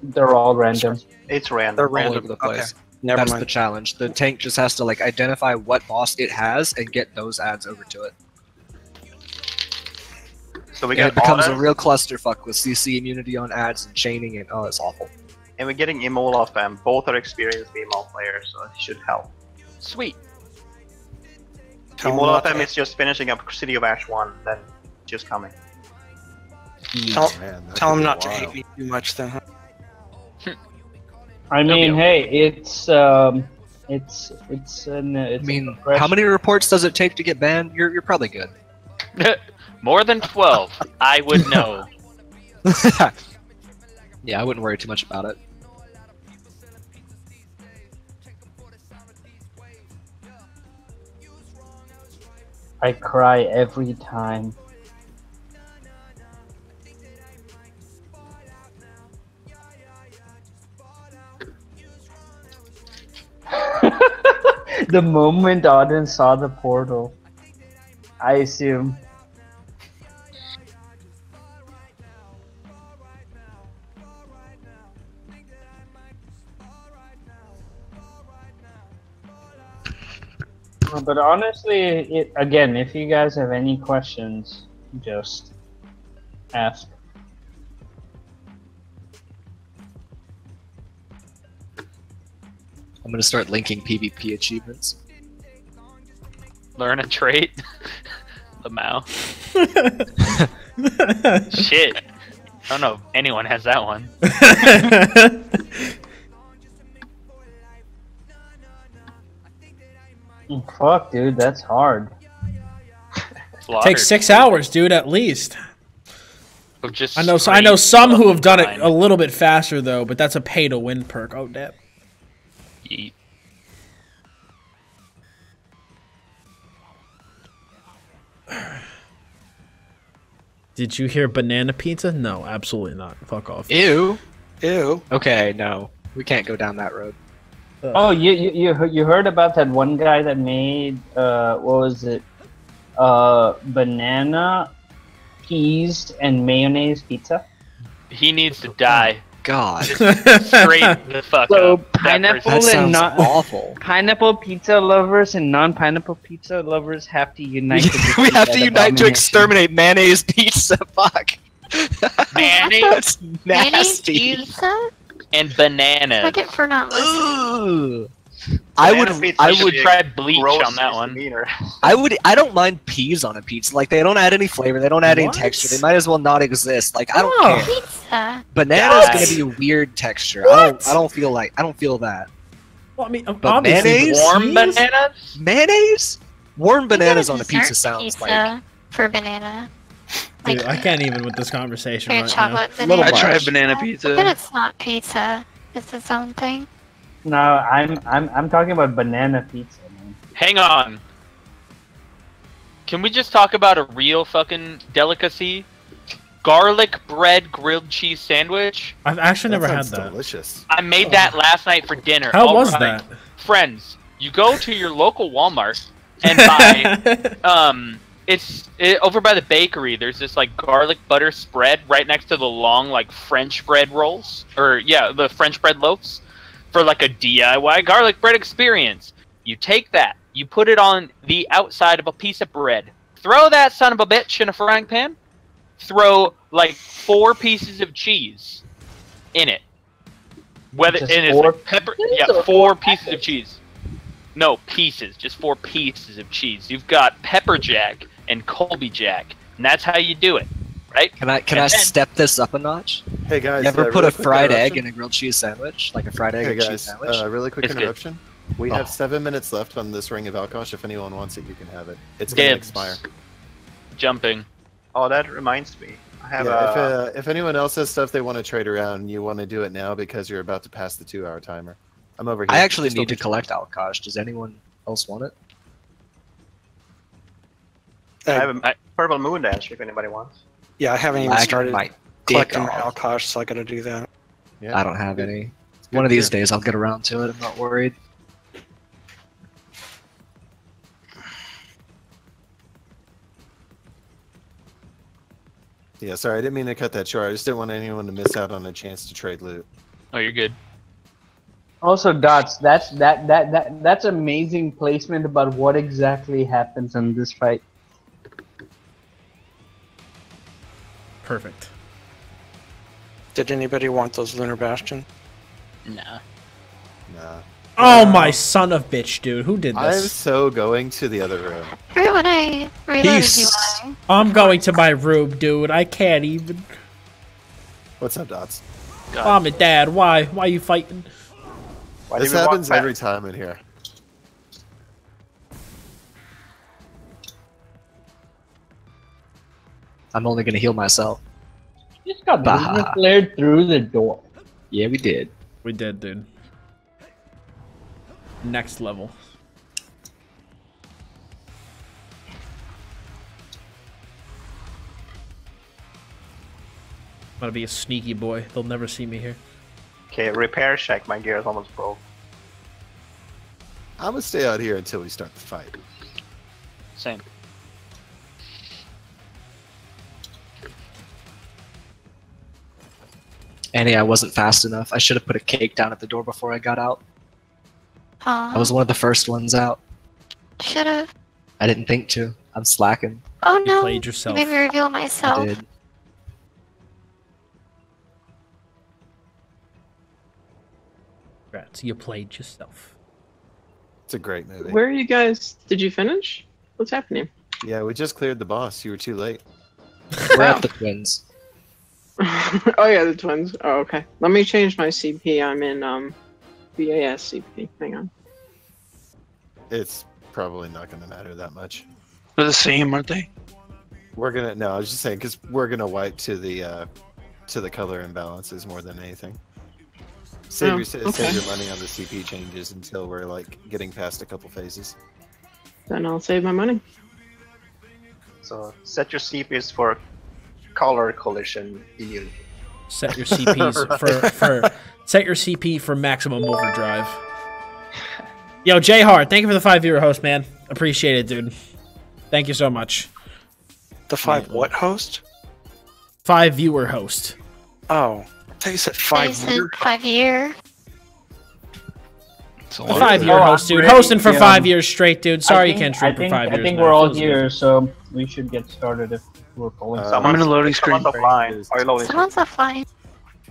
they're all random. It's random. they're All random? over the place. Never That's mind. the challenge. The tank just has to like identify what boss it has and get those ads over to it. So we And got it becomes a autos, real clusterfuck with CC immunity on ads and chaining, and oh, it's awful. and we're getting vMoL off them. Both are experienced vMoL players, so it should help. Sweet. Tell vMoL them off not them to- is just finishing up City of Ash 1, then just coming. Tell, Man, that tell could them be not to wild. hate me too much then. Huh? I mean, hey, it's an. I mean, how many reports does it take to get banned? You're probably good. More than 12, I would know. Yeah, I wouldn't worry too much about it. I cry every time. The moment Auden saw the portal, I assume. But honestly, again, if you guys have any questions, just ask. I'm gonna start linking PvP achievements. Learn a trait. Lamau. Shit. I don't know if anyone has that one. Fuck, dude, that's hard. Takes 6 hours, dude, at least. Just I know some who have done it a little bit faster though, but that's a pay to win perk. Oh damn. Yeet. Did you hear banana pizza? No, absolutely not. Fuck off. Ew. Ew. Okay, no, we can't go down that road. Oh, you heard about that one guy that made what was it? Banana, peas, and mayonnaise pizza. He needs to die. God. Just straight the fuck So up. pineapple That and sounds not awful. pineapple pizza lovers and non-pineapple pizza lovers have to unite. We have to unite to exterminate mayonnaise pizza. Fuck. Mayonnaise, Nasty. Pizza? and bananas. Fuck it for not listening. Ugh. I would try bleach on that one. I don't mind peas on a pizza. Like, they don't add any flavor, they don't add any What? texture. They might as well not exist. Like, I don't Oh. care. Pizza. Banana's Guys. gonna be a weird texture. What? I don't feel that. Well, I mean, But obviously, mayonnaise? Warm cheese? bananas? Mayonnaise? Warm bananas You on get a pizza dessert sounds pizza like for banana. Dude, I can't even with this conversation Or right chocolate now. banana. I tried pizza. banana But pizza. then it's not pizza. It's its own thing. No, I'm talking about banana pizza, man. Hang on. Can we just talk about a real fucking delicacy? Garlic bread grilled cheese sandwich. I've actually never had sounds that. delicious. I made that last night for dinner. How All was right. that? Friends, you go to your local Walmart and buy it's over by the bakery. There's this like garlic butter spread right next to the long like French bread rolls, or yeah, the French bread loaves for like a DIY garlic bread experience. You take that, you put it on the outside of a piece of bread, throw that son of a bitch in a frying pan, throw like 4 pieces of cheese in it. Whether Just and it's 4 like pepper, pieces yeah, or 4 4 pieces of cheese. No, pieces, just 4 pieces of cheese. You've got pepper jack and Colby jack, and that's how you do it, right? Can I And then- step this up a notch? Hey guys, You ever put really a quick fried egg interruption. in a grilled cheese sandwich? Like a fried egg Hey and cheese guys, sandwich? really quick It's good. interruption. We Oh. have 7 minutes left on this ring of Alkosh. If anyone wants it, you can have it. It's going to Dibs. expire. Jumping. Oh, that reminds me. I have Yeah, if anyone else has stuff they want to trade around, you want to do it now because you're about to pass the 2-hour timer. I'm over here. I actually Just need to over- collect Alkosh. Does anyone else want it? I have a purple moon dancer if anybody wants. Yeah, I haven't even Lag started my dick collecting my off. Alkosh, so I gotta do that. Yeah. I don't have any. good One of these beer. days I'll get around to it. I'm not worried. Yeah, sorry, I didn't mean to cut that short. I just didn't want anyone to miss out on a chance to trade loot. Oh, you're good. Also, Dots, that's amazing placement about what exactly happens in this fight. Perfect. Did anybody want those Lunar Bastion? Nah. Nah. Oh my son of bitch, dude! Who did I'm this? so going to the other room. Right when I reloaded you on. I'm going to my room, dude. I can't even. What's up, Dots? Mom and Dad, why? Why are you fighting? Why This did we walk happens back? every time in here. I'm only gonna heal myself. Just got Bah. flared through the door. Yeah, we did. We did, dude. Next level. I'm gonna be a sneaky boy. They'll never see me here. Okay, repair check. My gear is almost broke. I'm gonna stay out here until we start the fight. Same. Annie, I wasn't fast enough. I should have put a cake down at the door before I got out. I was one of the first ones out. Should've. I didn't think to. I'm slacking. Oh You no. played yourself. Maybe reveal I myself. did. Rats, you played yourself. It's a great movie. Where are you guys? Did you finish? What's happening? Yeah, we just cleared the boss. You were too late. We're at the twins. Oh yeah, the twins. Oh okay. Let me change my CP. I'm in VAS CP. Hang on. It's probably not going to matter that much. They're the same, aren't they? We're gonna. No, I was just saying because we're gonna wipe to the color imbalances more than anything. Save your money on the CP changes until we're like getting past a couple phases. Then I'll save my money. So set your CPs for color collision immunity. Set your CPs for set your CP for maximum overdrive. Yo, Jay Hard, thank you for the 5-viewer host, man. Appreciate it, dude. Thank you so much. The 5 what host? 5-viewer host. Oh, I thought you said I 5 said year. 5 year. It's a A lot. 5-year host, dude. Hosting for 5 years straight, dude. Sorry you can't stream for 5 years. I think man. we're all Feels here, good. so we should get started if we're pulling. I'm in a loading screen. Someone's offline. Are you loading screen? Someone's offline.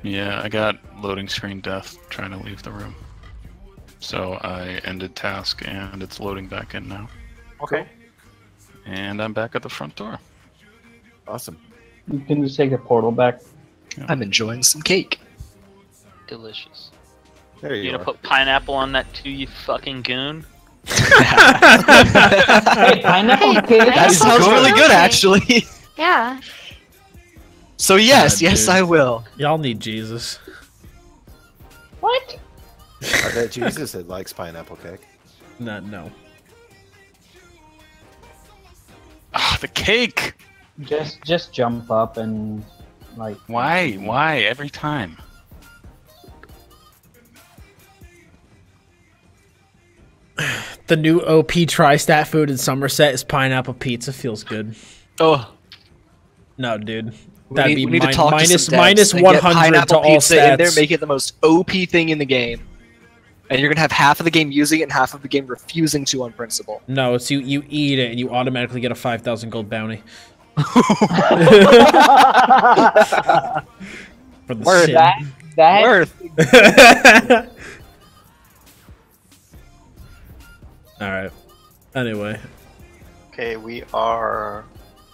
Yeah, I got loading screen death trying to leave the room. So I ended task and it's loading back in now. Okay. And I'm back at the front door. Awesome. You can just take the portal back. I'm enjoying some cake. Delicious. There you You are. gonna put pineapple on that too, you fucking goon? Hey, pineapple cake. That sounds really good, actually. Yeah. So yes, God, yes, dude. I will. Y'all need Jesus. What? I bet Jesus likes pineapple cake. No. Ah, the cake! Just jump up and like. Why? Why? Every time. The new OP tri-stat food in Somerset is pineapple pizza. Feels good. Oh, No, dude. we That'd need, be we need to talk to some devs minus and get 100 to pineapple all pizza in there, stats. make it the most OP thing in the game, and you're gonna have half of the game using it and half of the game refusing to on principle. No, it's you eat it and you automatically get a 5,000 gold bounty. For the Word. sin. That Worth. Alright. Anyway. Okay, we are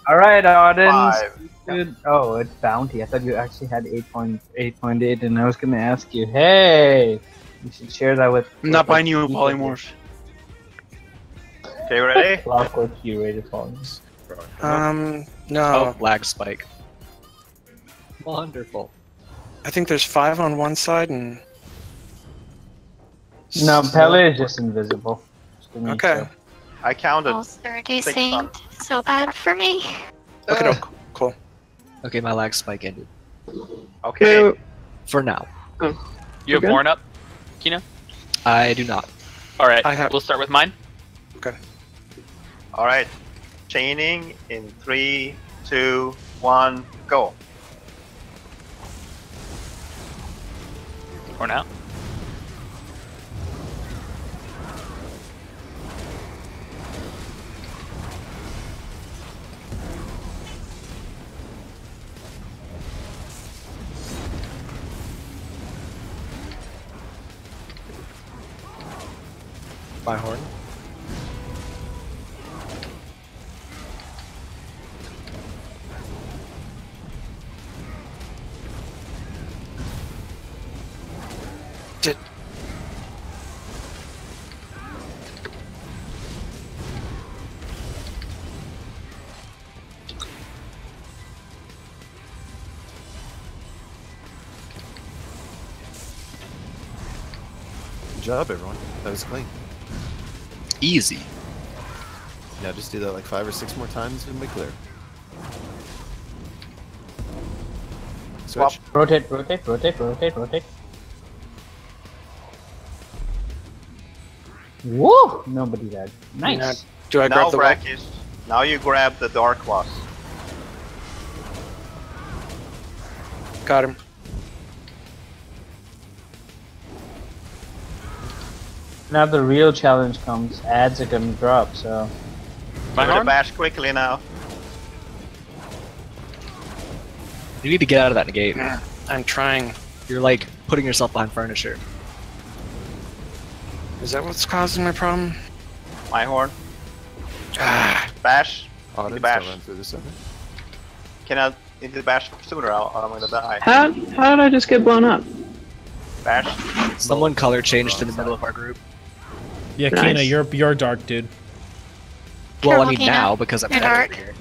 All right, audience. 5. Good. Oh, it's bounty. I thought you actually had 8.8, and I was gonna ask you, hey, you should share that with. I'm not buying you a polymorph. Okay, ready? Clockwork curated volumes. No. Oh, lag spike. Wonderful. I think there's 5 on one side and. No, Pele is just invisible. Just give me a Okay. show. I counted. Also reducing so bad for me. Okay, cool. Okay, my lag spike ended. Okay. For now. You have Okay. Warren up, Kino? I do not. Alright, I have- we'll start with mine. Okay. All right. Chaining in 3, 2, 1, go. Warren out. My horn. Good job, everyone. That was clean. Easy. Now just do that like 5 or 6 more times and we clear. Swap. Switch. Rotate, rotate, rotate, rotate, rotate. Whoa! Nobody died. Nice. Now, do I now, grab the wall? Brackish, now you grab the Dark Boss. Got him. Now the real challenge comes. Ads are gonna drop, so. Give it a bash quickly now. You need to get out of that negate. I'm trying. You're like putting yourself behind furniture. Is that what's causing my problem? My horn. Ah. Bash. Audit, The bash. still run through the center. Cannot into the bash sooner, I'm gonna die. How did I just get blown up? Bash. Someone color changed in the middle of our group. Yeah, Nice. Kina, you're dark, dude. Well, I Careful, mean Kina. now because I'm You're dead dark. over here.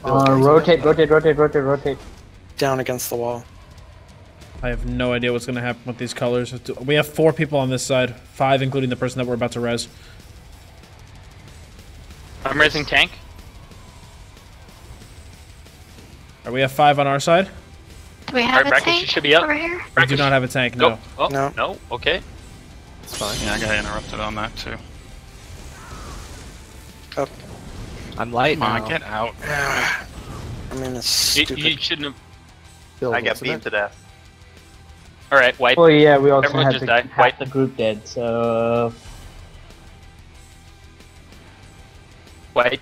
Rotate, rotate, rotate, rotate, rotate. Down against the wall. I have no idea what's gonna happen with these colors. We have 4 people on this side, 5 including the person that we're about to res. I'm raising tank. Are we have 5 on our side? Do we have a Brackish, you tank should be up. over here? We do not have a tank. No. Nope. Oh, No. no. Okay. It's fine. Yeah, I got interrupted on that too. Up. I'm light Come on, now. get out. I'm in a You stupid. shouldn't have. Bill, I got what's the beamed next? to death. All right, wipe. Oh yeah, we also Everyone had just to died. half Wipe. the group dead, so. Wipe.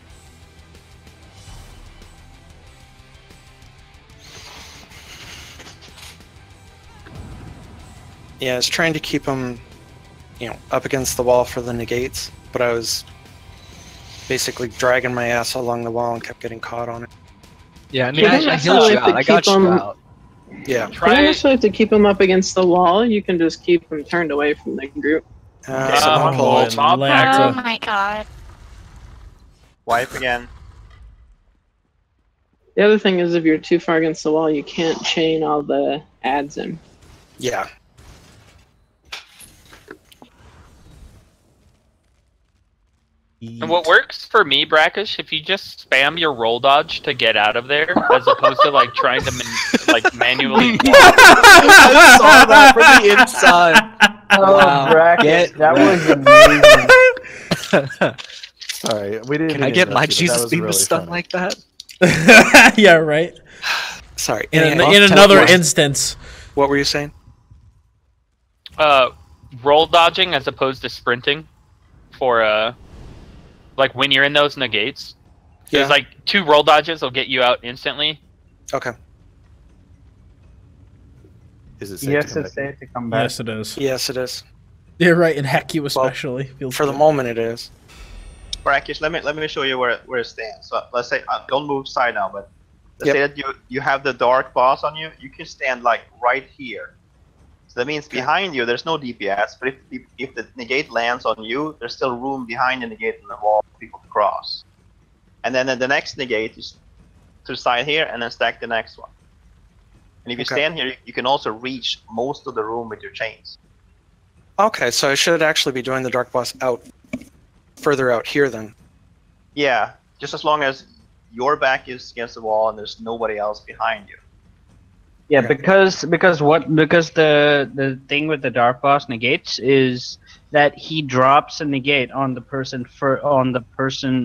Yeah, I was trying to keep him, up against the wall for the negates, but I was basically dragging my ass along the wall and kept getting caught on it. Yeah, I mean, You don't I healed you necessarily have out. to I got keep you 'em- out. Yeah. You don't Try. necessarily have to keep them up against the wall. You can just keep them turned away from the group. Someone Oh, pulled. Bob. Oh Atlanta. my god. Wipe again. The other thing is, if you're too far against the wall, you can't chain all the ads in. Yeah. And what works for me, Brackish, if you just spam your roll dodge to get out of there, as opposed to like trying to manually. I saw that from the inside. Oh, Wow. Brackish, Get that was amazing. Sorry, we didn't. Can mean I to get my interrupt you, but that Jesus was beam really to stun funny. like that? Yeah, right. Sorry. In Anyhow, another instance. what were you saying? Roll dodging as opposed to sprinting, for like when you're in those negates. Yeah. There's like 2 roll dodges will get you out instantly. Okay. Is it safe Yes, to come it's back? safe to come back. Yes, it is. Yes, it is. You're right, and heck, you especially. Feels For the good. moment, it is. Brackish, let me show you where it stands. So let's say don't move side now, but let's say that you have the dark boss on you. You can stand like right here. So that means behind you there's no DPS, but if the negate lands on you, there's still room behind the negate in the wall for people to cross. And then the next negate is to the side here, and then stack the next one. And if you stand here, you can also reach most of the room with your chains. Okay, so I should actually be doing the dark boss further out here then. Yeah, just as long as your back is against the wall and there's nobody else behind you. Yeah, because the thing with the dark boss negates is that he drops a negate on the person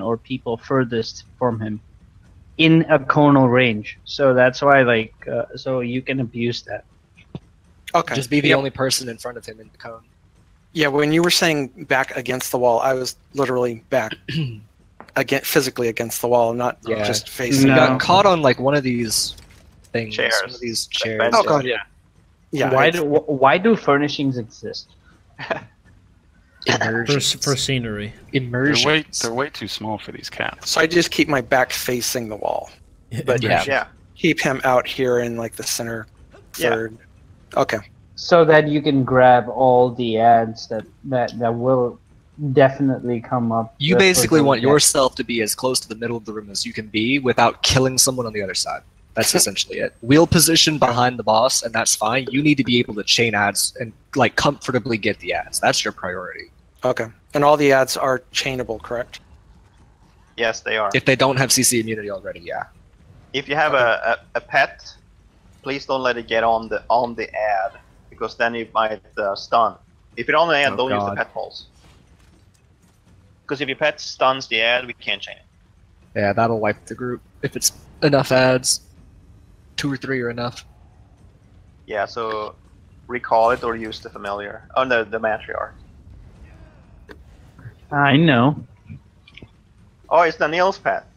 or people furthest from him in a conal range. So that's why so you can abuse that. Okay. Just be the only person in front of him in the cone. Yeah, when you were saying back against the wall, I was literally back, physically against the wall, not just facing. You got caught on like one of these things, Chairs. one of these chairs. Oh god, yeah. Yeah. Why do furnishings exist? For scenery. Immersion. They're way too small for these cats. So I just keep my back facing the wall, but Yeah. keep him out here in like the center third. Okay. So that you can grab all the ads that will definitely come up. You basically want yourself to be as close to the middle of the room as you can be without killing someone on the other side. That's essentially it. Wheel position behind the boss, and that's fine. You need to be able to chain ads and like comfortably get the ads. That's your priority. Okay. And all the ads are chainable, correct? Yes, they are. If they don't have CC immunity already, yeah. If you have a pet, please don't let it get on the ad, because then it might stun. If you're on the ad, don't use the pet pulse. Because if your pet stuns the ad, we can't chain it. Yeah, that'll wipe the group. If it's enough ads, 2 or 3 are enough. Yeah, so recall it or use the familiar. Oh, no, the matriarch. I know. Oh, it's Daniel's pet.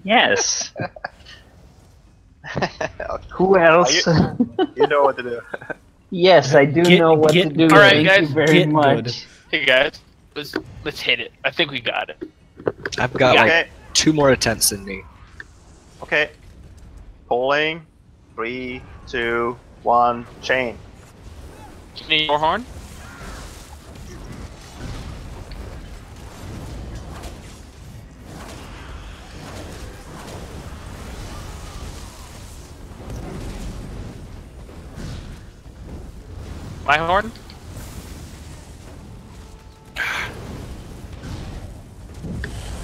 Yes. Who else? You know what to do. Yes, I do know what to do. All right, Thank guys. you very much. Hey guys, let's hit it. I think we got it. I've got like 2 more attempts in me. Okay. Pulling. 3, 2, 1, chain. Need more horn? My horn?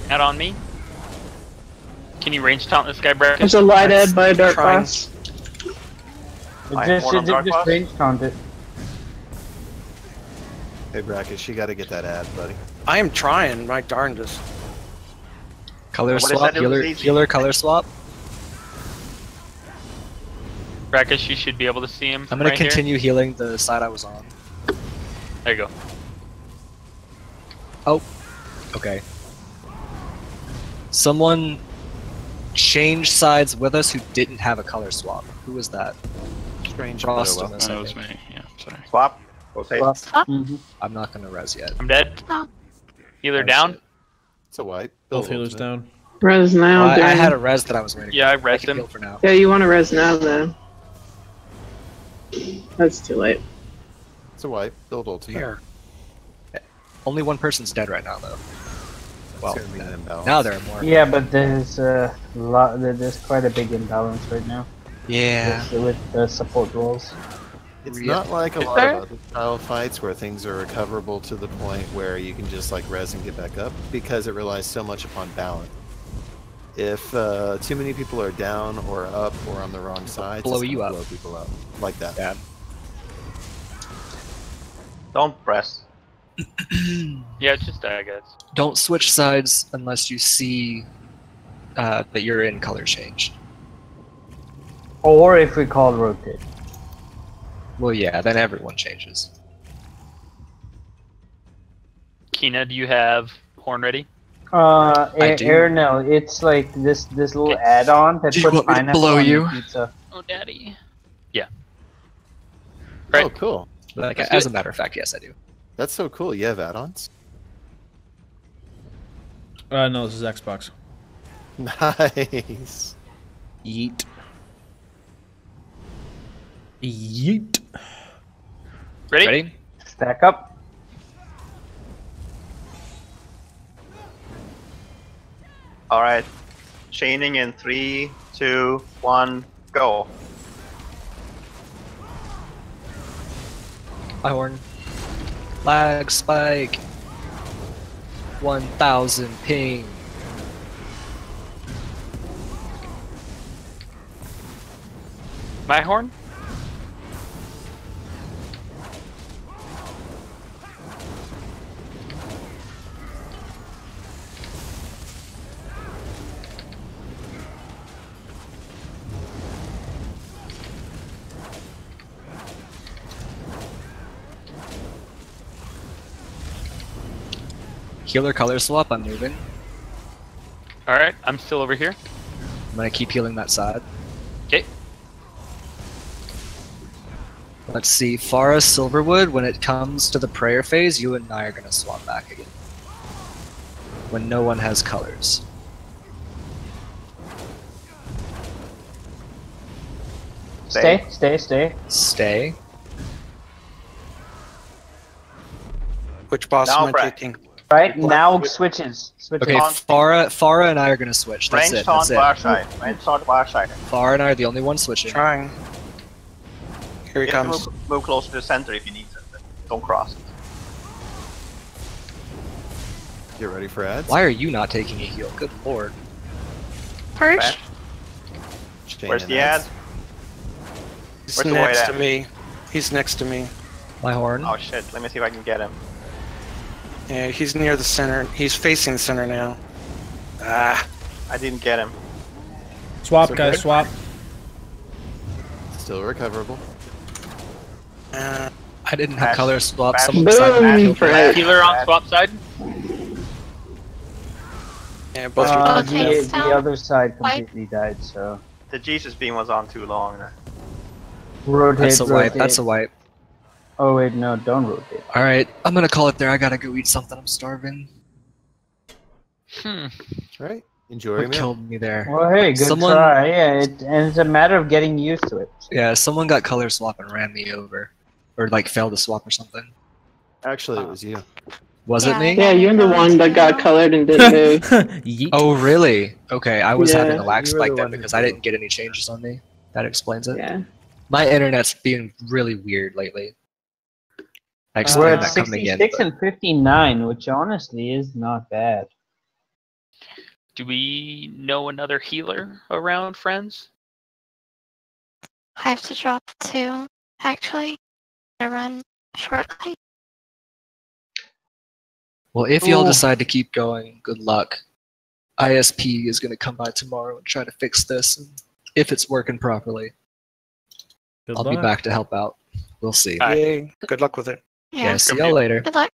Not on me. Can you range taunt this guy, Brad? There's a light ad by a dark boss. Just range taunt it. Hey Brackish, you gotta get that ad, buddy. I am trying, my darn just. Color swap, healer color swap. Brackish, you should be able to see him. I'm gonna right continue healing the side I was on. There you go. Oh, okay. Someone changed sides with us who didn't have a color swap. Who was that? Strange. Frost That on this, I was think. me. Yeah, sorry. Swap. Rotate. I'm not gonna res yet. I'm dead. Healer down. It's a wipe. Both healers down. Res now. I Dan. had a res that I was waiting. Yeah, I for. resed can him. heal for now. Yeah, you want to res now then. That's too late. It's a wipe. Build ulti. Here. Only one person's dead right now, though. Well, It's gonna be an imbalance. now there are more. Yeah, but there's there's quite a big imbalance right now. Yeah. With the support roles. It's not like a lot of other style fights where things are recoverable to the point where you can just like res and get back up, because it relies so much upon balance. If too many people are down or up or on the wrong side, Blow you up. blow people up like that. Yeah. Don't press. Yeah, it's just guys. Don't switch sides unless you see that you're in color changed. Or if we call rotate. Well, yeah, then everyone changes. Kina, do you have horn ready? I do. No, it's like this little add-on that Do you puts want me to pineapple blow on you? your pizza. Oh, daddy. Yeah. Oh, cool. Like, as a matter of fact, yes, I do. That's so cool. You have add-ons? No, this is Xbox. Nice. Yeet. Yeet. Ready? Stack up. All right. Chaining in 3, 2, 1, go. High horn. Lag spike. 1000 ping. My horn? Healer color swap, I'm moving. Alright, I'm still over here. I'm gonna keep healing that side. Okay. Let's see, Farah Silverwood, when it comes to the prayer phase, you and I are gonna swap back again. When no one has colors. Stay, stay, stay. Stay. Which boss Now, am I Brad. taking? Right, now switches. Okay, Farah and I are gonna switch. That's Range it. on That's it. far side. Range on far side. Farah and I are the only ones switching. Trying. Here he You have to comes. move closer to the center if you need to. But don't cross it. Get ready for ads. Why are you not taking a heal? Good lord. Perch? Where's the ad? He's Where's the white next at? to me. He's next to me. My horn. Oh shit, let me see if I can get him. Yeah, he's near the center. He's facing the center now. Ah. I didn't get him. Swap, It's guys, okay. swap. Still recoverable. I didn't have Bash. color swap. Bash. Someone Boom, beside me. Fred. Healer on swap side. Yeah, both are Okay, the so other side white. completely died, so... The Jesus beam was on too long. Rotate, That's a wipe. rotate. That's a wipe. Oh wait, no, don't rotate. Alright, I'm gonna call it there. I gotta go eat something. I'm starving. Right. Enjoy your What meal. killed me there? Well, hey, good Someone- try. Yeah, and it's a matter of getting used to it. Yeah, someone got color swap and ran me over. Or like failed to swap or something. Actually, it was you. Was it me? Yeah, you're the one that got colored and didn't move. Yeet. Oh, really? Okay, I was Yeah. having a lag You were the spike then one who because I did. didn't get any changes on me. That explains it. Yeah. My internet's being really weird lately. I We're explained at that coming in. 66 but- and 59, which honestly is not bad. Do we know another healer around, friends? I have to drop 2, actually, to run shortly. Well, if y'all Ooh. decide to keep going, good luck. ISP is going to come by tomorrow and try to fix this. And if it's working properly, Good I'll be luck. back to help out. We'll see. Yay. Good luck with it. Yeah, see y'all later. Good luck.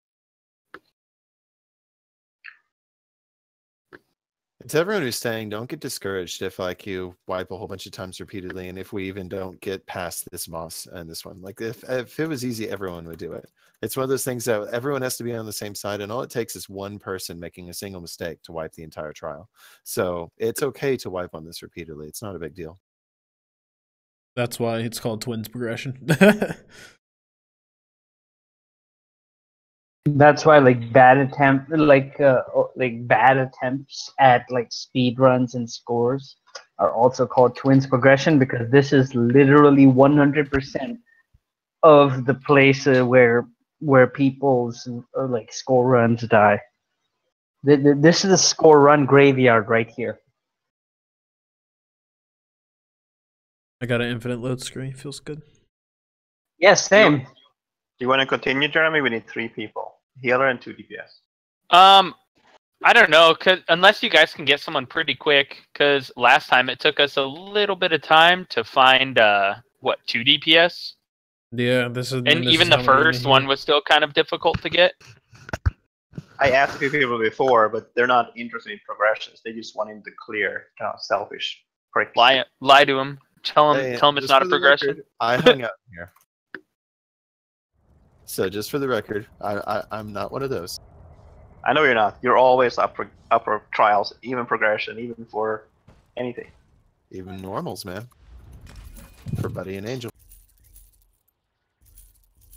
And to everyone who's staying, don't get discouraged if like you wipe a whole bunch of times repeatedly, and if we even don't get past this boss and this one. Like if it was easy, everyone would do it. It's one of those things that everyone has to be on the same side, and all it takes is one person making a single mistake to wipe the entire trial. So it's okay to wipe on this repeatedly. It's not a big deal. That's why it's called twins progression. That's why like bad attempts at like speed runs and scores are also called twins progression, because this is literally 100% of the place where people's like score runs die. This is a score run graveyard right here. I got an infinite load screen. Feels good. Yes, same. Do you want to continue, Jeremy? We need 3 people. Healer and 2 DPS. I don't know, unless you guys can get someone pretty quick, because last time it took us a little bit of time to find 2 DPS, Yeah, this is. and even the first one was still kind of difficult to get. I asked a few people before, but they're not interested in progressions. They just want him to clear. Kind of selfish. Prick. Lie to him. Tell him it's just not a for the progression. record, I hung out here. So just for the record, I'm not one of those. I know you're not. You're always up for trials, even progression, even for anything. Even normals, man. For Buddy and Angel.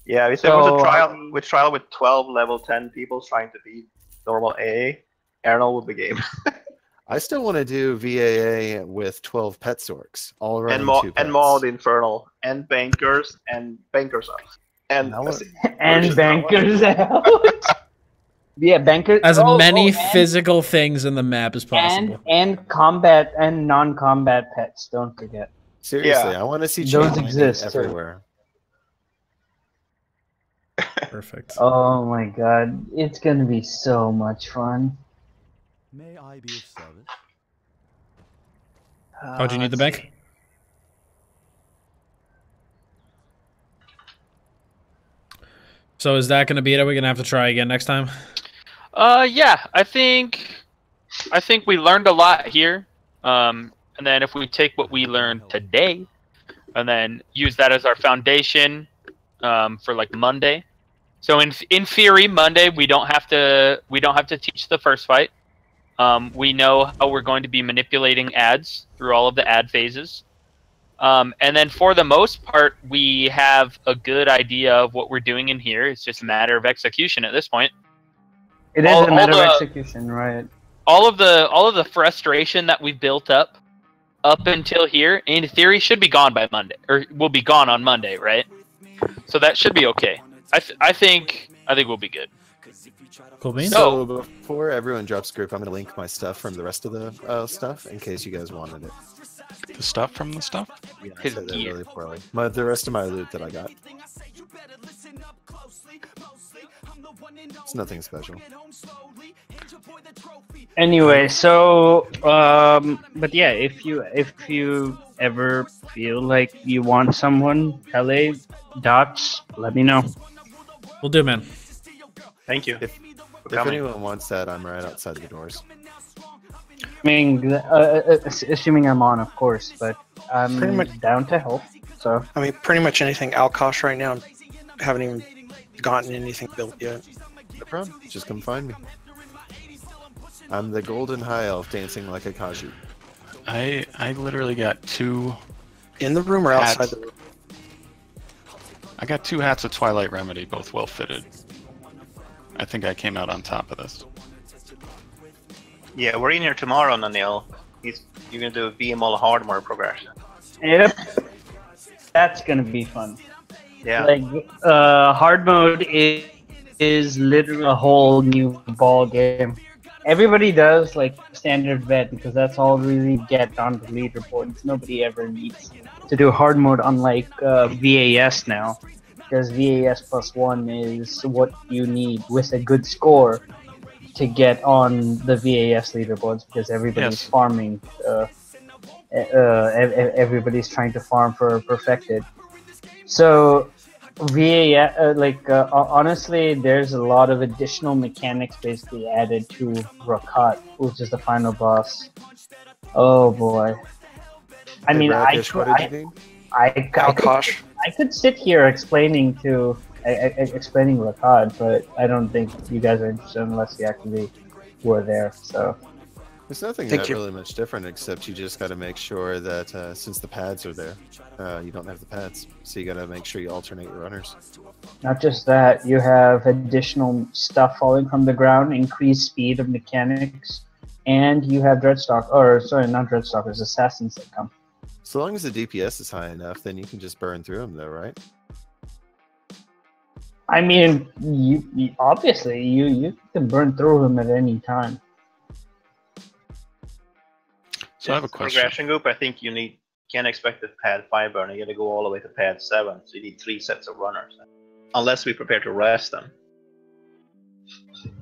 Yeah, if there was So, a trial with 12 level 10 people trying to beat normal AA, Arnold would be game. I still want to do VAA with 12 pet storks all around. and Maul the Infernal, and Bankers, and Bankers up. And And bankers out. Yeah, bankers. As many and- physical things in the map as possible. and combat and non-combat pets. Don't forget. Seriously, Yeah. I want to see Those chain exist, too. everywhere. Perfect. Oh my god, it's gonna be so much fun. May I be of service? Oh, do you need the bank? So is that going to be it? Are we going to have to try again next time? Yeah, I think we learned a lot here. And then if we take what we learned today and then use that as our foundation, for like Monday. So in theory, Monday we don't have to teach the first fight. We know how we're going to be manipulating ads through all of the ad phases. And then for the most part, we have a good idea of what we're doing in here. It's just a matter of execution at this point. It is a matter of execution, right? All of the frustration that we've built up until here, in theory, should be gone by Monday, or will be gone on Monday, right? So that should be okay. I think we'll be good. Cool beans. So before everyone drops group, I'm going to link my stuff from the rest of the stuff in case you guys wanted it. The stuff from the stuff? Yeah, I said that really poorly. The rest of my loot that I got. It's nothing special. Anyway, so but yeah, if you ever feel like you want someone, LA Dots, let me know. We'll do, man. Thank you. If anyone wants that, I'm right outside the doors. I mean, assuming I'm on, of course, but I'm Pretty much down to help. So I mean, pretty much anything Alkosh right now. Haven't even gotten anything built yet. No problem. Just come find me. I'm the golden high elf dancing like a Kaji. I literally got 2 in the room or hats. outside the room. I got 2 hats of Twilight Remedy, both well fitted. I think I came out on top of this. Yeah, we're in here tomorrow, Nanil. You're gonna do a vMoL hard mode progression. yep, that's gonna be fun. Yeah. Like hard mode is literally a whole new ball game. Everybody does like standard vet because that's all really get on the leaderboards. Nobody ever needs to do hard mode, unlike VAS now, because VAS +1 is what you need with a good score to get on the VAS leaderboards, because everybody's farming. Everybody's trying to farm for perfected. So VAS, honestly, there's a lot of additional mechanics basically added to Rakat, which is the final boss. Oh boy. I mean, I could sit here explaining Rakat, but I don't think you guys are interested unless you actually were there. So there's nothing that really much different, except you just got to make sure that since the pads are there, you don't have the pads, so you got to make sure you alternate your runners. Not just that, you have additional stuff falling from the ground, increased speed of mechanics, and you have Dreadstalk, or sorry, not Dreadstalkers, assassins that come. So long as the DPS is high enough, then you can just burn through them, though, right? I mean, you obviously you can burn through them at any time. So I have a question. Progression group, I think you can't expect the pad 5 burn. You got to go all the way to pad 7, so you need 3 sets of runners, unless we prepare to rest them.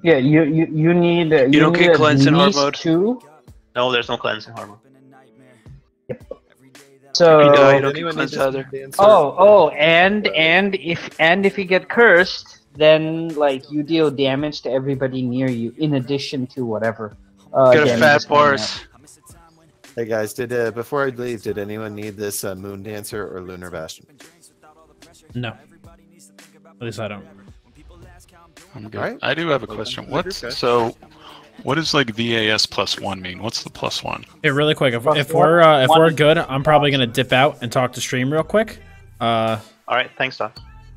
Yeah, you need. You don't get cleanse in hard mode. 2. No, there's no cleanse in hard mode. Yep. So you don't get cleanse either. And if you get cursed, then like you deal damage to everybody near you in addition to whatever. Get a fat bars. Hey guys, before I leave, did anyone need this Moon Dancer or Lunar Bastion? No. At least I don't. I'm good. Right. I do have a question. What does like VAS +1 mean? What's the +1? Hey, really quick, if we're good, I'm probably gonna dip out and talk to stream real quick. All right, thanks, Tom.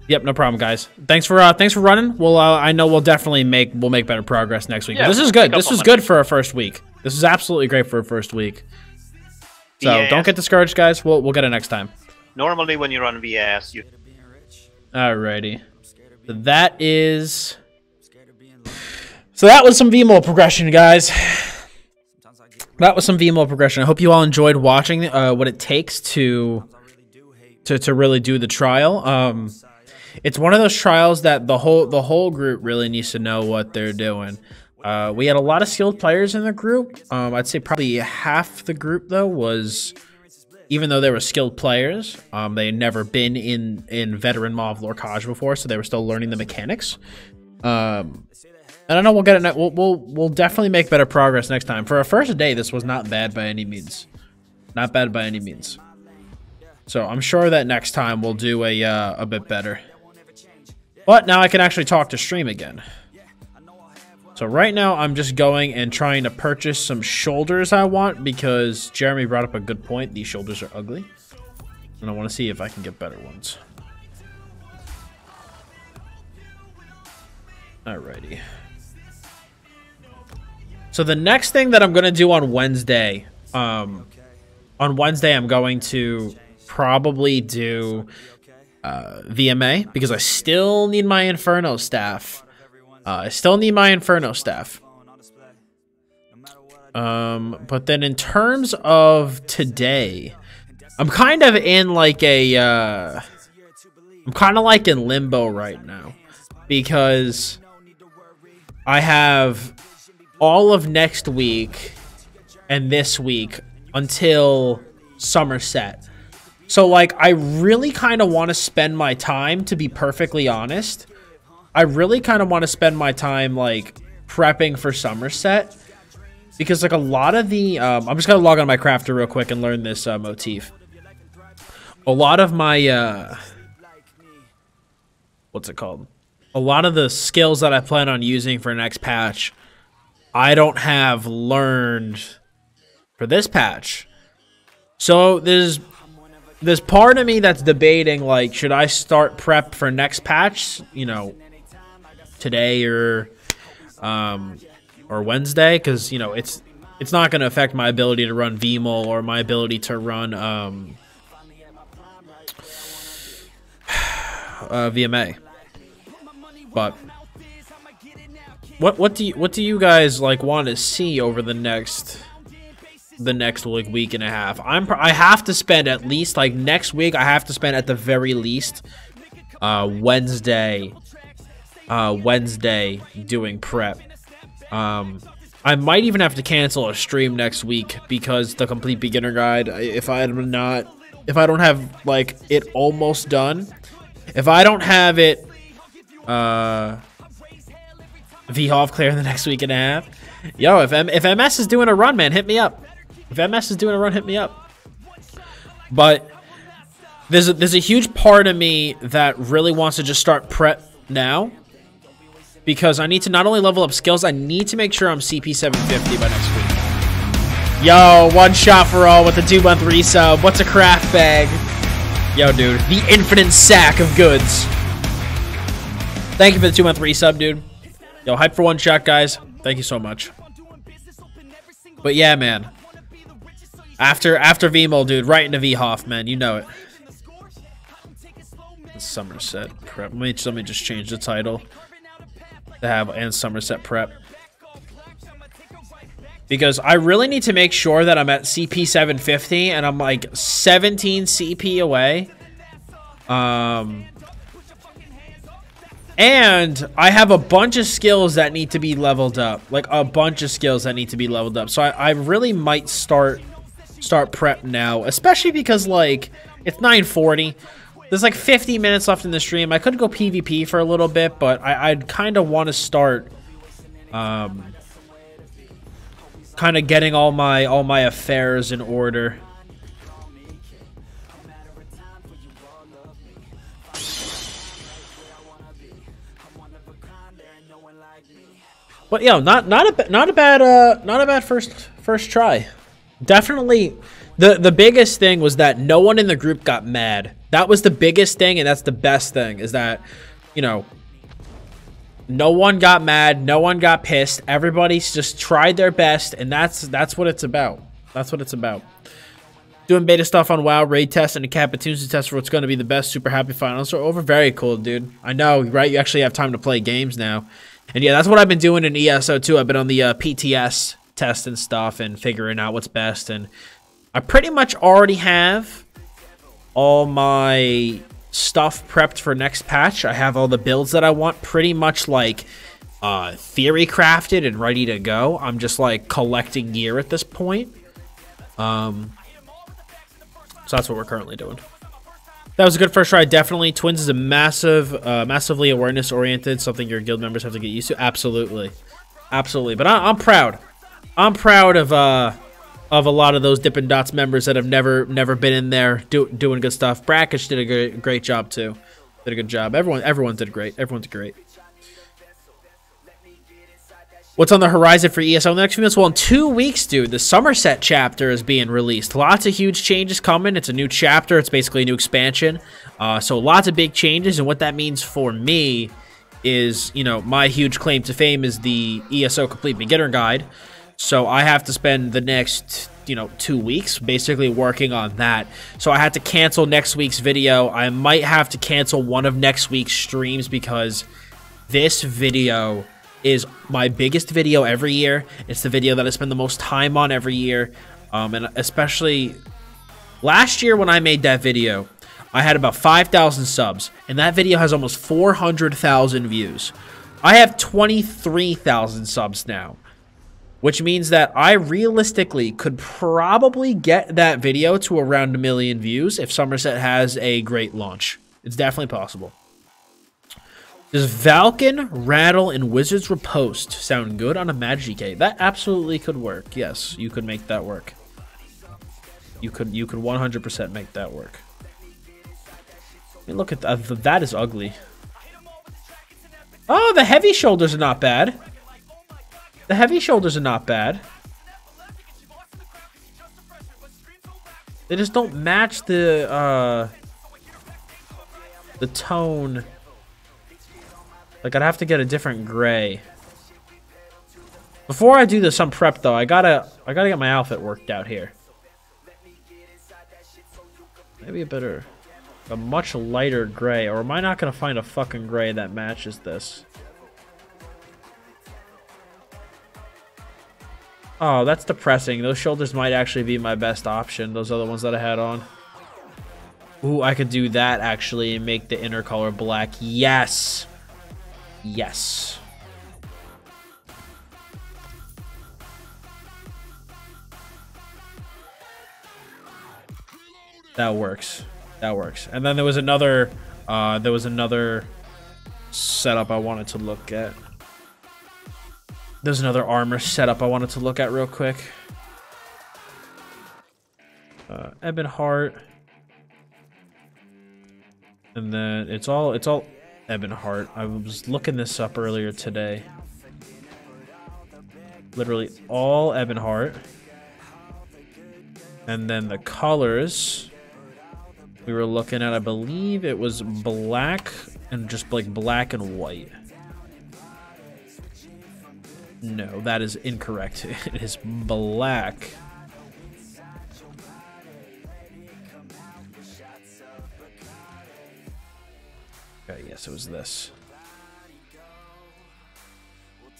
Yep, no problem, guys. Thanks for running. We'll I know we'll definitely make better progress next week. Yeah, this is good. This was good for our first week. This is absolutely great for our first week. So don't get discouraged, guys. We'll get it next time. Normally, when you run VAS, you. Alrighty. That was some vMoL progression, guys. That was some vMoL progression. I hope you all enjoyed watching what it takes to really do the trial. It's one of those trials that the whole group really needs to know what they're doing. We had a lot of skilled players in the group. I'd say probably half the group though was, even though they were skilled players, they had never been in veteran MoL of Lorcage before, so they were still learning the mechanics. I don't know. We'll get it. We'll definitely make better progress next time. For our first day, this was not bad by any means. Not bad by any means. So I'm sure that next time we'll do a bit better. But now I can actually talk to stream again. So right now I'm just going and trying to purchase some shoulders I want because Jeremy brought up a good point. These shoulders are ugly. And I want to see if I can get better ones. Alrighty. So the next thing that I'm going to do on Wednesday, I'm going to probably do VMA because I still need my Inferno staff. But then in terms of today, I'm kind of in like a, I'm kind of like in limbo right now because I have all of next week and this week until Somerset. So like, I really kind of want to spend my time, to be perfectly honest. I really kind of want to spend my time like prepping for Somerset because like a lot of the I'm just gonna log on my crafter real quick and learn this motif. A lot of my what's it called? A lot of the skills that I plan on using for next patch, I don't have learned for this patch. So there's part of me that's debating like, should I start prep for next patch? You know, today or Wednesday, because you know it's not going to affect my ability to run vMoL or my ability to run VMA. But what do you guys like want to see over the next like week and a half? I have to spend at least like next week. I have to spend at the very least Wednesday doing prep. I might even have to cancel a stream next week because the complete beginner guide, if I don't have like it almost done, if I don't have it VHOF clear in the next week and a half, yo, if MS is doing a run, man, hit me up. If MS is doing a run, hit me up. But there's a huge part of me that really wants to just start prep now because I need to not only level up skills, I need to make sure I'm CP 750 by next week. Yo, one shot for all with the 2-month resub. What's a craft bag? Yo, dude, the infinite sack of goods. Thank you for the 2-month resub, dude. Yo, hype for one shot, guys. Thank you so much. But yeah, man. After vMoL, dude, right into VHOF, man. You know it. Somerset prep. Let me just change the title to have and Somerset prep. Because I really need to make sure that I'm at CP 750 and I'm like 17 CP away. And I have a bunch of skills that need to be leveled up. Like a bunch of skills that need to be leveled up. So I really might start prep now, especially because like it's 9:40. There's like 50 minutes left in the stream. I could go PvP for a little bit, but I'd kind of want to start kind of getting all my affairs in order. But yo, not a bad first try. Definitely, the biggest thing was that no one in the group got mad. That was the biggest thing, and that's the best thing, is that, you know, no one got mad, no one got pissed. Everybody's just tried their best, and that's what it's about. That's what it's about. Doing beta stuff on WoW, raid test, and a Capitunes test for what's going to be the best. Super happy finals are over. Very cool, dude. I know, right? You actually have time to play games now. And yeah, that's what I've been doing in ESO too. I've been on the PTS test and stuff and figuring out what's best. And I pretty much already have all my stuff prepped for next patch. I have all the builds that I want pretty much like theory crafted and ready to go. I'm just like collecting gear at this point. So that's what we're currently doing. That was a good first try, definitely. Twins is a massively awareness-oriented, something your guild members have to get used to. Absolutely. Absolutely. But I'm proud. I'm proud of a lot of those Dippin Dottz members that have never been in there doing good stuff. Brackish did a great job, too. Did a good job. Everyone did great. Everyone did great. What's on the horizon for ESO in the next few months? Well, in 2 weeks, dude, the Somerset chapter is being released. Lots of huge changes coming. It's a new chapter. It's basically a new expansion. So lots of big changes. And what that means for me is, you know, my huge claim to fame is the ESO Complete Beginner Guide. So I have to spend the next, 2 weeks basically working on that. So I had to cancel next week's video. I might have to cancel one of next week's streams because this video is my biggest video every year. It's the video that I spend the most time on every year. And especially last year when I made that video, I had about 5,000 subs, and that video has almost 400,000 views. I have 23,000 subs now, which means that I realistically could probably get that video to around 1 million views if Somerset has a great launch. It's definitely possible. Does Valken, Rattle, and Wizard's Riposte sound good on a Magic GK? That absolutely could work. Yes, you could make that work. You could 100% make that work. I mean, look at that. That is ugly. Oh, the heavy shoulders are not bad. The heavy shoulders are not bad. They just don't match the tone. Like, I'd have to get a different gray. Before I do some prep though, I gotta get my outfit worked out here. Maybe a much lighter gray, or am I not gonna find a fucking gray that matches this? Oh, that's depressing. Those shoulders might actually be my best option, those other ones that I had on. Ooh, I could do that actually and make the inner color black. Yes! Yes. That works. That works. And then there was another setup I wanted to look at. There's another armor setup I wanted to look at real quick. Ebon Heart. And then it's all Ebon Heart. I was looking this up earlier today. Literally all Ebon Heart. And then the colors we were looking at, I believe it was black and just like black and white. No, that is incorrect. It is black. Okay, yes, it was this.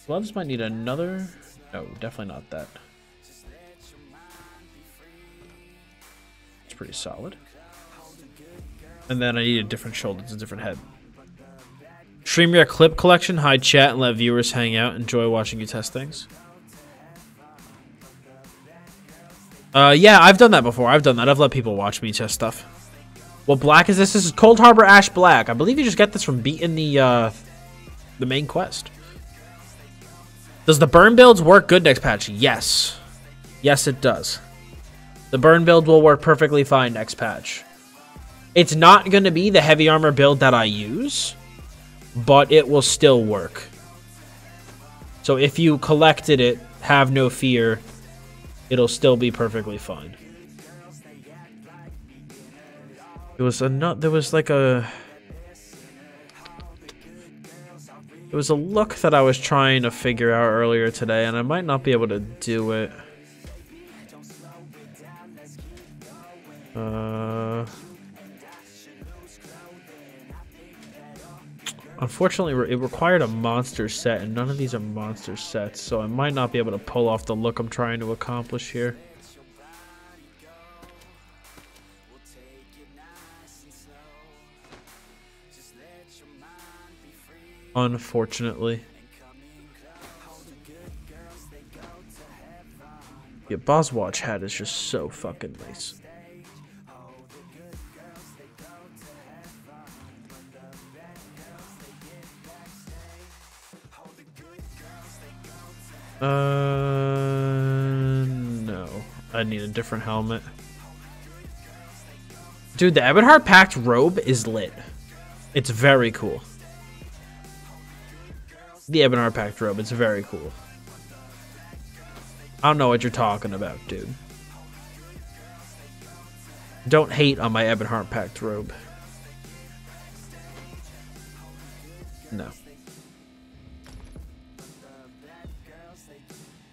Gloves might need another. No, definitely not that. It's pretty solid. And then I need a different shoulder, it's a different head. Stream your clip collection, hide chat, and let viewers hang out. Enjoy watching you test things. Yeah, I've done that before. I've done that. I've let people watch me test stuff. What black is this? This is Cold Harbor Ash Black. I believe you just get this from beating the main quest. Does the burn builds work good next patch? Yes. Yes, it does. The burn build will work perfectly fine next patch. It's not going to be the heavy armor build that I use, but it will still work. So if you collected it, have no fear. It'll still be perfectly fine. There was a look that I was trying to figure out earlier today, and I might not be able to do it. Unfortunately, it required a monster set, and none of these are monster sets, so I might not be able to pull off the look I'm trying to accomplish here. Unfortunately. Yeah, Boswatch hat is just so fucking nice. No. I need a different helmet. Dude, the Ebonheart Pact robe is lit. It's very cool. The Ebonheart Pact robe, it's very cool. I don't know what you're talking about, dude. Don't hate on my Ebonheart Pact robe. No.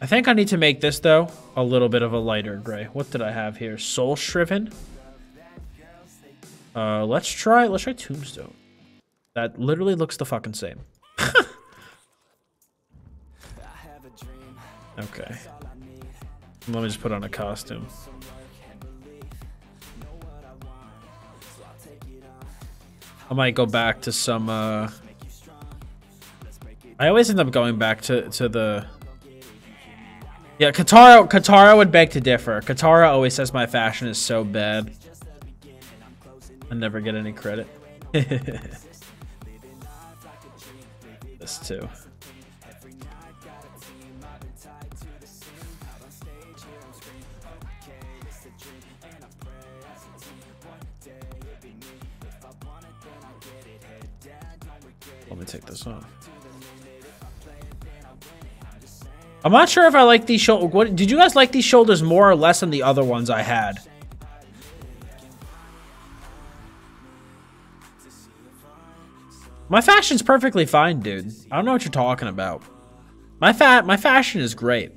I think I need to make this, though, a little bit of a lighter gray. What did I have here? Soul Shriven? Let's try Tombstone. That literally looks the fucking same. Okay. Let me just put on a costume. I might go back to some, I always end up going back to the... Yeah, Katara would beg to differ. Katara always says my fashion is so bad. I never get any credit. This too. Let me take this off. I'm not sure if I like these shoulders. What did you guys like these shoulders more or less than the other ones I had? My fashion's perfectly fine, dude. I don't know what you're talking about. My fashion is great.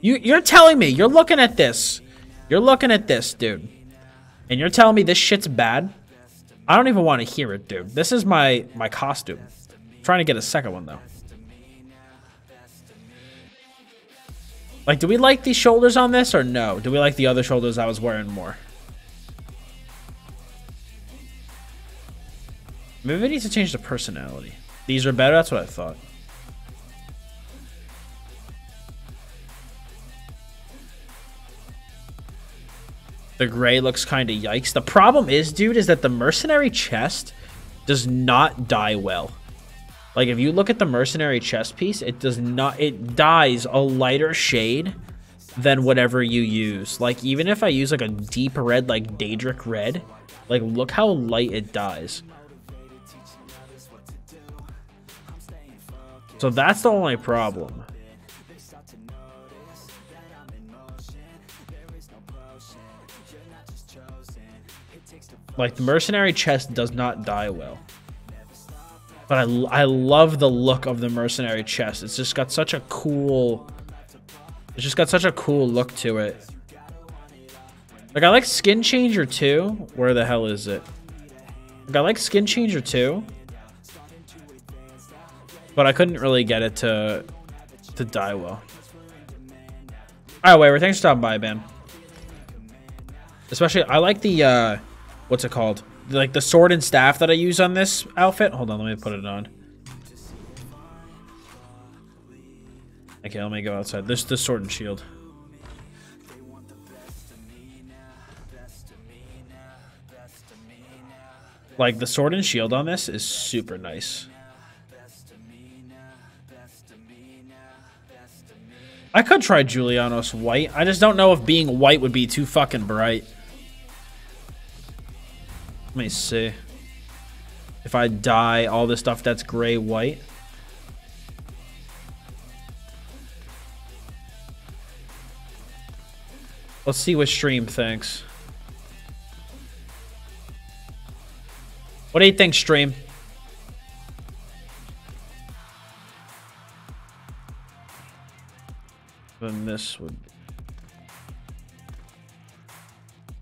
You're telling me, you're looking at this. You're looking at this, dude. And you're telling me this shit's bad? I don't even want to hear it, dude. This is my costume. I'm trying to get a second one, though. Like, do we like these shoulders on this or no? Do we like the other shoulders I was wearing more? Maybe we need to change the personality. These are better? That's what I thought. The gray looks kind of yikes. The problem is, dude, is that the mercenary chest does not dye well. Like, if you look at the mercenary chest piece, it does not... It dyes a lighter shade than whatever you use. Like, even if I use, like, a deep red, like, Daedric red, like, look how light it dyes. So that's the only problem. Like, the mercenary chest does not dye well. But I love the look of the mercenary chest. It's just got such a cool... It's just got such a cool look to it. Like, I like Skin Changer too. Where the hell is it? Like, I like Skin Changer too. But I couldn't really get it to dye well. Alright, wait, thanks for stopping by, man. Especially, I like the, what's it called? Like the sword and staff that I use on this outfit. Hold on, let me put it on. Okay, let me go outside. This sword and shield. Like, the sword and shield on this is super nice. I could try Julianos white. I just don't know if being white would be too fucking bright. Let me see. If I dye all this stuff that's gray white. Let's see what stream thinks. What do you think, stream? Then this would...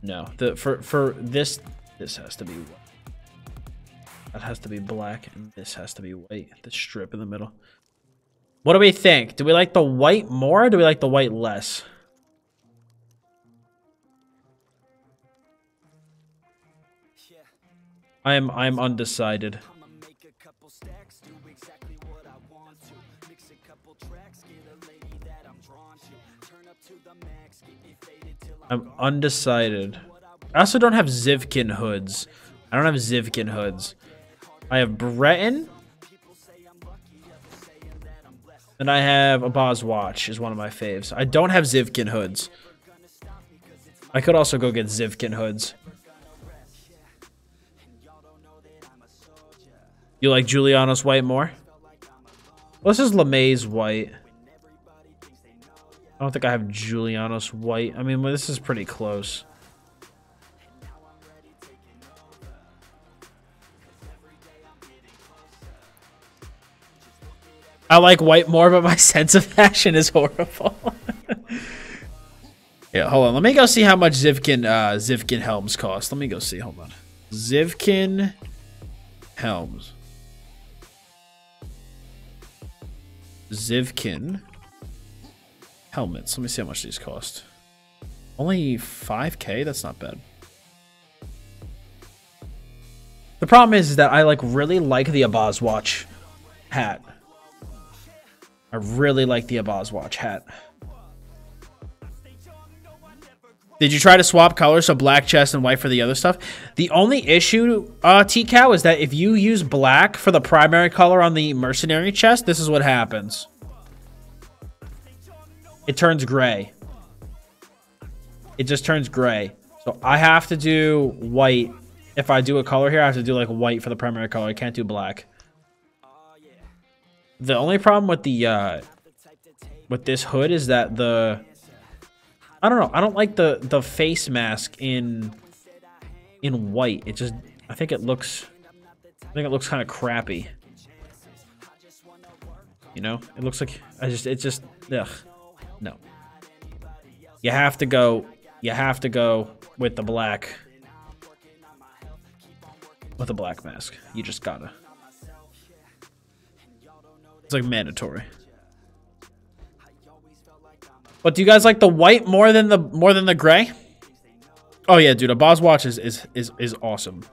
No. For this... This has to be white. That has to be black, and this has to be white. The strip in the middle. What do we think? Do we like the white more, or do we like the white less? I'm undecided. I'm undecided. I also don't have Zivkin hoods. I don't have Zivkin hoods. I have Breton. And I have a Boz watch is one of my faves. I don't have Zivkin hoods. I could also go get Zivkin hoods. You like Juliana's white more? Well, this is LeMay's white. I don't think I have Juliana's white. I mean, well, this is pretty close. I like white more, but my sense of fashion is horrible. Yeah, hold on. Let me go see how much Zivkin helms cost. Let me go see. Hold on. Zivkin helms. Zivkin helmets. Let me see how much these cost. Only 5K? That's not bad. The problem is that I really like the Abaz watch hat. I really like the Abaz watch hat. Did you try to swap colors, so black chest and white for the other stuff? The only issue, T-Cow, is that if you use black for the primary color on the mercenary chest, this is what happens. It turns gray. It just turns gray. So I have to do white. If I do a color here, I have to do like white for the primary color. I can't do black. The only problem with the with this hood is that I don't know. I don't like the face mask in white. It just I think it looks kind of crappy. You know, it looks like it's just ugh. No. You have to go with the black. With a black mask. You just gotta. It's like mandatory. But do you guys like the white more than the gray? Oh yeah, dude, a Boz watch is awesome.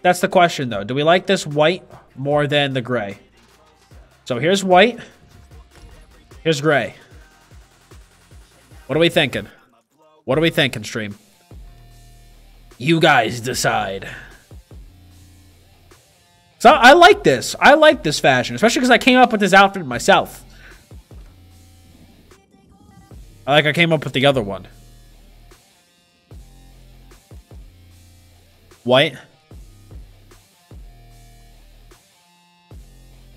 That's the question though. Do we like this white more than the gray? So here's white. Here's gray. What are we thinking? What are we thinking, stream? You guys decide. So I like this. I like this fashion, especially because I came up with this outfit myself. I came up with the other one. White.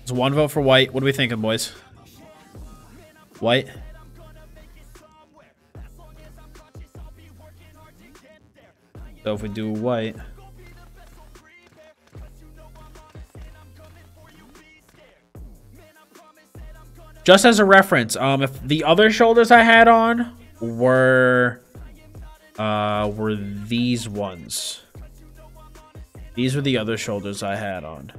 It's one vote for white. What are we thinking, boys? White. So if we do white. Just as a reference, if the other shoulders I had on were these ones. These were the other shoulders I had on.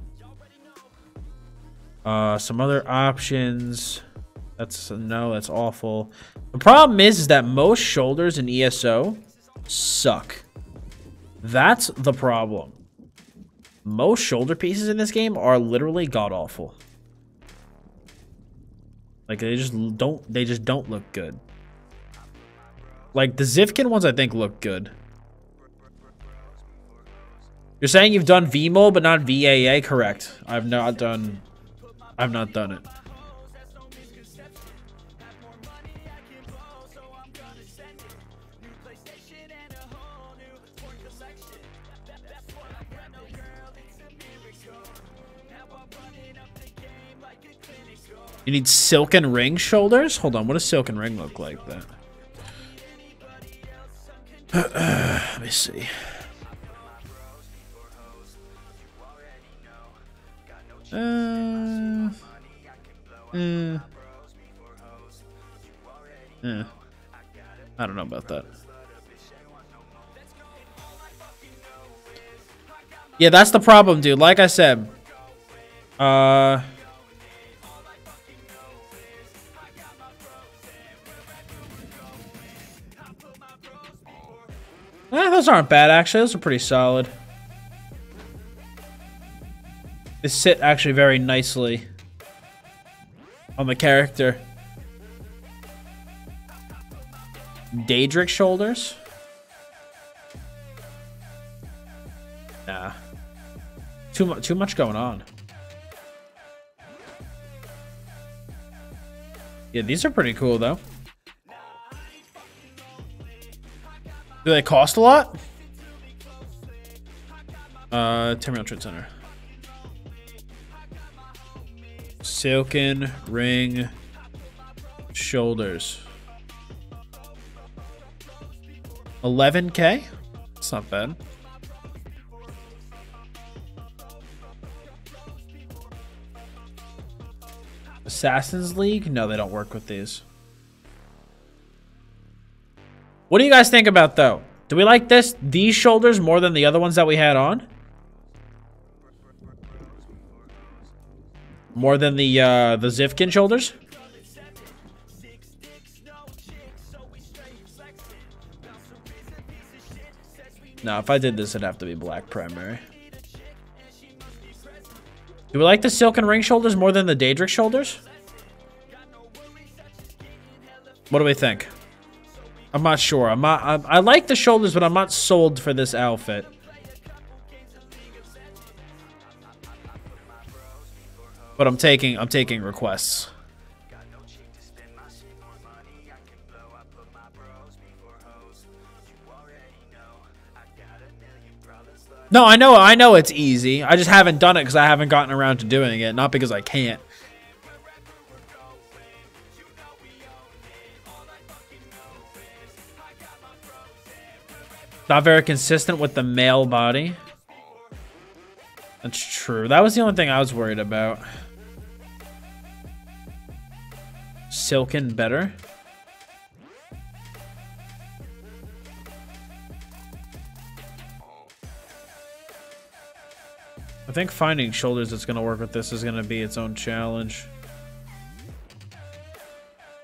Some other options. That's awful. The problem is that most shoulders in ESO suck. That's the problem. Most shoulder pieces in this game are literally god-awful. Like they just don't look good. Like the Zivkin ones I think look good. You're saying you've done vMoL but not VAA? Correct. I've not done it. You need silken ring shoulders? Hold on, what does silken ring look like then? Let me see. I don't know about that. Yeah, that's the problem, dude. Like I said, those aren't bad, actually. Those are pretty solid. They sit actually very nicely on the character. Daedric shoulders? Nah. Too much going on. Yeah, these are pretty cool, though. Do they cost a lot? Terminal Trade Center. Silken ring shoulders. 11K? It's not bad. Assassin's League? No, they don't work with these. What do you guys think about, though? Do we like these shoulders more than the other ones that we had on? More than the Zivkin shoulders? No, if I did this, it'd have to be black primary. Do we like the Silken Ring shoulders more than the Daedric shoulders? What do we think? I'm not sure. I like the shoulders, but I'm not sold for this outfit. But I'm taking requests. No, I know it's easy. I just haven't done it because I haven't gotten around to doing it, not because I can't. Not very consistent with the male body. That's true. That was the only thing I was worried about. Silken better. I think finding shoulders that's going to work with this is going to be its own challenge.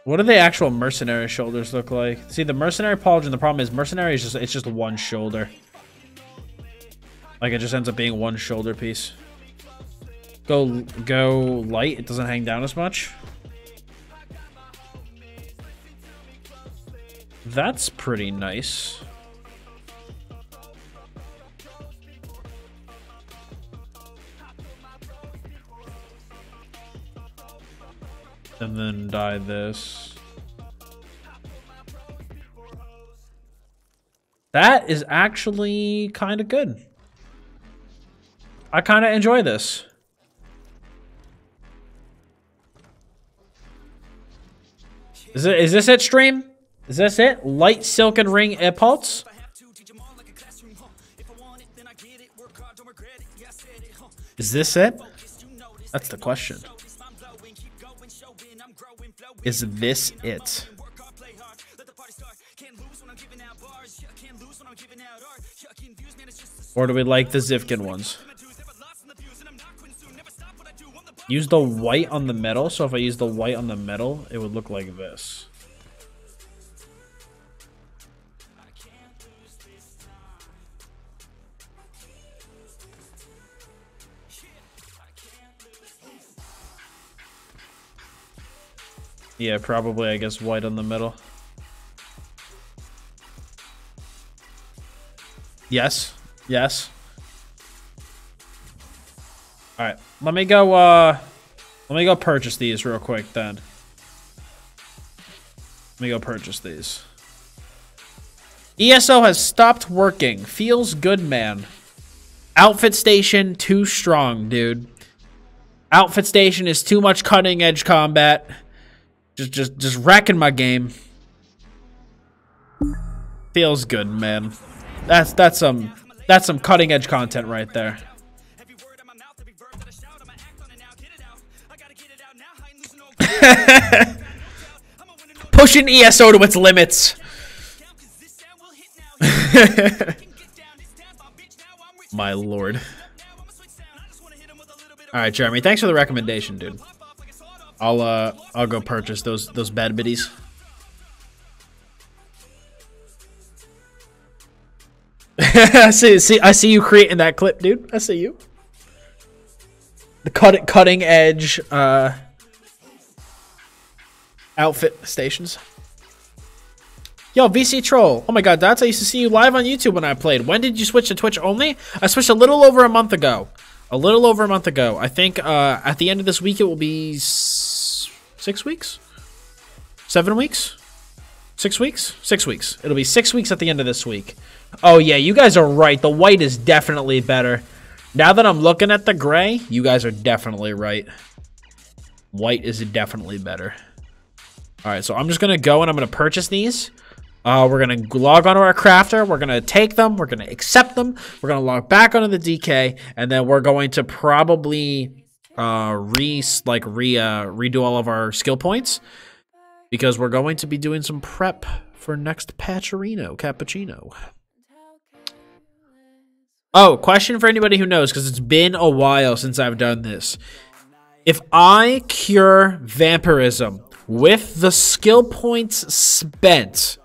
What do the actual mercenary shoulders look like? See, the mercenary pauldron, the problem is mercenary is it's just one shoulder. Like, it just ends up being one shoulder piece. Go light, it doesn't hang down as much. That's pretty nice. And then dye this. That is actually kind of good. I kind of enjoy this. Is this it, stream? Is this it? Light Silken Ring Impulse? Is this it? That's the question. Is this it? Or do we like the Zivkin ones? Use the white on the metal. So if I use the white on the metal, it would look like this. Yeah, probably, I guess, white on the middle. Yes. Yes. Alright. Let me go purchase these real quick then. Let me go purchase these. ESO has stopped working. Feels good, man. Outfit station, too strong, dude. Outfit station is too much cutting edge combat. Just wrecking my game. Feels good, man. That's some cutting edge content right there. Pushing ESO to its limits. My lord. All right, Jeremy. Thanks for the recommendation, dude. I'll go purchase those bad biddies. I see you creating that clip, dude. I see you. The cutting edge outfit stations. Yo, VC Troll. Oh my god, Dottz, I used to see you live on YouTube when I played. When did you switch to Twitch only? I switched a little over a month ago. I think at the end of this week it will be 6 weeks? 7 weeks? 6 weeks? 6 weeks. It'll be 6 weeks at the end of this week. Oh yeah, you guys are right. The white is definitely better. Now that I'm looking at the gray, you guys are definitely right. White is definitely better. All right, so I'm just going to go and I'm going to purchase these. We're going to log onto our crafter. We're going to take them. We're going to accept them. We're going to log back onto the DK. And then we're going to probably redo all of our skill points. Because we're going to be doing some prep for next Cappuccino. Oh, question for anybody who knows, because it's been a while since I've done this. If I cure vampirism with the skill points spent,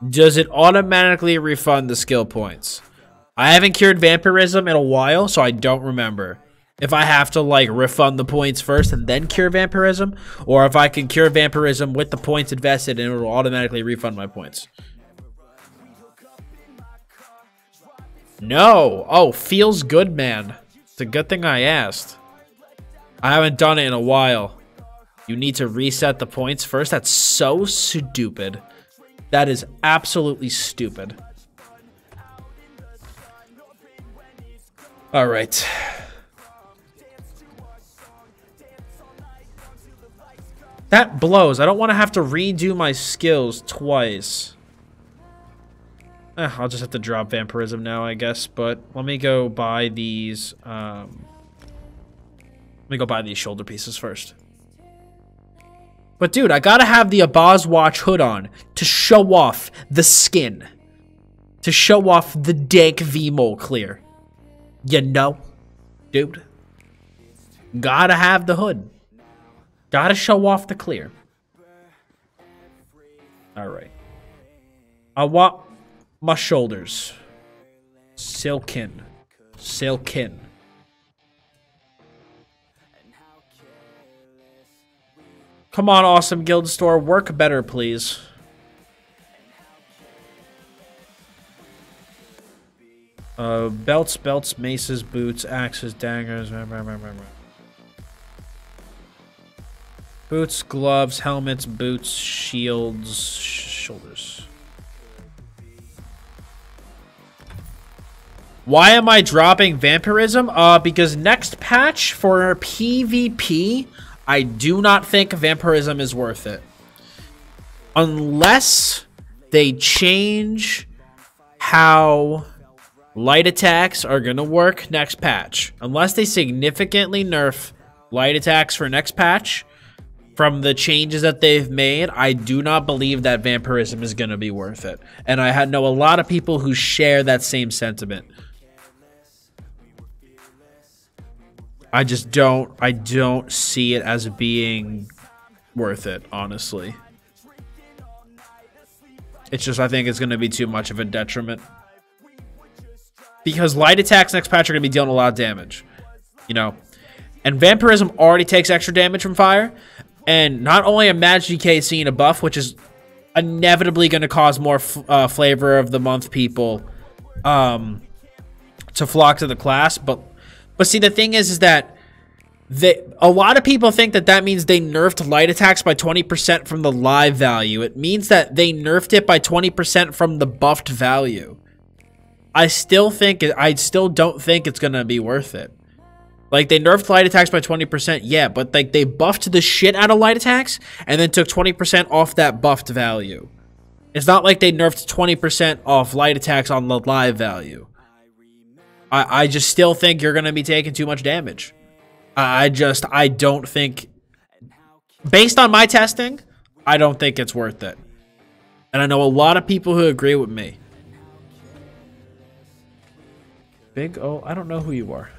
does it automatically refund the skill points? I haven't cured vampirism in a while, so I don't remember. If I have to, like, refund the points first and then cure vampirism, or if I can cure vampirism with the points invested and it will automatically refund my points. No. Oh, feels good, man. It's a good thing I asked. I haven't done it in a while. You need to reset the points first? That's so stupid. That is absolutely stupid. All right. That blows. I don't want to have to redo my skills twice. I'll just have to drop vampirism now, I guess. But let me go buy these. Let me go buy these shoulder pieces first. But dude, I gotta have the Abaz Watch hood on to show off the skin. To show off the dank vMoL clear. You know? Dude. Gotta have the hood. Gotta show off the clear. Alright. I want my shoulders. Silken. Silken. Come on, awesome guild store. Work better, please. Belts, maces, boots, axes, daggers. Boots, gloves, helmets, boots, shields, shoulders. Why am I dropping vampirism? Because next patch for PvP, I do not think vampirism is worth it. Unless they change how light attacks are going to work next patch. Unless they significantly nerf light attacks for next patch, from the changes that they've made, I do not believe that vampirism is going to be worth it. And I know a lot of people who share that same sentiment. I don't see it as being worth it, honestly. It's just, I think it's going to be too much of a detriment. Because light attacks next patch are going to be dealing a lot of damage. You know? And vampirism already takes extra damage from fire. And not only a Magic DK seeing a buff, which is inevitably going to cause more flavor of the month people to flock to the class. But see, the thing is that a lot of people think that means they nerfed light attacks by 20% from the live value. It means that they nerfed it by 20% from the buffed value. I still don't think it's going to be worth it. Like, they nerfed light attacks by 20%, yeah, but like they buffed the shit out of light attacks and then took 20% off that buffed value. It's not like they nerfed 20% off light attacks on the live value. I just still think you're going to be taking too much damage. I don't think, based on my testing, I don't think it's worth it. And I know a lot of people who agree with me. Big O, I don't know who you are.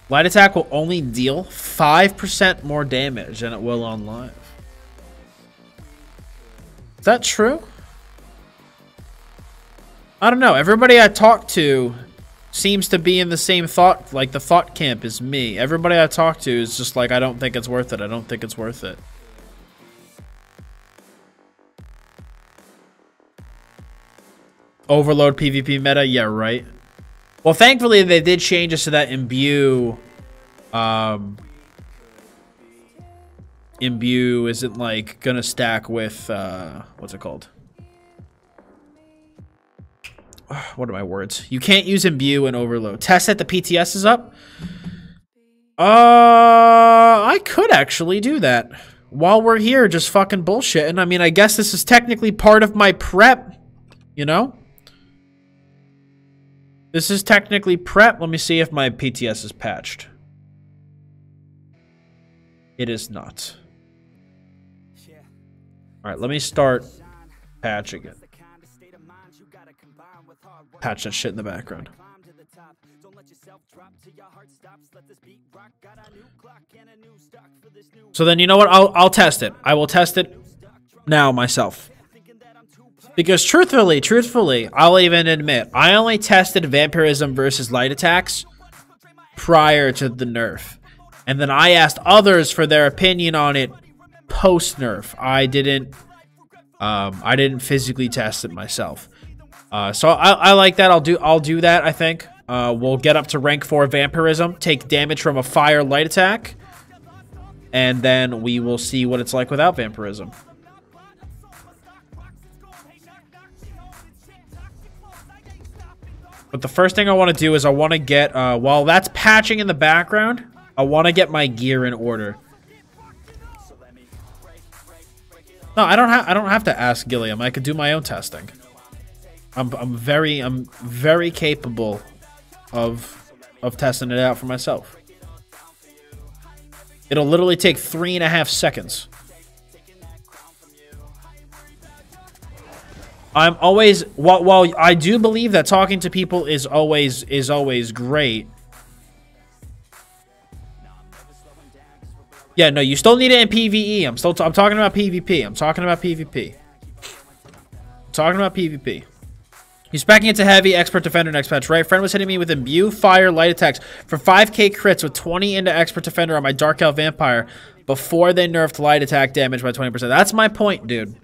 Light attack will only deal 5% more damage than it will on live. Is that true? I don't know. Everybody I talk to seems to be in the same thought, like the thought camp as me. Everybody I talk to is just like, I don't think it's worth it. I don't think it's worth it. Overload PvP meta? Yeah, right. Well, thankfully, they did change it so that imbue imbue isn't like gonna stack with what's it called? What are my words? You can't use imbue and overload. Test that the PTS is up. I could actually do that while we're here, just fucking bullshitting. I mean, I guess this is technically part of my prep, you know? This is technically prep. Let me see if my PTS is patched. It is not. All right, let me start patching it. Patch that shit in the background. So then, you know what? I'll test it. I will test it now myself. Because truthfully, I'll even admit, I only tested vampirism versus light attacks prior to the nerf. And then I asked others for their opinion on it post nerf. I didn't physically test it myself. So I like that. I'll do that, I think. We'll get up to rank 4 vampirism, take damage from a fire light attack, and then we will see what it's like without vampirism. But the first thing I want to do is I want to get, while that's patching in the background, I want to get my gear in order. No, I don't have to ask Gilliam. I could do my own testing. I'm very capable of testing it out for myself. It'll literally take 3.5 seconds. I'm always, while I do believe that talking to people is always great. Yeah, no, you still need it in PvE. I'm talking about PvP. I'm talking about PvP. He's backing into heavy, expert defender next patch, right? Friend was hitting me with imbue, fire, light attacks for 5k crits with 20 into expert defender on my Dark Elf Vampire before they nerfed light attack damage by 20%. That's my point, dude.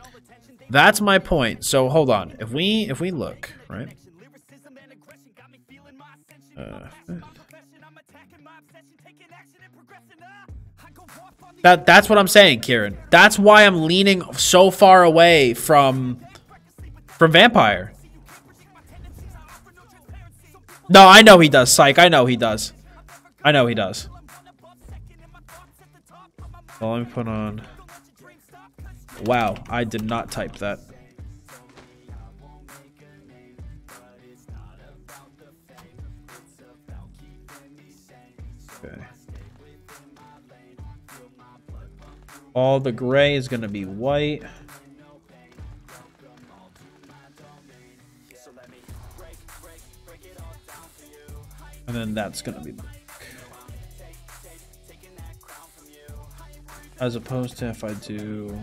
That's my point. So hold on. If we look, right? That's what I'm saying, Kieran. That's why I'm leaning so far away from Vampire. No, I know he does, Psych. I know he does. Well, let me put on... Wow, I did not type that. Okay. All the gray is going to be white. And then that's going to be black. As opposed to if I do...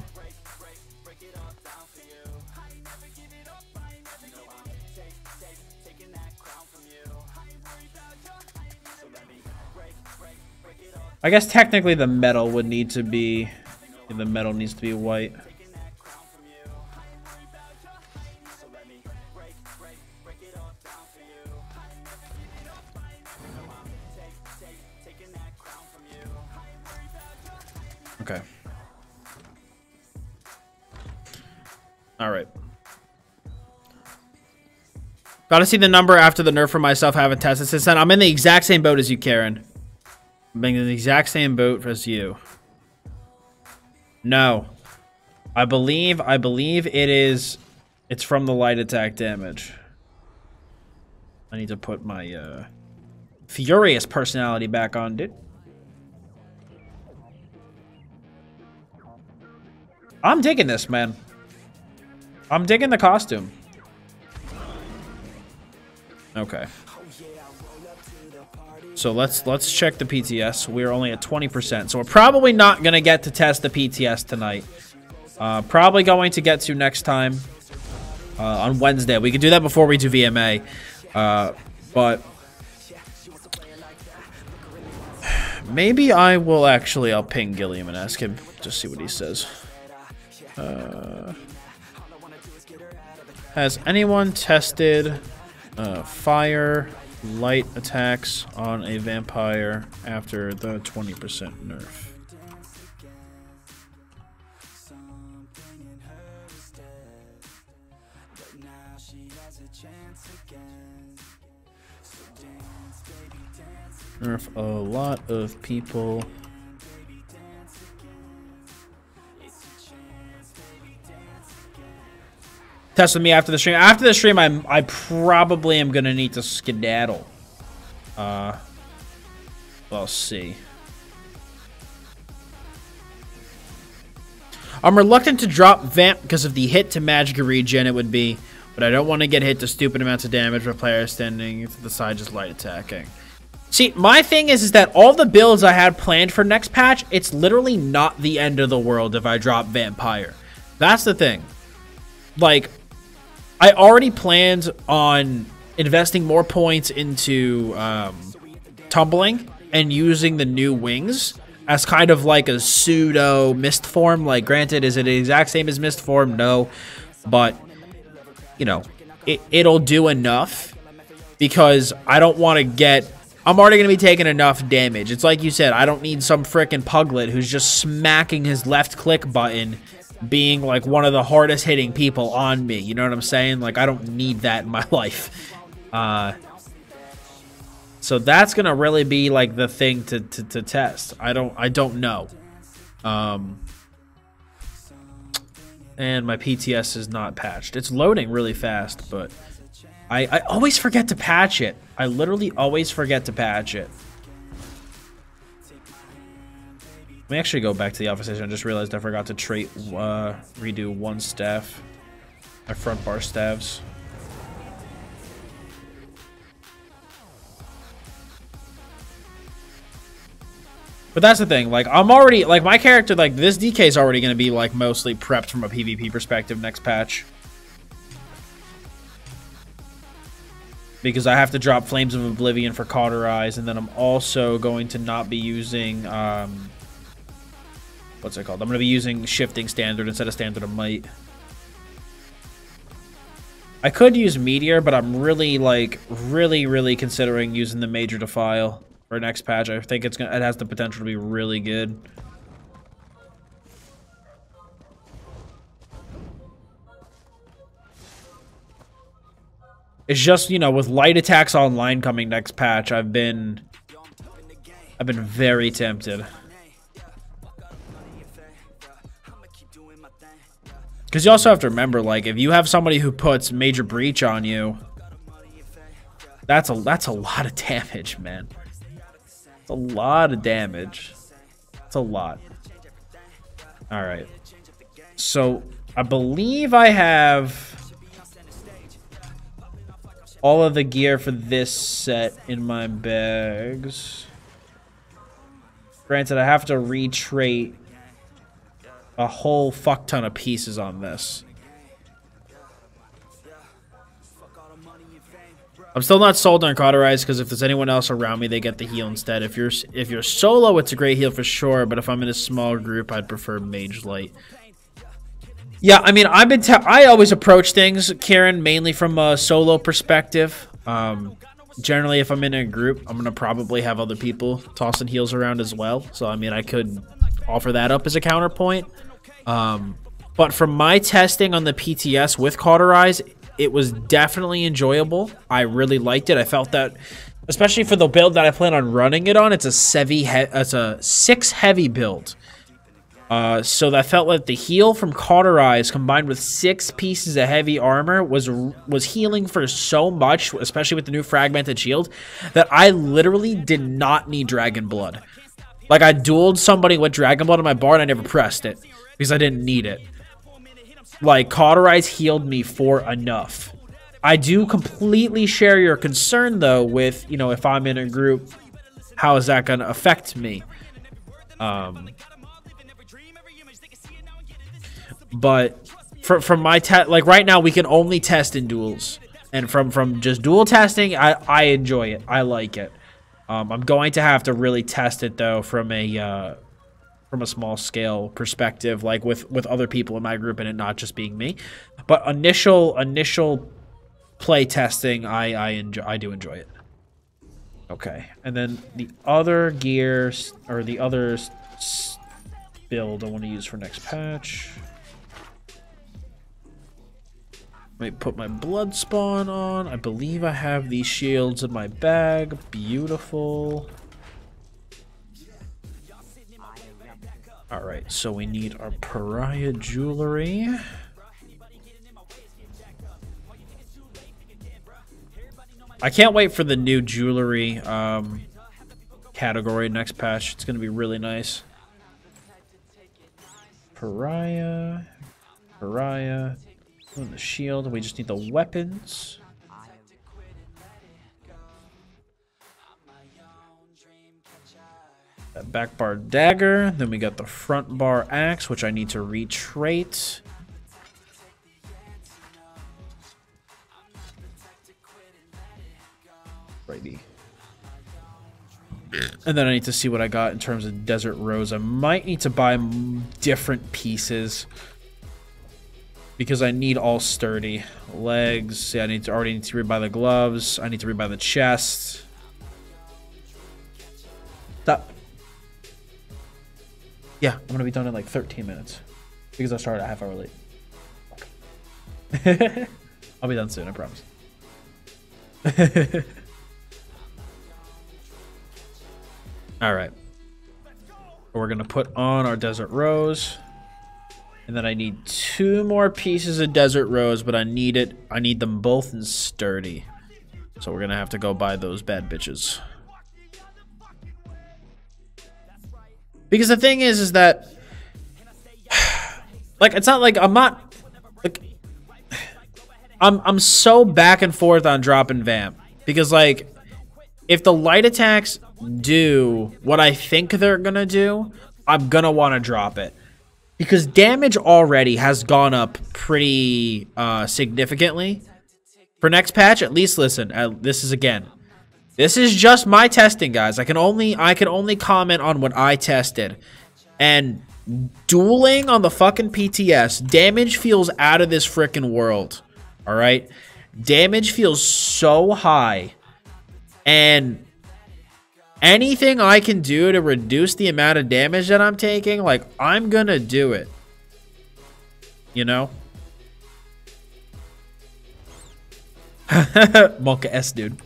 I guess technically the metal would need to be... The metal needs to be white. Okay. All right. Gotta see the number after the nerf for myself. Haven't tested since then. I'm in the exact same boat as you, Karen. I'm in the exact same boat as you. No. I believe it's from the light attack damage. I need to put my furious personality back on, dude. I'm digging this, man. I'm digging the costume. Okay. So let's check the PTS. We're only at 20%. So we're probably not going to get to test the PTS tonight. Probably going to get to next time on Wednesday. We could do that before we do VMA. But maybe I will actually, I'll ping Gilliam and ask him. Just see what he says. Has anyone tested fire light attacks on a vampire after the 20% nerf? Nerf a lot of people. Test with me after the stream. After the stream, I probably am gonna need to skedaddle. We'll see. I'm reluctant to drop Vamp because of the hit to magic regen it would be, but I don't want to get hit to stupid amounts of damage for players standing to the side just light attacking. See, my thing is that all the builds I had planned for next patch, it's literally not the end of the world if I drop Vampire. That's the thing. Like, I already planned on investing more points into tumbling and using the new wings as kind of like a pseudo mist form. Like, granted, is it the exact same as mist form? No, but you know, it'll do enough because I don't want to get. I'm already going to be taking enough damage. It's like you said, I don't need some frickin' puglet who's just smacking his left click button being like one of the hardest hitting people on me. You know what I'm saying? Like, I don't need that in my life. So that's going to really be like the thing to test. I don't know. And my PTS is not patched. It's loading really fast, but I always forget to patch it. I literally always forget to patch it. Let me actually go back to the office station. I just realized I forgot to redo one staff. My front bar staves. But that's the thing. Like, I'm already, like, my character, like, this DK is already going to be, like, mostly prepped from a PvP perspective next patch. Because I have to drop Flames of Oblivion for Cauterize, and then I'm also going to not be using, what's it called? I'm going to be using Shifting Standard instead of Standard of Might. I could use Meteor, but I'm really, like, really considering using the Major Defile for next patch. I think it has the potential to be really good. It's just, you know, with light attacks online coming next patch, I've been very tempted. Because you also have to remember, like, if you have somebody who puts Major Breach on you, that's a lot of damage, man. It's a lot of damage. It's a lot. Alright. So, I believe I have all of the gear for this set in my bags. Granted, I have to retrait a whole fuck ton of pieces on this. I'm still not sold on Cauterize because if there's anyone else around me, they get the heal instead. If you're solo, it's a great heal for sure. But if I'm in a small group, I'd prefer Mage Light. Yeah, I mean, I always approach things, Karen, mainly from a solo perspective. Generally, if I'm in a group, I'm gonna probably have other people tossing heals around as well. So I mean, I could offer that up as a counterpoint. But from my testing on the PTS with Cauterize, it was definitely enjoyable. I really liked it. I felt that, especially for the build that I plan on running it on, it's a 6 heavy build. So that felt like the heal from Cauterize combined with 6 pieces of heavy armor was healing for so much, especially with the new fragmented shield, that I literally did not need Dragon Blood. Like, I dueled somebody with Dragon Blood on my bar and I never pressed it because I didn't need it. Like, Cauterize healed me for enough. I do completely share your concern, though, with, you know, if I'm in a group, how is that going to affect me? But from my test, like, right now, we can only test in duels. And from just duel testing, I enjoy it. I like it. I'm going to have to really test it, though, from a small scale perspective, like with other people in my group and it not just being me. But initial play testing, I do enjoy it. Okay, and then the other gears or the other build I want to use for next patch. Let me put my blood spawn on. I believe I have these shields in my bag. Beautiful. Alright, so we need our pariah jewelry. I can't wait for the new jewelry category next patch. It's going to be really nice. Pariah. Pariah. And the shield. We just need the weapons. That back bar dagger. Then we got the front bar axe, which I need to retrait. Righty. And then I need to see what I got in terms of Desert Rose. I might need to buy different pieces because I need all sturdy. Legs. Yeah, I already need to rebuy the gloves. I need to rebuy the chest. Stop. Yeah, I'm gonna be done in like 13 minutes because I started a half hour late. I'll be done soon, I promise. All right. We're going to put on our Desert Rose. And then I need 2 more pieces of Desert Rose, but I need them both in sturdy. So we're going to have to go buy those bad bitches. Because the thing is that like it's not like I'm so back and forth on dropping vamp because like if the light attacks do what I think they're gonna do, I'm gonna want to drop it because damage already has gone up pretty significantly for next patch. At least listen, this is just my testing, guys. I can only comment on what I tested, and dueling on the fucking PTS damage feels out of this freaking world. All right, damage feels so high. And anything I can do to reduce the amount of damage that I'm taking, like, I'm gonna do it. You know? Monka S, dude.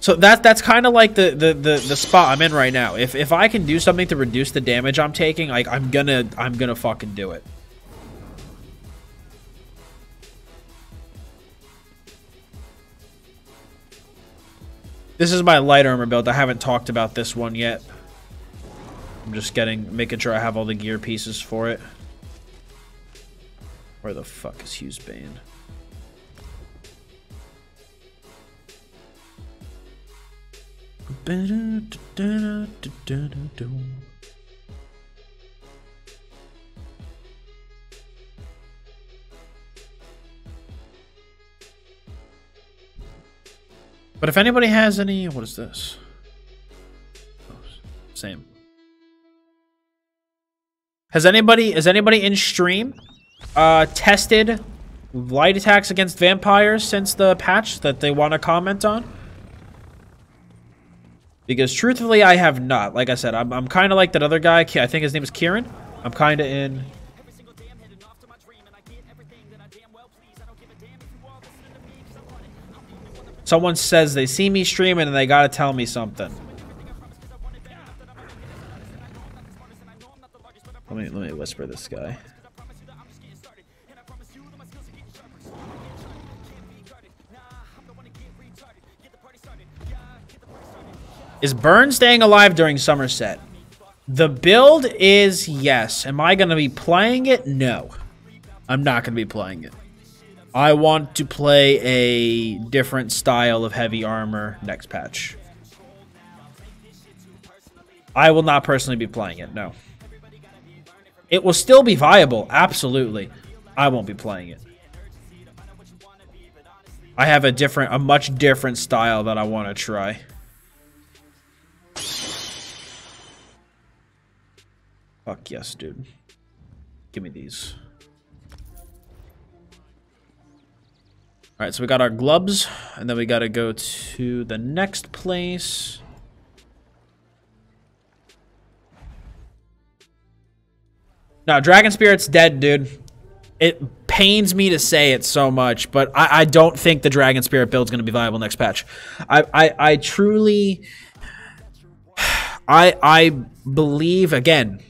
So that's kind of like the spot I'm in right now. If I can do something to reduce the damage I'm taking, like, I'm gonna fucking do it. This is my light armor build. I haven't talked about this one yet. I'm just making sure I have all the gear pieces for it. Where the fuck is Hughes Bane? But if anybody has any, what is this? Oh, same. Has anybody in stream tested light attacks against vampires since the patch that they want to comment on? Because truthfully, I have not. Like I said, I'm kind of like that other guy. I think his name is Kieran. I'm kind of in. Someone says they see me streaming and they gotta tell me something. Let me whisper this guy. Is Burn staying alive during Somerset? The build is yes. Am I gonna be playing it? No. I'm not gonna be playing it. I want to play a different style of heavy armor next patch. I will not personally be playing it, no. It will still be viable, absolutely. I won't be playing it. I have a much different style that I want to try. Fuck yes, dude. Give me these. Alright, so we got our gloves, and then we gotta go to the next place. No, Dragon Spirit's dead, dude. pains me to say it so much, but I don't think the Dragon Spirit build is going to be viable next patch. I truly... I believe, again,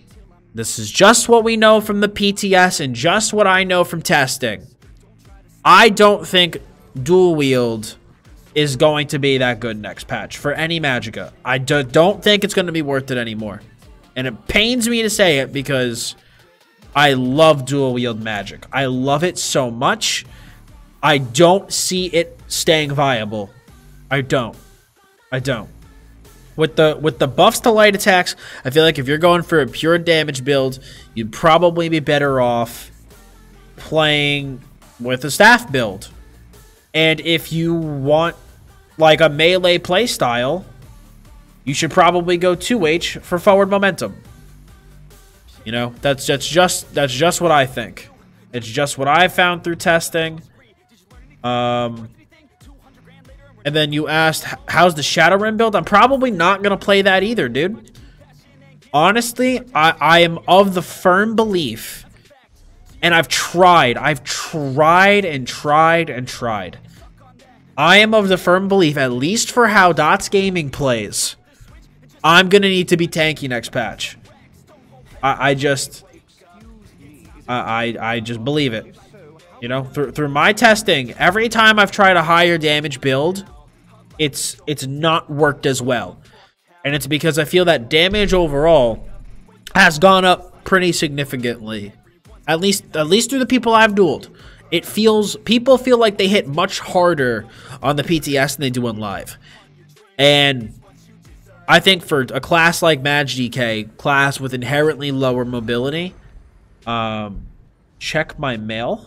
this is just what we know from the PTS and just what I know from testing. I don't think dual wield is going to be that good next patch for any Magicka. I don't think it's going to be worth it anymore. And it pains me to say it because I love dual wield Magic. I love it so much. I don't see it staying viable. I don't. With the buffs to light attacks, I feel like if you're going for a pure damage build, you'd probably be better off playing with a staff build. And if you want like a melee playstyle, you should probably go 2H for forward momentum. You know, that's just what I think. It's just what I found through testing. And then you asked, how's the Shadow Rim build? I'm probably not going to play that either, dude. Honestly, I am of the firm belief, and I've tried and tried. I am of the firm belief, at least for how Dottz Gaming plays, I'm going to need to be tanky next patch. I just believe it. You know, through my testing, every time I've tried a higher damage build, it's not worked as well. And it's because I feel that damage overall has gone up pretty significantly. At least through the people I've dueled. People feel like they hit much harder on the PTS than they do on live. And I think for a class like MagDK, class with inherently lower mobility, check my mail.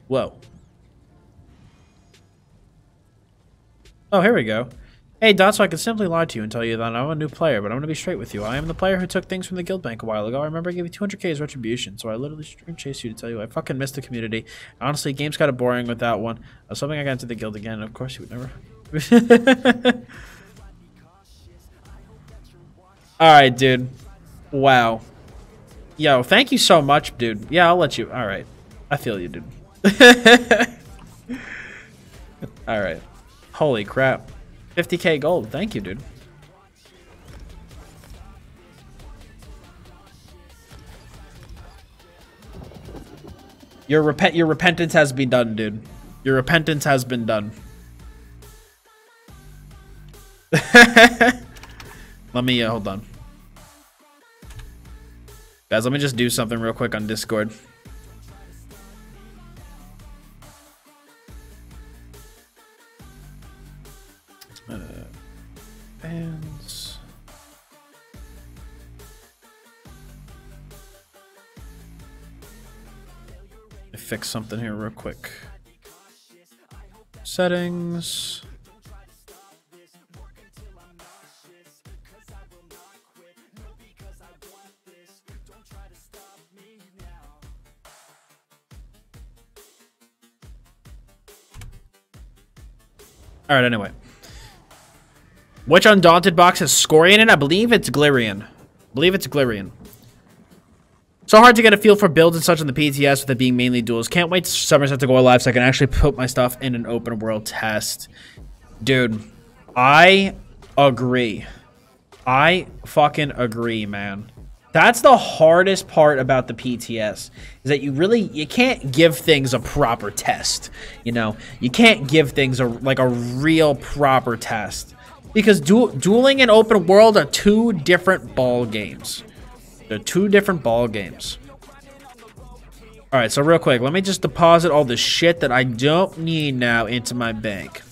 Whoa. Oh, here we go. Hey, Dottz, I could simply lie to you and tell you that I'm a new player, but I'm going to be straight with you. I am the player who took things from the guild bank a while ago. I remember I gave you 200k as retribution, so I literally stream chased you to tell you I fucking missed the community. Honestly, game's kind of boring without one. I was hoping I got into the guild again, and of course you would never. Alright, dude. Wow. Yo, thank you so much, dude. Yeah, I'll let you. Alright. I feel you, dude. Alright. Holy crap. 50k gold. Thank you, dude. Your repentance has been done, dude. Your repentance has been done. Let me hold on. Guys, let me just do something real quick on Discord. Bands. I fix something here real quick. Settings. All right, anyway. Which Undaunted box has Scorian in it? I believe it's Glirian. So hard to get a feel for builds and such on the PTS with it being mainly duels. Can't wait for Somerset to go live so I can actually put my stuff in an open world test. Dude, I agree. I fucking agree, man. That's the hardest part about the PTS, is that you can't give things a proper test. You know, you can't give things like a real proper test. Because dueling and open world are two different ball games. They're two different ball games. Alright, so real quick, let me just deposit all the shit that I don't need now into my bank.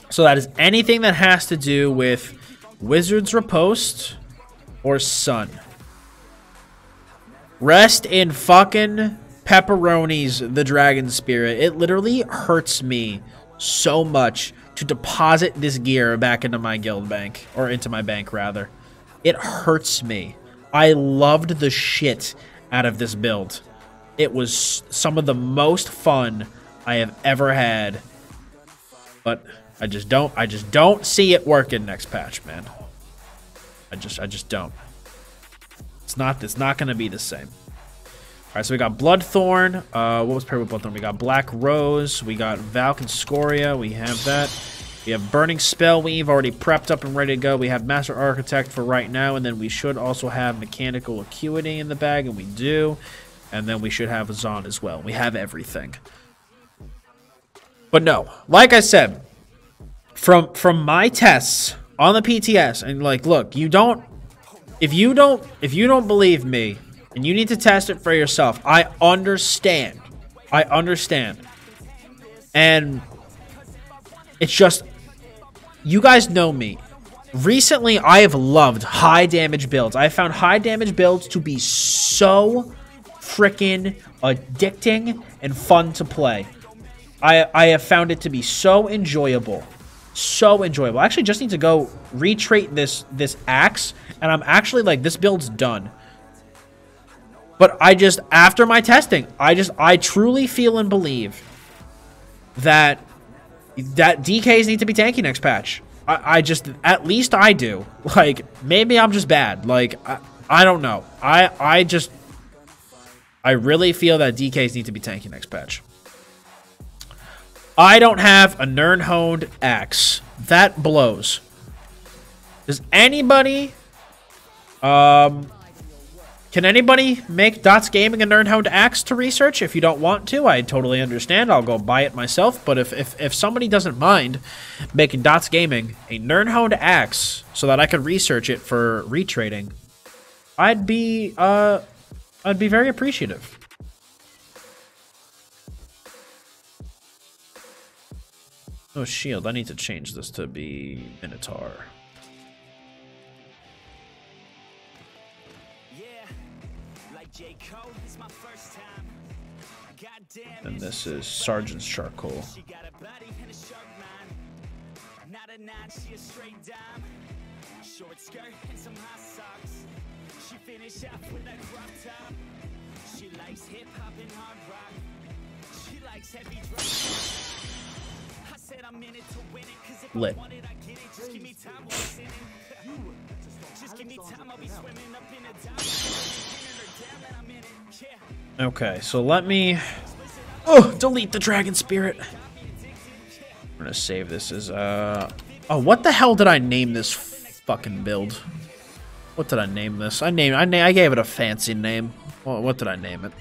So that is anything that has to do with Wizard's Riposte or Sun. Rest in fucking pepperonis, the Dragon Spirit. It literally hurts me so much to deposit this gear back into my guild bank, or into my bank rather. It hurts me. I loved the shit out of this build. It was some of the most fun I have ever had, but I just don't see it working next patch, man. I just don't. It's not gonna be the same. Alright, so we got Bloodthorn. What was paired with Bloodthorn? We got Black Rose. We got Valk and Scoria. We have that. We have Burning Spell Weave already prepped up and ready to go. We have Master Architect for right now, and then we should also have Mechanical Acuity in the bag, and we do. And then we should have Azan as well. We have everything. But no, like I said, from my tests on the PTS, and like, look, if you don't believe me, and you need to test it for yourself, I understand. And it's just, you guys know me. Recently, I have loved high damage builds. I have found high damage builds to be so freaking addicting and fun to play. I have found it to be so enjoyable. So enjoyable. I actually just need to go retreat this axe, and I'm actually like, this build's done. But after my testing, I truly feel and believe that DKs need to be tanky next patch. At least I do. Like, maybe I'm just bad. Like, I don't know. I really feel that DKs need to be tanky next patch. I don't have a Nirnhoned axe. That blows. Does anybody... Can anybody make Dottz Gaming a Nirnhoned axe to research? If you don't want to, I totally understand. I'll go buy it myself. But if somebody doesn't mind making Dottz Gaming a Nirnhoned axe so that I can research it for retrading, I'd be very appreciative. Oh, shield. I need to change this to be Minotaur. And this is Sergeant's Charcoal. Lit. Okay, so let me... Oh, delete the Dragon Spirit. I'm gonna save this as, Oh, what the hell did I name this fucking build? What did I name this? I gave it a fancy name. Well, what did I name it?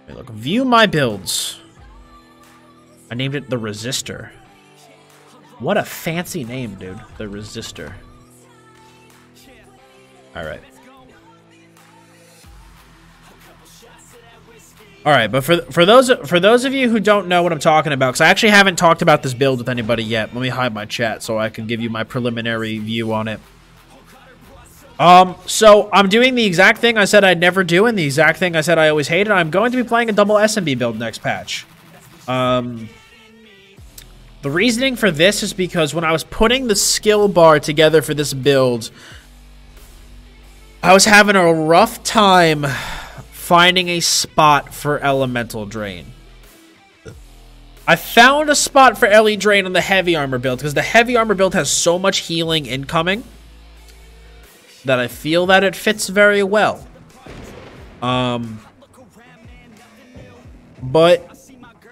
Look, view my builds. I named it the Resistor. What a fancy name, dude. The Resistor. Alright. Alright, but for those of you who don't know what I'm talking about, because I actually haven't talked about this build with anybody yet. Let me hide my chat so I can give you my preliminary view on it. So I'm doing the exact thing I said I'd never do, and the exact thing I said I always hated. I'm going to be playing a double SMB build next patch. The reasoning for this is because when I was putting the skill bar together for this build, I was having a rough time finding a spot for Elemental Drain. I found a spot for LE Drain on the Heavy Armor build, because the Heavy Armor build has so much healing incoming that I feel that it fits very well. But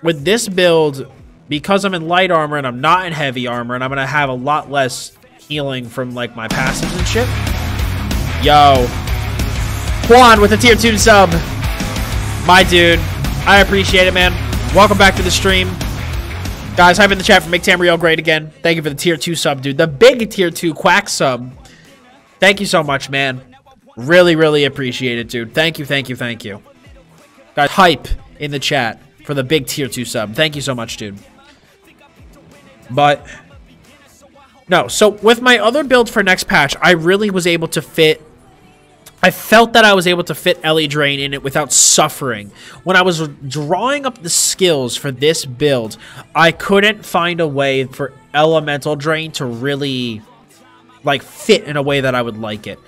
with this build, because I'm in light armor and I'm not in heavy armor, and I'm gonna have a lot less healing from like my passives and shit. Yo, Juan with a tier 2 sub, my dude, I appreciate it, man. Welcome back to the stream, guys. Hype in the chat for Make Tamriel great again. Thank you for the tier 2 sub, dude. The big tier 2 quack sub. Thank you so much, man. Really, really appreciate it, dude. Thank you, thank you, thank you. Guys, hype in the chat for the big tier 2 sub. Thank you so much, dude. But no, so with my other build for next patch, I really was able to fit. I felt that I was able to fit LE Drain in it without suffering. When I was drawing up the skills for this build, I couldn't find a way for Elemental Drain to really like fit in a way that I would like it.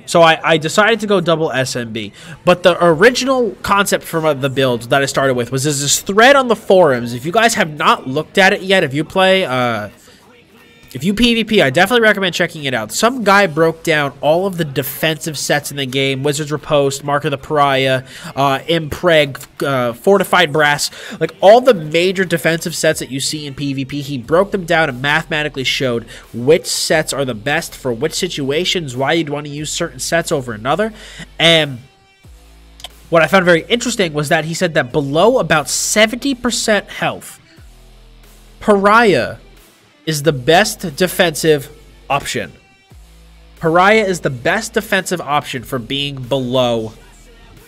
So I decided to go double SMB. But the original concept for the build that I started with was this thread on the forums. If you guys have not looked at it yet, if you play If you PvP, I definitely recommend checking it out. Some guy broke down all of the defensive sets in the game. Wizard's Riposte, Mark of the Pariah, Impreg, Fortified Brass. Like, all the major defensive sets that you see in PvP, he broke them down and mathematically showed which sets are the best for which situations, why you'd want to use certain sets over another. And what I found very interesting was that he said that below about 70% health, Pariah is the best defensive option. Pariah is the best defensive option for being below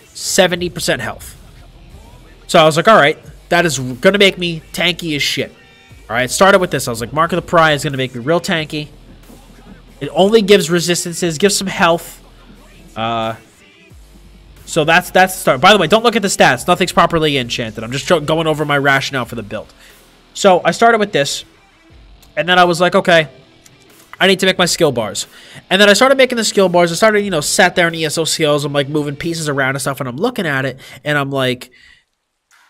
70% health. So I was like, alright, that is going to make me tanky as shit. Alright, started with this. I was like, Mark of the Pariah is going to make me real tanky. It only gives resistances, gives some health. So that's the start. By the way, don't look at the stats. Nothing's properly enchanted. I'm just going over my rationale for the build. So I started with this. And then I was like, okay, I need to make my skill bars. And then I started making the skill bars. I started, you know, sat there in ESO skills. I'm like moving pieces around and stuff. And I'm looking at it. And I'm like,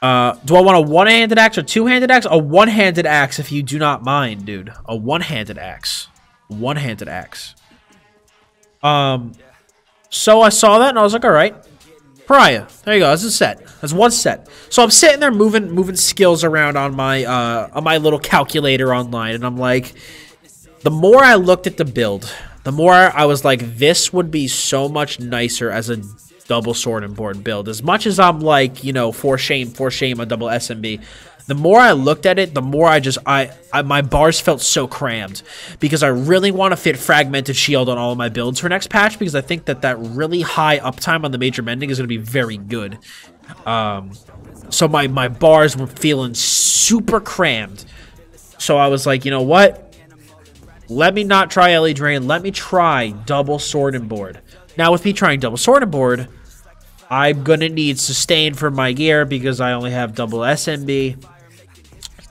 do I want a one-handed axe or two-handed axe? A one-handed axe if you do not mind, dude. A one-handed axe. One-handed axe. So I saw that and I was like, all right. Pariah. There you go. That's a set. That's one set. So I'm sitting there moving skills around on my little calculator online, and I'm like, the more I looked at the build, the more I was like, this would be so much nicer as a double sword and board build. As much as I'm like, you know, for shame, a double SMB. The more I looked at it, the more my bars felt so crammed, because I really want to fit Fragmented Shield on all of my builds for next patch, because I think that really high uptime on the major mending is going to be very good. So my bars were feeling super crammed. So I was like, you know what? Let me not try Ellie Drain. Let me try double sword and board. Now with me trying double sword and board, I'm going to need sustain for my gear because I only have double SMB.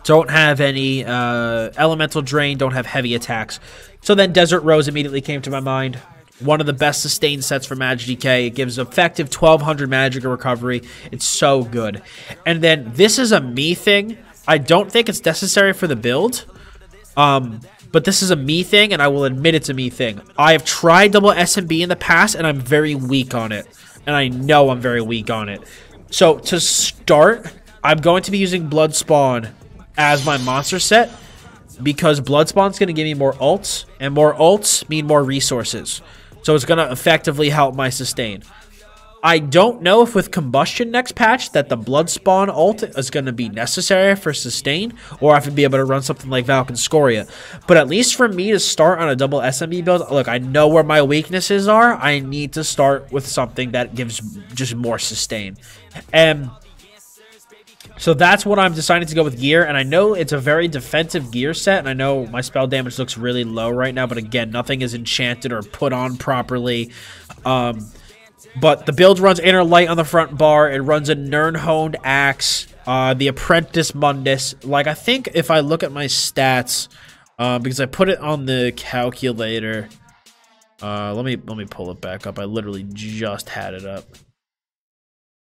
Don't have any elemental drain, don't have heavy attacks. So then Desert Rose immediately came to my mind. One of the best sustained sets for Magic DK. It gives effective 1200 magic recovery. It's so good. And then this is a me thing. I don't think it's necessary for the build. But this is a me thing, and I will admit it's a me thing. I have tried double SMB in the past, and I'm very weak on it. And I know I'm very weak on it. So to start, I'm going to be using Bloodspawn as my monster set, because Bloodspawn's going to give me more ults, and more ults mean more resources. So it's going to effectively help my sustain. I don't know if with Combustion next patch that the Bloodspawn ult is going to be necessary for sustain, or if I'd be able to run something like Valken Scoria. But at least for me to start on a double SMB build, look, I know where my weaknesses are. I need to start with something that gives just more sustain. And so that's what I'm deciding to go with gear, and I know it's a very defensive gear set, and I know my spell damage looks really low right now, but again, nothing is enchanted or put on properly. But the build runs Inner Light on the front bar, it runs a Nirnhoned Axe, the Apprentice Mundus. Like, I think if I look at my stats, because I put it on the calculator, let me pull it back up. I literally just had it up.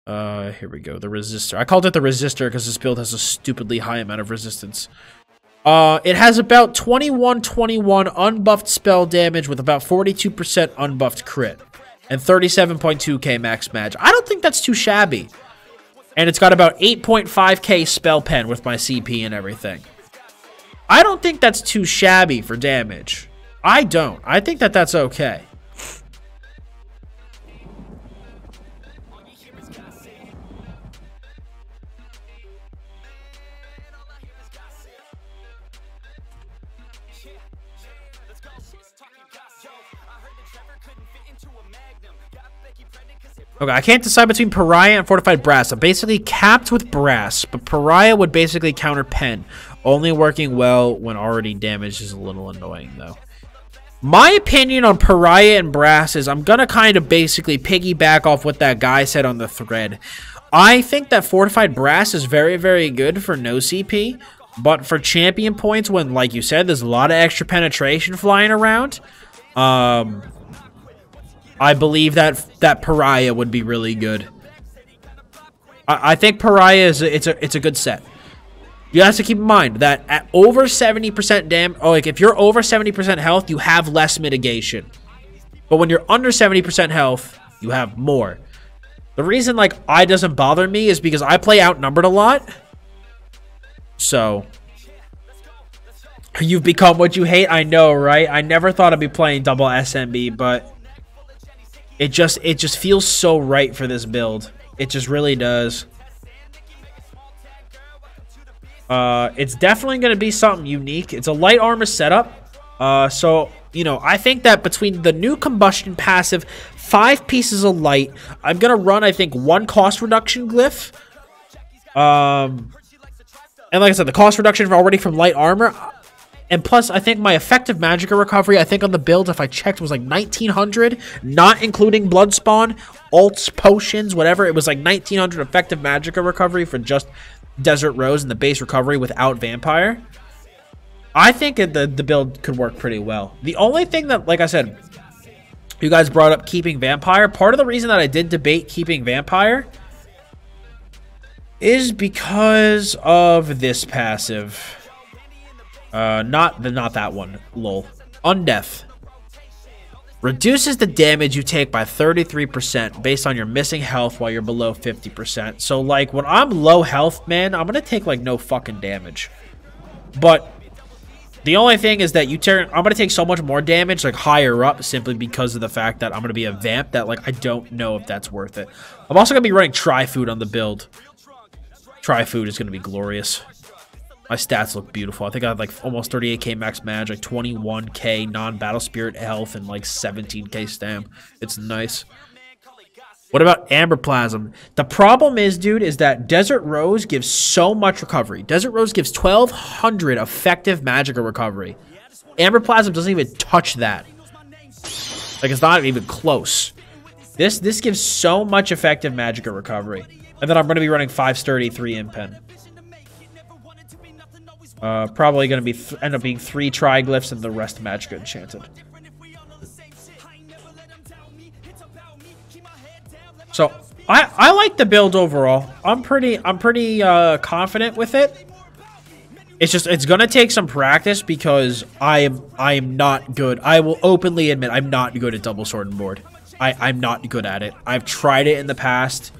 Here we go. The Resistor. I called it the Resistor because this build has a stupidly high amount of resistance. It has about 2121 unbuffed spell damage with about 42% unbuffed crit. And 37.2k max match. I don't think that's too shabby. And it's got about 8.5k spell pen with my CP and everything. I don't think that's too shabby for damage. I don't. I think that that's okay. Okay, I can't decide between Pariah and Fortified Brass. I'm basically capped with Brass, but Pariah would basically counter Pen, only working well when already damaged is a little annoying, though. My opinion on Pariah and Brass is I'm going to kind of basically piggyback off what that guy said on the thread. I think that Fortified Brass is very, very good for no CP, but for champion points when, like you said, there's a lot of extra penetration flying around, I believe that Pariah would be really good. I think Pariah is it's a good set. You have to keep in mind that at over 70% damage, or like if you're over 70% health, you have less mitigation. But when you're under 70% health, you have more. The reason like eye doesn't bother me is because I play outnumbered a lot. So you've become what you hate. I know, right? I never thought I'd be playing double SMB, but it just feels so right for this build. It just really does. It's definitely going to be something unique. It's a light armor setup. So, you know, I think that between the new combustion passive, 5 pieces of light, I'm going to run, I think, 1 cost reduction glyph. And like I said, the cost reduction already from light armor. And plus, I think my effective magicka recovery, I think on the build, if I checked, was like 1900, not including blood spawn, alts, potions, whatever. It was like 1900 effective magicka recovery for just Desert Rose and the base recovery without Vampire. I think the build could work pretty well. The only thing that, like I said, you guys brought up keeping Vampire. Part of the reason that I did debate keeping Vampire is because of this passive. Not that one. Lol. Undeath. Reduces the damage you take by 33% based on your missing health while you're below 50%. So, like, when I'm low health, man, I'm gonna take, like, no fucking damage. But the only thing is that I'm gonna take so much more damage, like, higher up, simply because of the fact that I'm gonna be a vamp that, like, I don't know if that's worth it. I'm also gonna be running Tri-Food on the build. Tri-Food is gonna be glorious. My stats look beautiful. I think I have like almost 38k max mag, like 21k non-battle spirit health, and like 17k stam. It's nice. What about Amber Plasm? The problem is, dude, is that Desert Rose gives so much recovery. Desert Rose gives 1200 effective magicka recovery. Amber Plasm doesn't even touch that. Like, it's not even close. This gives so much effective magicka recovery. And then I'm going to be running 5 sturdy, 3 impen. Probably going to end up being 3 triglyphs and the rest magicka enchanted. So I like the build overall. I'm pretty confident with it. It's just it's gonna take some practice because I am not good. I will openly admit I'm not good at double sword and board. I'm not good at it. I've tried it in the past.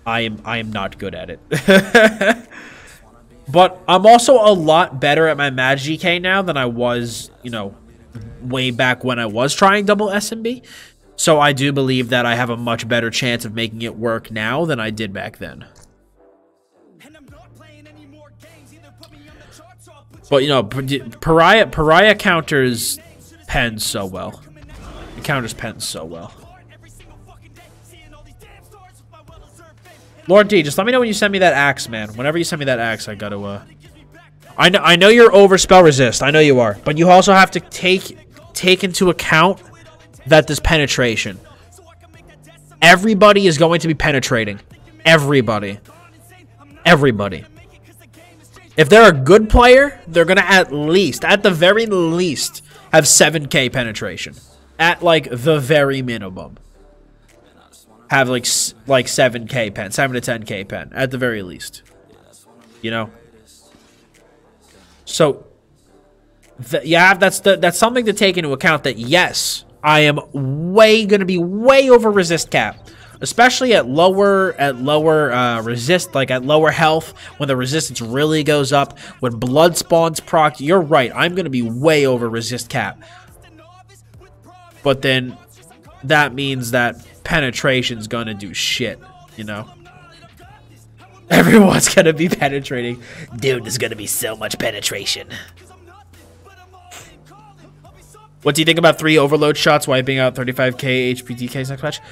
I am not good at it. But I'm also a lot better at my Mag GK now than I was, you know, way back when I was trying double SMB. So I do believe that I have a much better chance of making it work now than I did back then. But, you know, Pariah counters Pen so well. It counters Pen so well. Lord D, just let me know when you send me that axe, man. Whenever you send me that axe, I gotta, I know you're over spell resist. I know you are. But you also have to take into account that there's penetration. Everybody is going to be penetrating. Everybody. Everybody. If they're a good player, they're gonna at the very least, have 7k penetration. At, like, the very minimum. Have like 7k pen, 7 to 10k pen at the very least, you know. So yeah, that's something to take into account. That yes, I am gonna be way over resist cap, especially at lower resist, like at lower health when the resistance really goes up. When blood spawns proc, you're right. I'm gonna be way over resist cap, but then that means that penetration's gonna do shit, you know. Everyone's gonna be penetrating. Dude, there's gonna be so much penetration. What do you think about 3 overload shots wiping out 35k HP DK next match?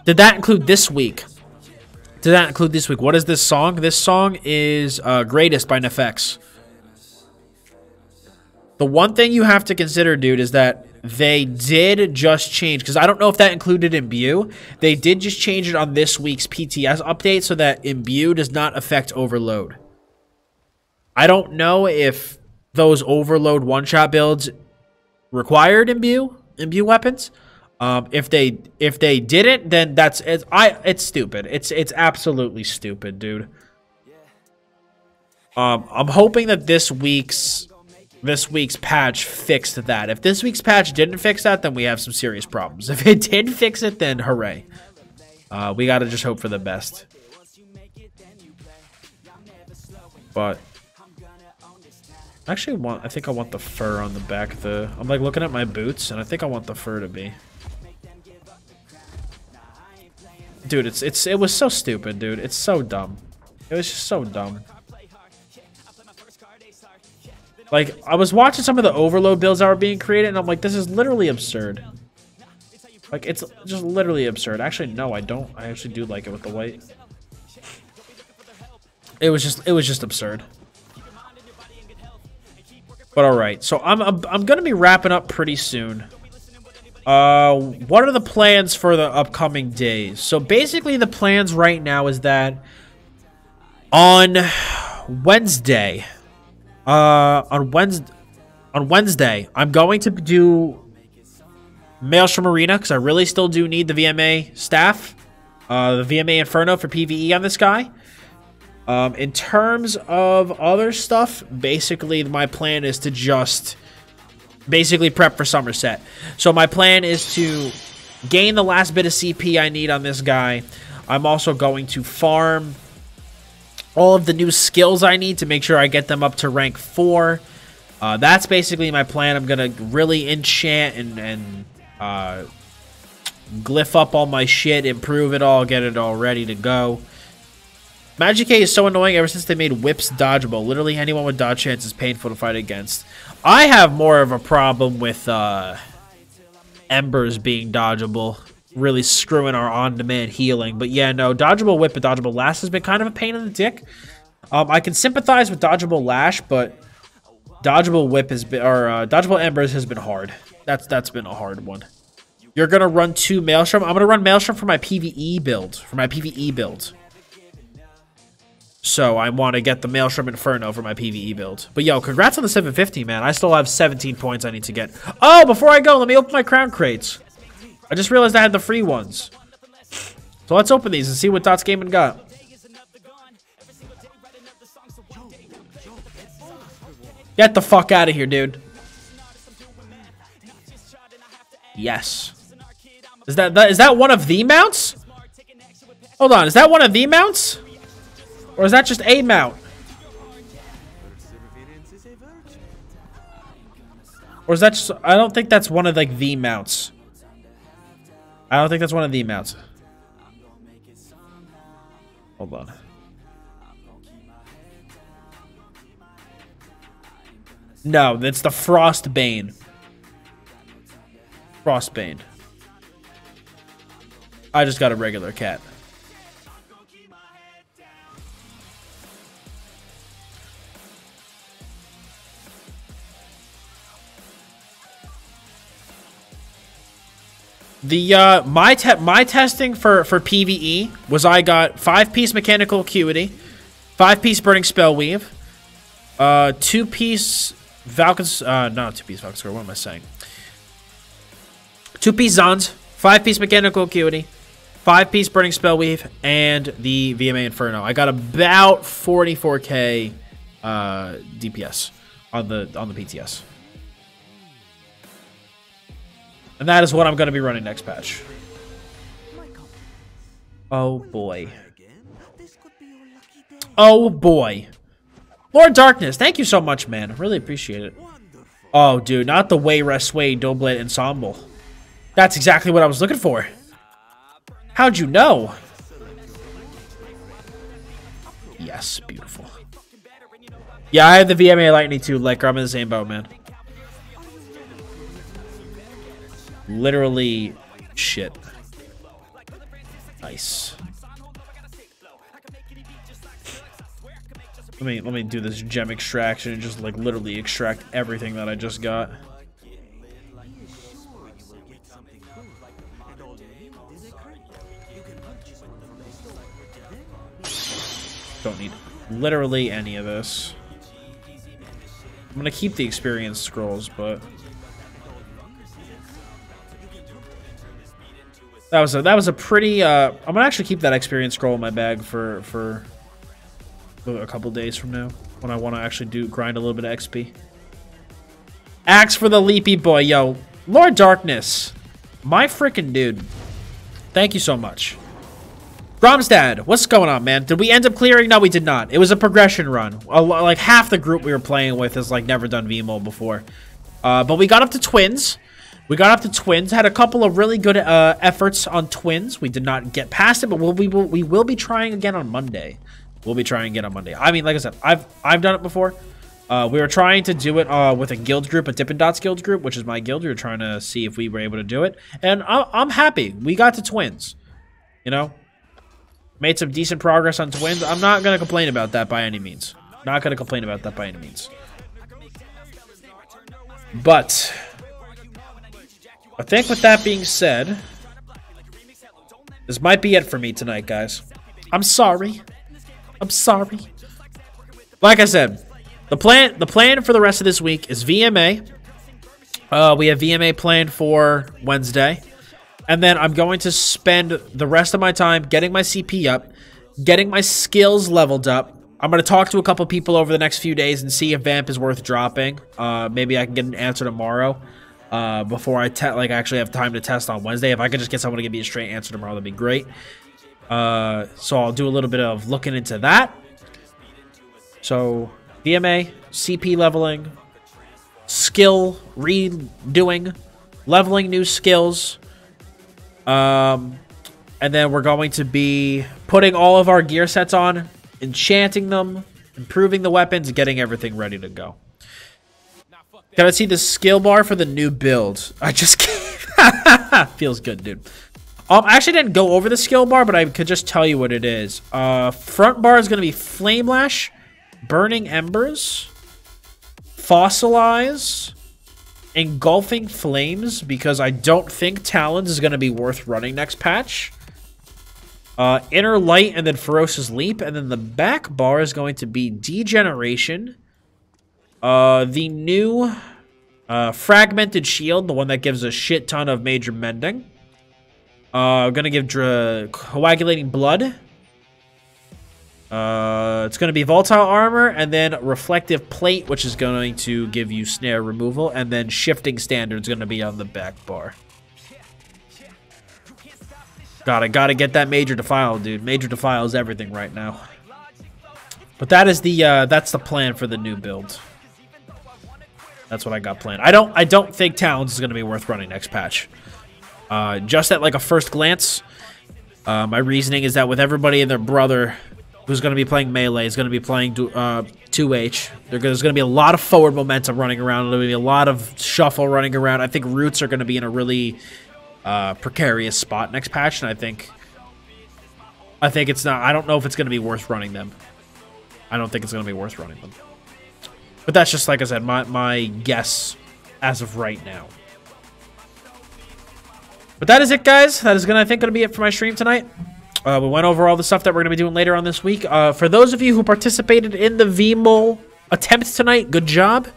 Did that include this week? Did that include this week? What is this song? This song is Greatest by Nefex. The one thing you have to consider, dude, is that they did just change, because I don't know if that included Imbue. They did just change it on this week's PTS update so that Imbue does not affect Overload. I don't know if those Overload one-shot builds required Imbue weapons. If they didn't, then it's stupid. It's absolutely stupid, dude. I'm hoping that this week's patch fixed that. If this week's patch didn't fix that, then we have some serious problems. If it did fix it, then hooray. We gotta just hope for the best. But I think I want the fur on the back of the... I'm like looking at my boots, and I think I want the fur to be. Dude, it was so stupid, dude. It's so dumb. It was just so dumb. Like, I was watching some of the overload builds that were being created, and I'm like, this is literally absurd. Like, it's just literally absurd. Actually, no, I don't. I actually do like it with the white. It was just absurd. But alright, so I'm gonna be wrapping up pretty soon. What are the plans for the upcoming days? So basically the plans right now is that on Wednesday, I'm going to do Maelstrom Arena because I really still do need the VMA staff, the VMA Inferno for PvE on this guy. In terms of other stuff, basically my plan is to just basically prep for Somerset. So my plan is to gain the last bit of CP I need on this guy. I'm also going to farm all of the new skills I need to make sure I get them up to rank 4. That's basically my plan. I'm going to really enchant and glyph up all my shit, improve it all, get it all ready to go. Magic A is so annoying ever since they made whips dodgeable. Literally anyone with dodge chance is painful to fight against. I have more of a problem with embers being dodgeable. Really screwing our on-demand healing. But yeah, no, dodgeable whip and dodgeable lash has been kind of a pain in the dick. I can sympathize with dodgeable lash, but dodgeable whip has been, or dodgeable embers has been hard. That's been a hard one. You're gonna run 2 Maelstrom. I'm gonna run Maelstrom for my PvE build. So I want to get the Maelstrom Inferno for my PvE build. But yo, congrats on the 750, man. I still have 17 points I need to get. Oh, before I go, let me open my crown crates. I just realized I had the free ones. So let's open these and see what Dottz Gaming got. Get the fuck out of here, dude. Yes. Is that one of the mounts? Hold on, is that one of the mounts? Or is that just a mount? Or is that just... I don't think that's one of, like, the mounts. I don't think that's one of the mounts. Hold on. No, that's the Frostbane. Frostbane. I just got a regular cat. The my testing for PvE was I got 5-piece mechanical acuity, 5-piece burning spell weave, 2-piece Falcon's not 2-piece Falcon's Score, what am I saying? 2-piece Zons, 5-piece mechanical acuity, 5-piece burning spell weave, and the VMA Inferno. I got about 44k DPS on the PTS. And that is what I'm going to be running next patch. Oh boy. Oh boy. Lord Darkness, thank you so much, man. Really appreciate it. Oh, dude, not the Way Rest Sway Doughblade Ensemble. That's exactly what I was looking for. How'd you know? Yes, beautiful. Yeah, I have the VMA Lightning too. Like, I'm in the same boat, man. Literally shit. Nice. Let me do this gem extraction and just like literally extract everything that I just got. Don't need literally any of this. I'm gonna keep the experience scrolls, but That was a pretty. I'm gonna actually keep that experience scroll in my bag for a couple days from now when I want to actually grind a little bit of XP. Axe for the Leapy Boy, yo, Lord Darkness, my freaking dude. Thank you so much. Gromstad, what's going on, man? Did we end up clearing? No, we did not. It was a progression run. Like half the group we were playing with has like never done vMoL before. But we got up to twins. Had a couple of really good efforts on twins. We did not get past it, but we will be trying again on Monday. I mean, like I said, I've done it before. We were trying to do it with a guild group, a Dippin Dottz Guild group, which is my guild. We were trying to see if we were able to do it, and I'm happy. We got to twins. You know, made some decent progress on twins. I'm not gonna complain about that by any means. But I think with that being said, this might be it for me tonight, guys. I'm sorry. Like I said, the plan for the rest of this week is VMA. We have VMA planned for Wednesday. And then I'm going to spend the rest of my time getting my CP up, getting my skills leveled up. I'm going to talk to a couple people over the next few days and see if Vamp is worth dropping. Maybe I can get an answer tomorrow before I actually have time to test on Wednesday. If I could just get someone to give me a straight answer tomorrow, that'd be great. So I'll do a little bit of looking into that. So VMA, CP leveling, skill redoing, leveling new skills. And then we're going to be putting all of our gear sets on, enchanting them, improving the weapons, getting everything ready to go. Gotta see the skill bar for the new build. I just can't. Feels good, dude. I actually didn't go over the skill bar, but I could just tell you what it is. Front bar is going to be Flame Lash, Burning Embers, Fossilize, Engulfing Flames, because I don't think Talons is going to be worth running next patch. Inner Light, and then Ferocious Leap. And then the back bar is going to be Degeneration. The new Fragmented Shield, the one that gives a shit ton of major mending. I'm going to give Coagulating Blood. It's going to be Volatile Armor, and then Reflective Plate, which is going to give you Snare Removal, and then Shifting Standard is going to be on the back bar. Gotta get that Major Defile, dude. Major Defile is everything right now. But that is that's the plan for the new build. That's what I got planned. I don't think Talons is going to be worth running next patch. Just at like a first glance, my reasoning is that with everybody and their brother who's going to be playing melee is going to be playing 2H, there's going to be a lot of forward momentum running around. There's going to be a lot of shuffle running around. I think roots are going to be in a really precarious spot next patch, and I think it's not. I don't know if it's going to be worth running them. I don't think it's going to be worth running them. But that's just, like I said, my guess as of right now. But that is it, guys. That is I think going to be it for my stream tonight. We went over all the stuff that we're going to be doing later on this week. For those of you who participated in the vMoL attempt tonight, good job.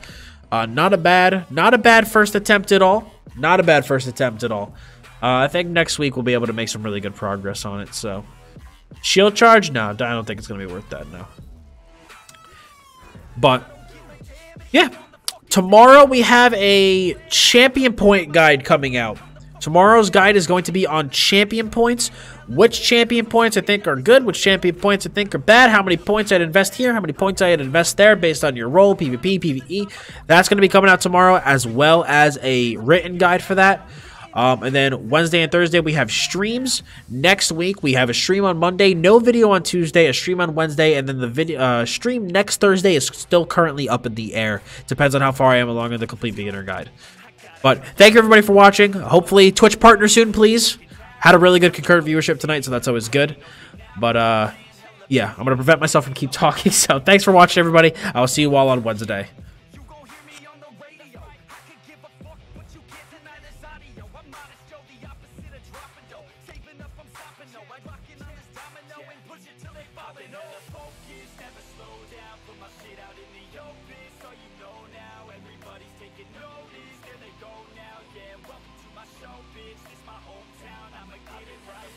Not a bad first attempt at all. I think next week we'll be able to make some really good progress on it. So, shield charge? No, I don't think it's going to be worth that, no. But, yeah. Tomorrow we have a champion point guide coming out. Tomorrow's guide is going to be on champion points. Which champion points I think are good, which champion points I think are bad, how many points I'd invest here, how many points I'd invest there based on your role, PvP, PvE. That's going to be coming out tomorrow, as well as a written guide for that. And then Wednesday and Thursday we have streams. Next week we have a stream on Monday, no video on Tuesday, a stream on Wednesday, and then the video stream next Thursday is still currently up in the air. Depends on how far I am along in the complete beginner guide. But thank you everybody for watching. Hopefully Twitch partner soon, please. Had a really good concurrent viewership tonight, so that's always good. But yeah, I'm gonna prevent myself from keep talking. So thanks for watching, everybody. I will see you all on Wednesday. Everybody's taking notice, there they go now, yeah, welcome to my so bitch, this my hometown, I'ma get it right.